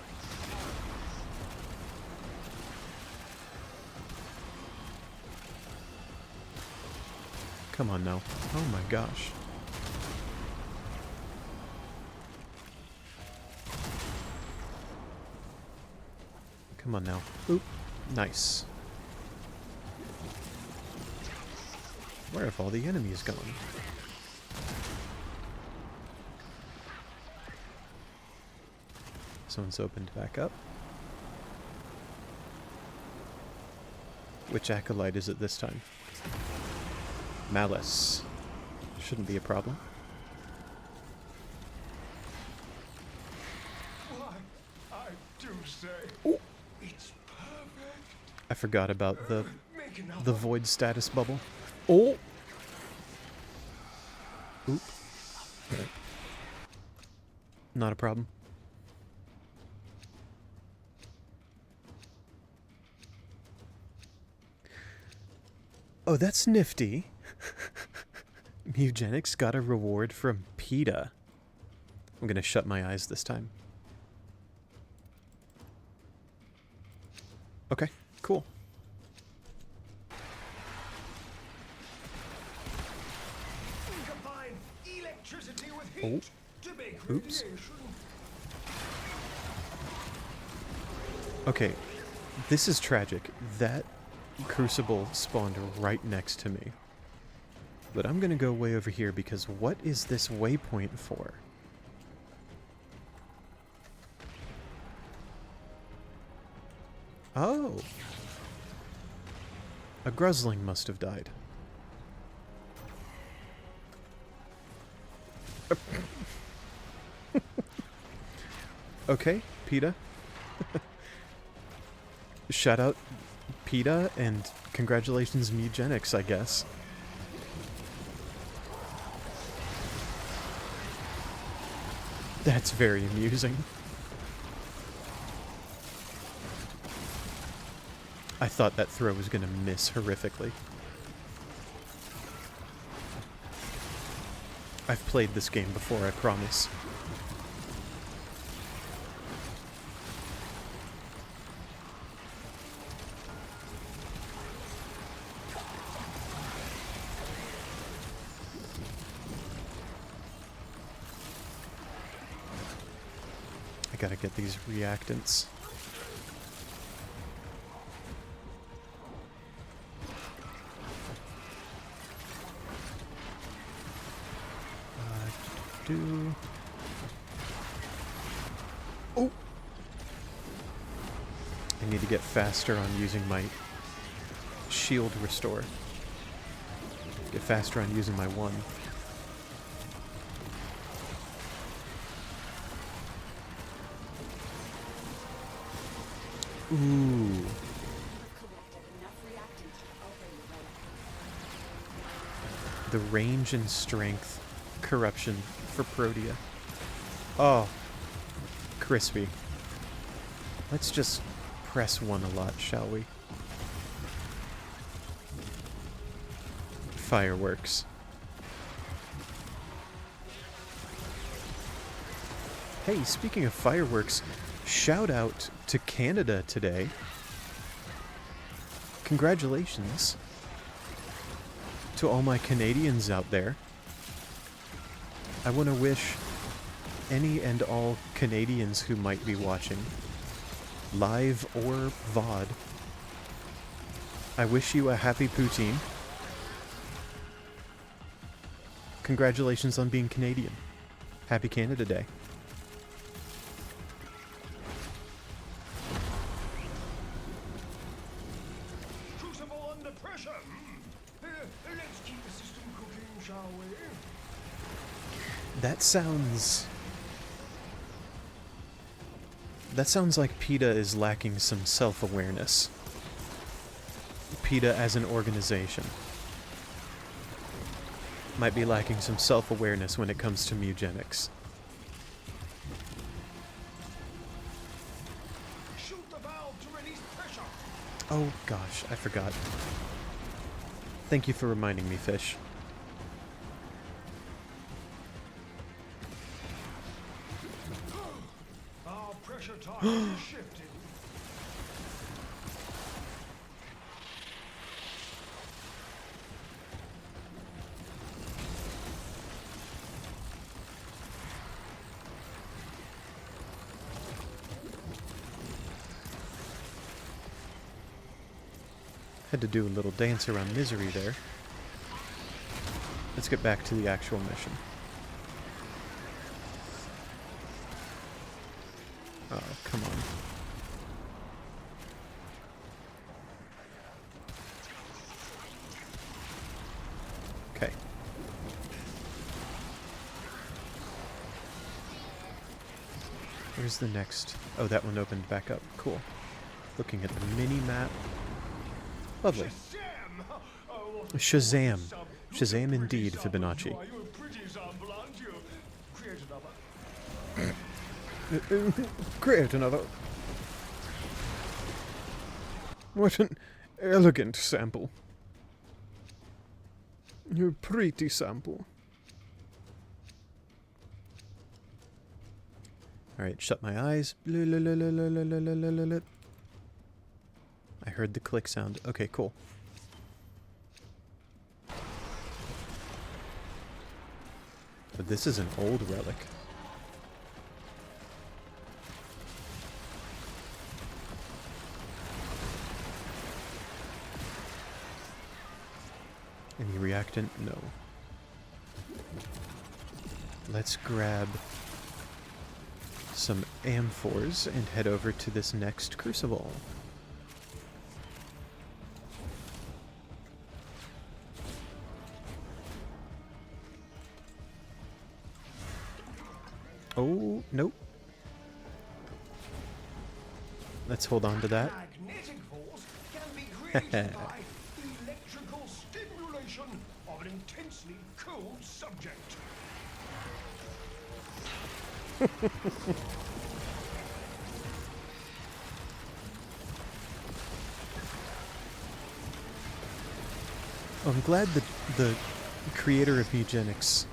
Come on now. Oh my gosh. Come on now. Oop. Nice. Where have all the enemies gone? Someone's opened back up. Which acolyte is it this time? Malice. Shouldn't be a problem. Why, I do say, Ooh. it's perfect. I forgot about the Make another. the void status bubble. Oh! Oop. Right. Not a problem. Oh, that's nifty. Mugenics got a reward from PETA. I'm gonna shut my eyes this time. Okay, cool. Combine electricity with Oh. heat to make Oops. radiation. Okay, this is tragic. That crucible spawned right next to me. But I'm gonna go way over here because what is this waypoint for? Oh! A Gruzling must have died. Okay, PETA. Shout out PETA and congratulations Mugenics, I guess. That's very amusing. I thought that throw was gonna miss horrifically. I've played this game before, I promise. I gotta get these reactants. Oh! I need to get faster on using my shield restore. Get faster on using my one. Ooh. Collected enough reactant to open the relic. The range and strength corruption for Protea. Oh. Crispy. Let's just press one a lot, shall we? fireworks. Hey, speaking of fireworks, shout out to Canada today. Congratulations to all my Canadians out there. I want to wish any and all Canadians who might be watching, live or VOD, I wish you a happy poutine. Congratulations on being Canadian. Happy Canada Day. Crucible under pressure. Let's keep the system cooking, shall we? That sounds like PETA is lacking some self-awareness. PETA as an organization might be lacking some self-awareness when it comes to mugenics. Shoot the valve to release pressure. Oh gosh, I forgot. Thank you for reminding me, Fish. Our pressure target is shifted. Had to do a little dance around misery there. Let's get back to the actual mission. Oh, come on. Okay. Where's the next? Oh, that one opened back up. Cool. Looking at the mini-map. Lovely. Shazam! Shazam indeed, Fibonacci. Create another. What an elegant sample. A pretty sample. Alright, shut my eyes. I heard the click sound. Okay, cool. But this is an old relic. Any reactant? No. Let's grab some amphors and head over to this next crucible. Oh, nope. Let's hold on to that. Magnetic force can be created by electrical stimulation of an intensely cold subject. I'm glad that the creator of eugenics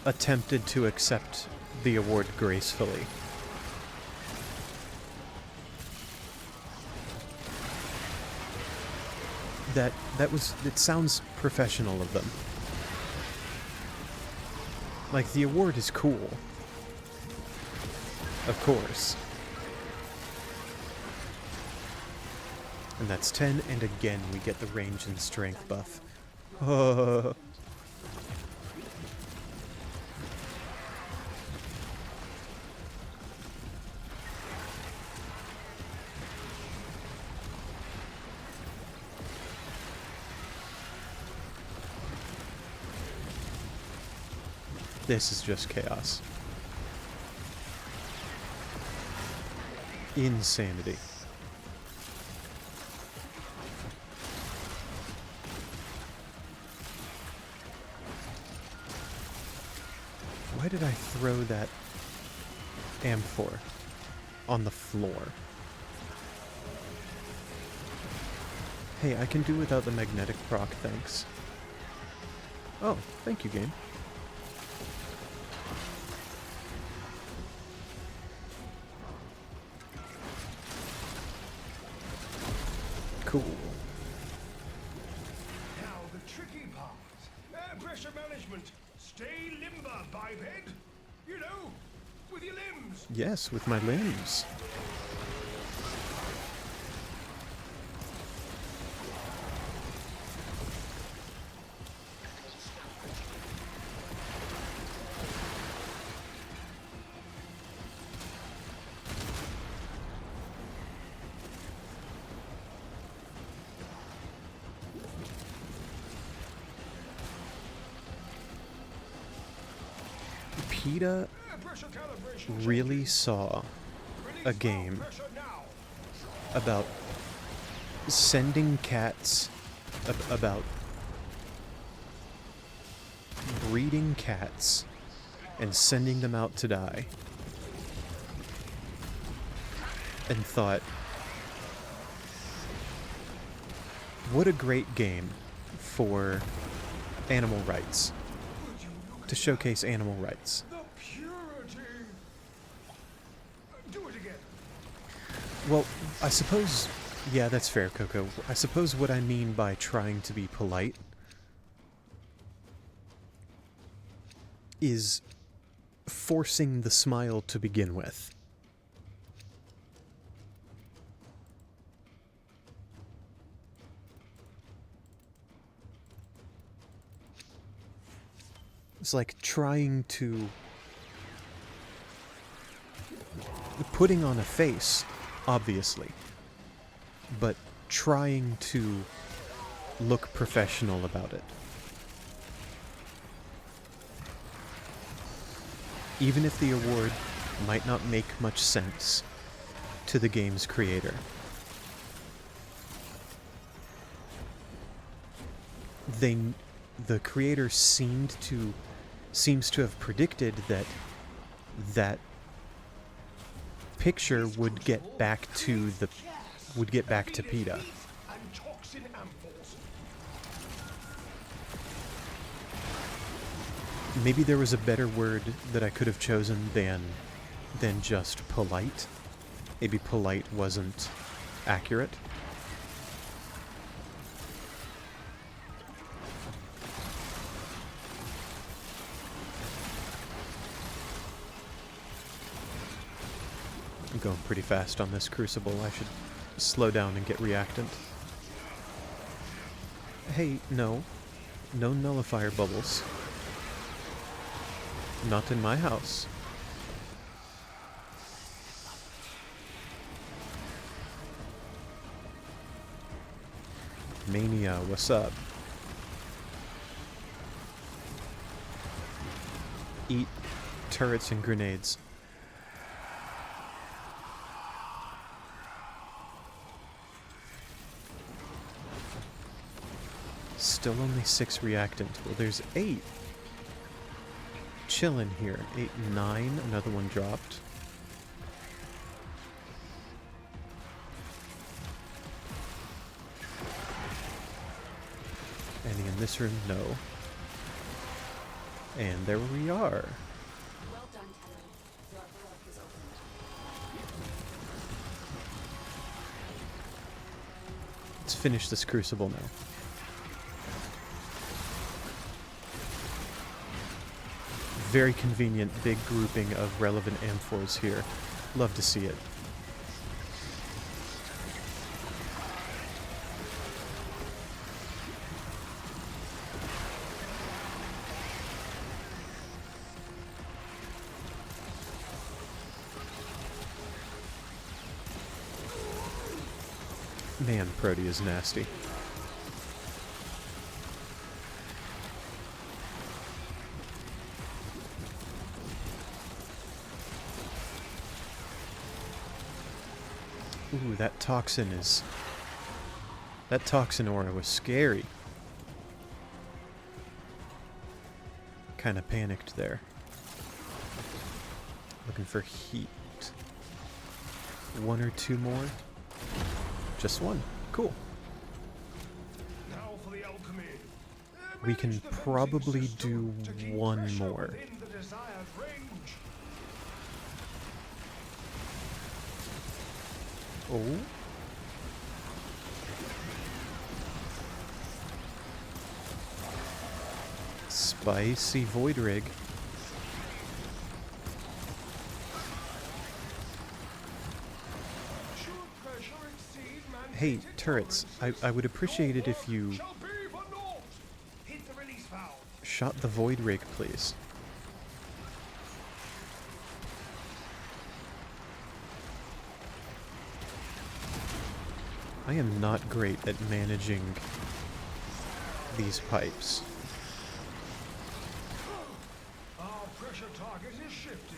attempted to accept the award gracefully. It sounds professional of them. Like, the award is cool. Of course. And that's 10, and again we get the range and strength buff. This is just chaos. Insanity. Why did I throw that amphor on the floor? Hey, I can do without the magnetic proc, thanks. Oh, thank you, game. Cool. Now the tricky part. Air pressure management. Stay limber, biped. You know, with your limbs. Yes, with my limbs. PETA Air pressure calibration. really saw a game Pressure now. about sending cats, about breeding cats and sending them out to die, and thought, what a great game for animal rights, to showcase animal rights. The purity. Do it again. Well, I suppose, yeah, that's fair, Coco. I suppose what I mean by trying to be polite is forcing the smile to begin with. It's like trying to... putting on a face, obviously, but trying to look professional about it. Even if the award might not make much sense to the game's creator. The creator seems to have predicted that picture would get back to PETA. And toxin ampoules. Maybe there was a better word that I could have chosen than just polite. Maybe polite wasn't accurate. I'm going pretty fast on this crucible. I should slow down and get reactant. Hey, no. No nullifier bubbles. Not in my house. Mania, what's up? Eat turrets and grenades. Still only 6 reactant. Well, there's 8. Chillin' here. 8, 9. Another one dropped. Any in this room? No. And there we are. Well done, Tenno. Your work is opened. Let's finish this crucible now. Very convenient big grouping of relevant amphors here. Love to see it. Man, Prody is nasty. Ooh, that toxin aura was scary. Kinda panicked there. Looking for heat. 1 or 2 more? Just 1. Cool. Now for the alchemy. we can Manage the venting probably system do to keep one pressure more. within the desired range. Oh. Spicy void rig. Should pressure exceed Hey, mandated turrets, tolerances, I would appreciate it if your you work shall be for naught. Hit the release valve. shot the void rig, please. I am not great at managing these pipes. Our pressure target is shifting.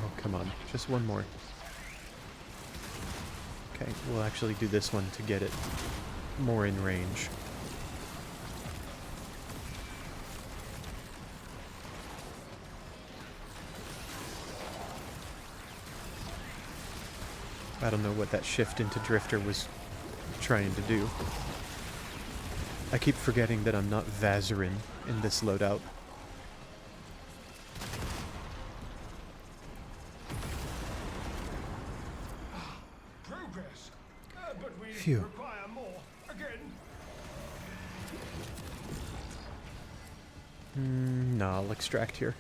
Oh, come on. Just one more. Okay, we'll actually do this one to get it more in range. I don't know what that shift into Drifter was trying to do. I keep forgetting that I'm not Vazarin in this loadout. Progress. But we Phew. require more. Again. Nah, I'll extract here.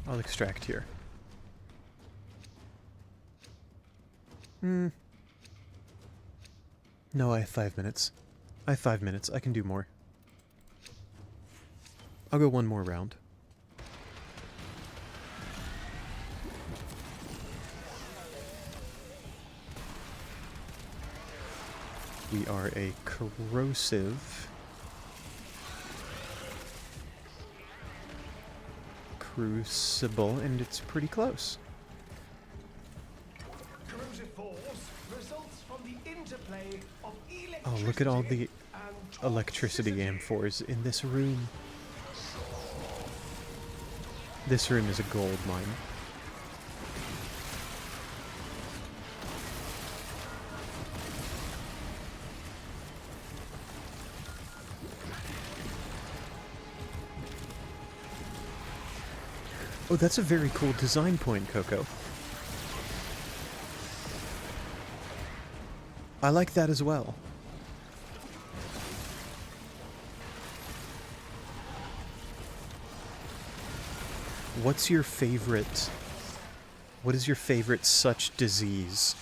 I'll extract here. No, I have 5 minutes. I have 5 minutes. I can do more. I'll go one more round. We are a corrosive crucible, and it's pretty close. Corrosive force results from the interplay of electricity. Oh, look at all the and electricity toxicity. amphors in this room. This room is a gold mine. Oh, that's a very cool design point, Coco. I like that as well. What's your favorite... What is your favorite such disease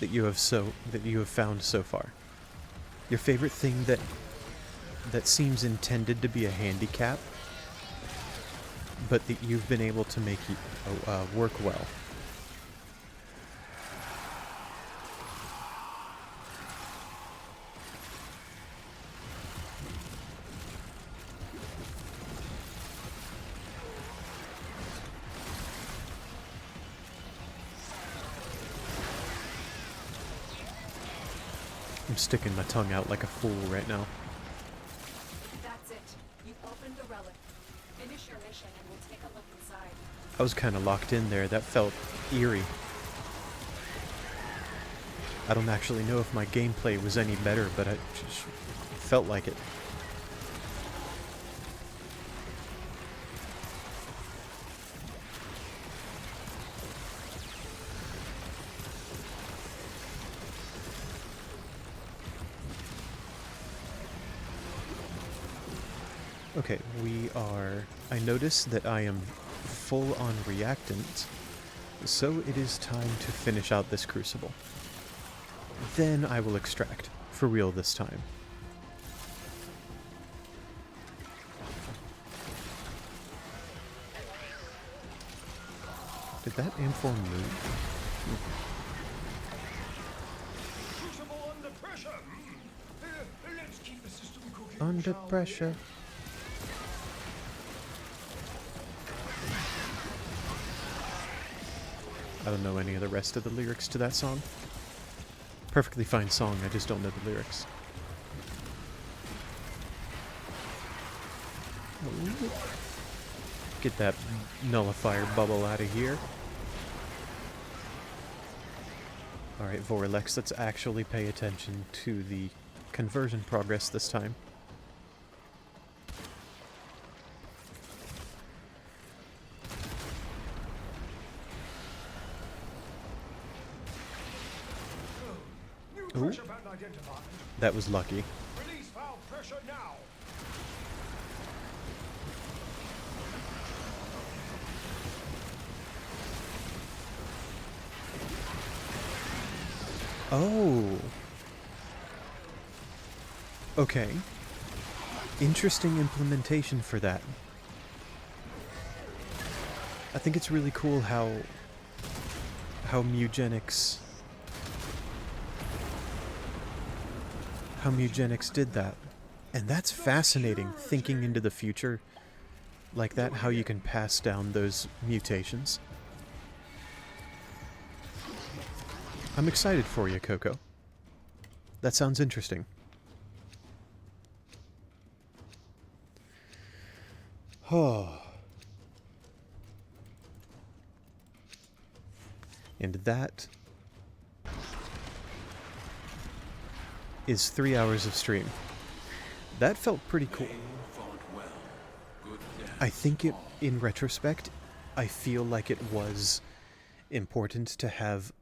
that you have found so far? Your favorite thing that seems intended to be a handicap, but that you've been able to make work well. I'm sticking my tongue out like a fool right now. That's it. You've opened the relic. Finish your mission and we'll take a look inside. I was kind of locked in there. That felt eerie. I don't actually know if my gameplay was any better, but it just felt like it. Okay, we are... I notice that I am full on reactant, so it is time to finish out this crucible. Then I will extract, for real this time. Did that amphor move? Crucible under pressure. Let's keep the system cooking. Under shall we? pressure. I don't know any of the rest of the lyrics to that song. Perfectly fine song, I just don't know the lyrics. Ooh. Get that nullifier bubble out of here. Alright, Vorlex, let's actually pay attention to the conversion progress this time. New pressure pattern identified. That was lucky. Release valve pressure now. Oh. Okay. Interesting implementation for that. I think it's really cool how Mugenics did that. And that's fascinating, thinking into the future like that, how you can pass down those mutations. I'm excited for you, Coco. That sounds interesting. Oh. And that is 3 hours of stream. That felt pretty cool. I think in retrospect, I feel like it was important to have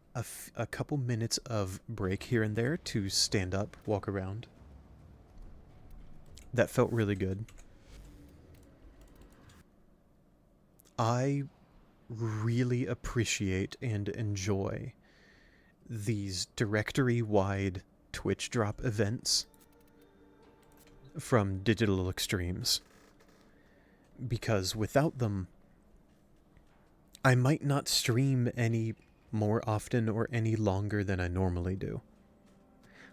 a couple minutes of break here and there to stand up, walk around. That felt really good. I really appreciate and enjoy these directory-wide Twitch drop events from Digital Extremes, because without them, I might not stream any more often or any longer than I normally do.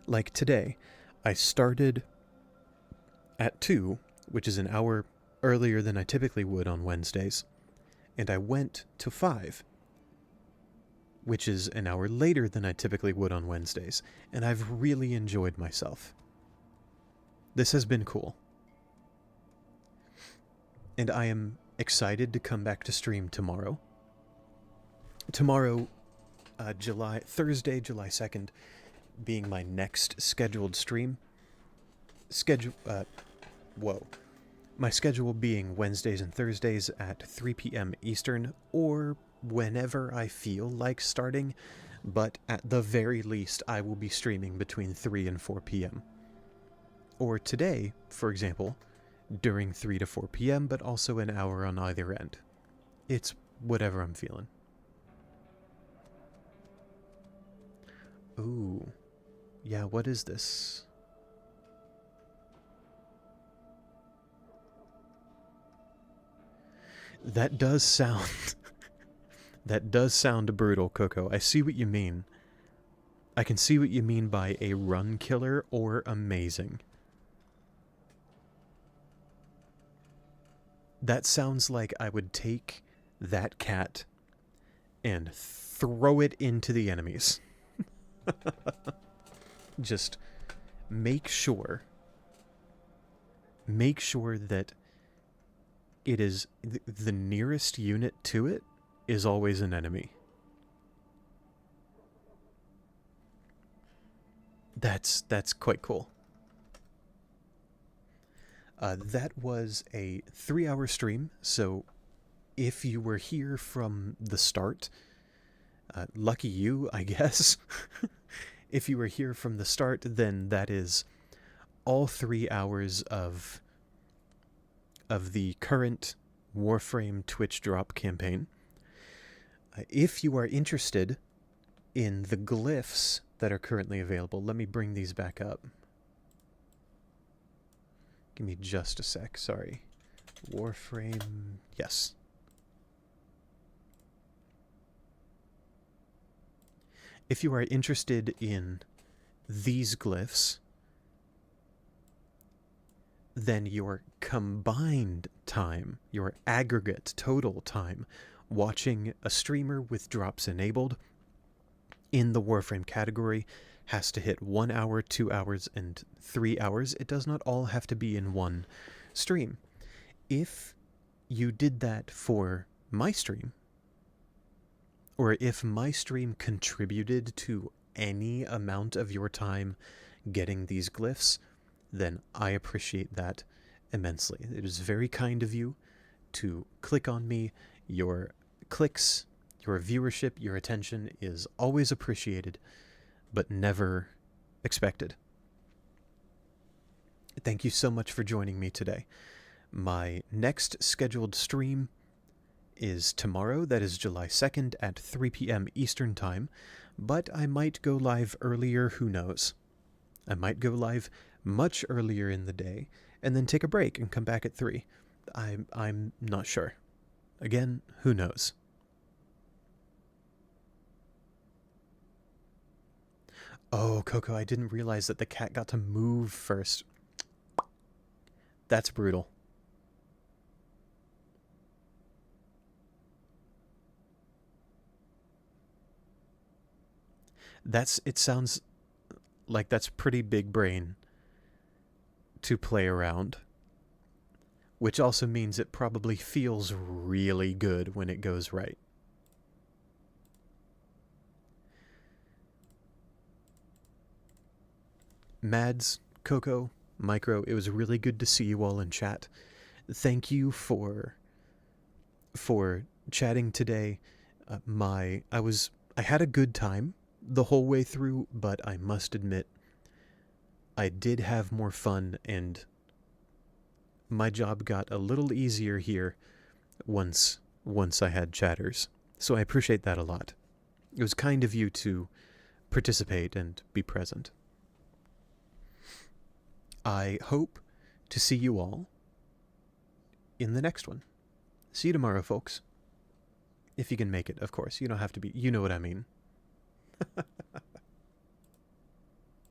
Like today, I started at 2, which is an hour earlier than I typically would on Wednesdays, and I went to 5, which is an hour later than I typically would on Wednesdays, and I've really enjoyed myself. This has been cool. And I am excited to come back to stream tomorrow. Tomorrow, Thursday, July 2nd, being my next scheduled stream. My schedule being Wednesdays and Thursdays at 3 p.m. Eastern, or whenever I feel like starting, but at the very least I will be streaming between 3 and 4 p.m. Or today, for example, during 3 to 4 p.m., but also an hour on either end. It's whatever I'm feeling. Ooh. Yeah, what is this? That does sound... that does sound brutal, Coco. I see what you mean. I can see what you mean by a run killer or amazing. That sounds like I would take that cat and throw it into the enemies. Just make sure that it is the nearest unit to it is always an enemy. That's quite cool. That was a 3-hour stream, so if you were here from the start, lucky you, I guess. If you were here from the start, then that is all 3 hours of the current Warframe Twitch drop campaign. If you are interested in the glyphs that are currently available, let me bring these back up. Give me just a sec, sorry. Warframe, yes. If you are interested in these glyphs, then your combined time, your aggregate total time, watching a streamer with drops enabled in the Warframe category has to hit 1 hour, 2 hours, and 3 hours. It does not all have to be in one stream. If you did that for my stream, or if my stream contributed to any amount of your time getting these glyphs, then I appreciate that immensely. It is very kind of you to click on me. Your clicks, your viewership, your attention is always appreciated, but never expected. Thank you so much for joining me today. My next scheduled stream is tomorrow, that is July 2nd at 3 p.m. Eastern Time, but I might go live earlier, who knows. I might go live much earlier in the day, and then take a break and come back at 3. I'm not sure. Again, who knows. Oh, Coco, I didn't realize that the cat got to move first. That's brutal. It sounds like that's pretty big brain to play around, which also means it probably feels really good when it goes right. Mads, Coco, Micro, it was really good to see you all in chat. Thank you for chatting today. I had a good time the whole way through, but I must admit I did have more fun, and my job got a little easier here once I had chatters. So I appreciate that a lot. It was kind of you to participate and be present. I hope to see you all in the next one. See you tomorrow, folks. If you can make it, of course. You don't have to be. You know what I mean.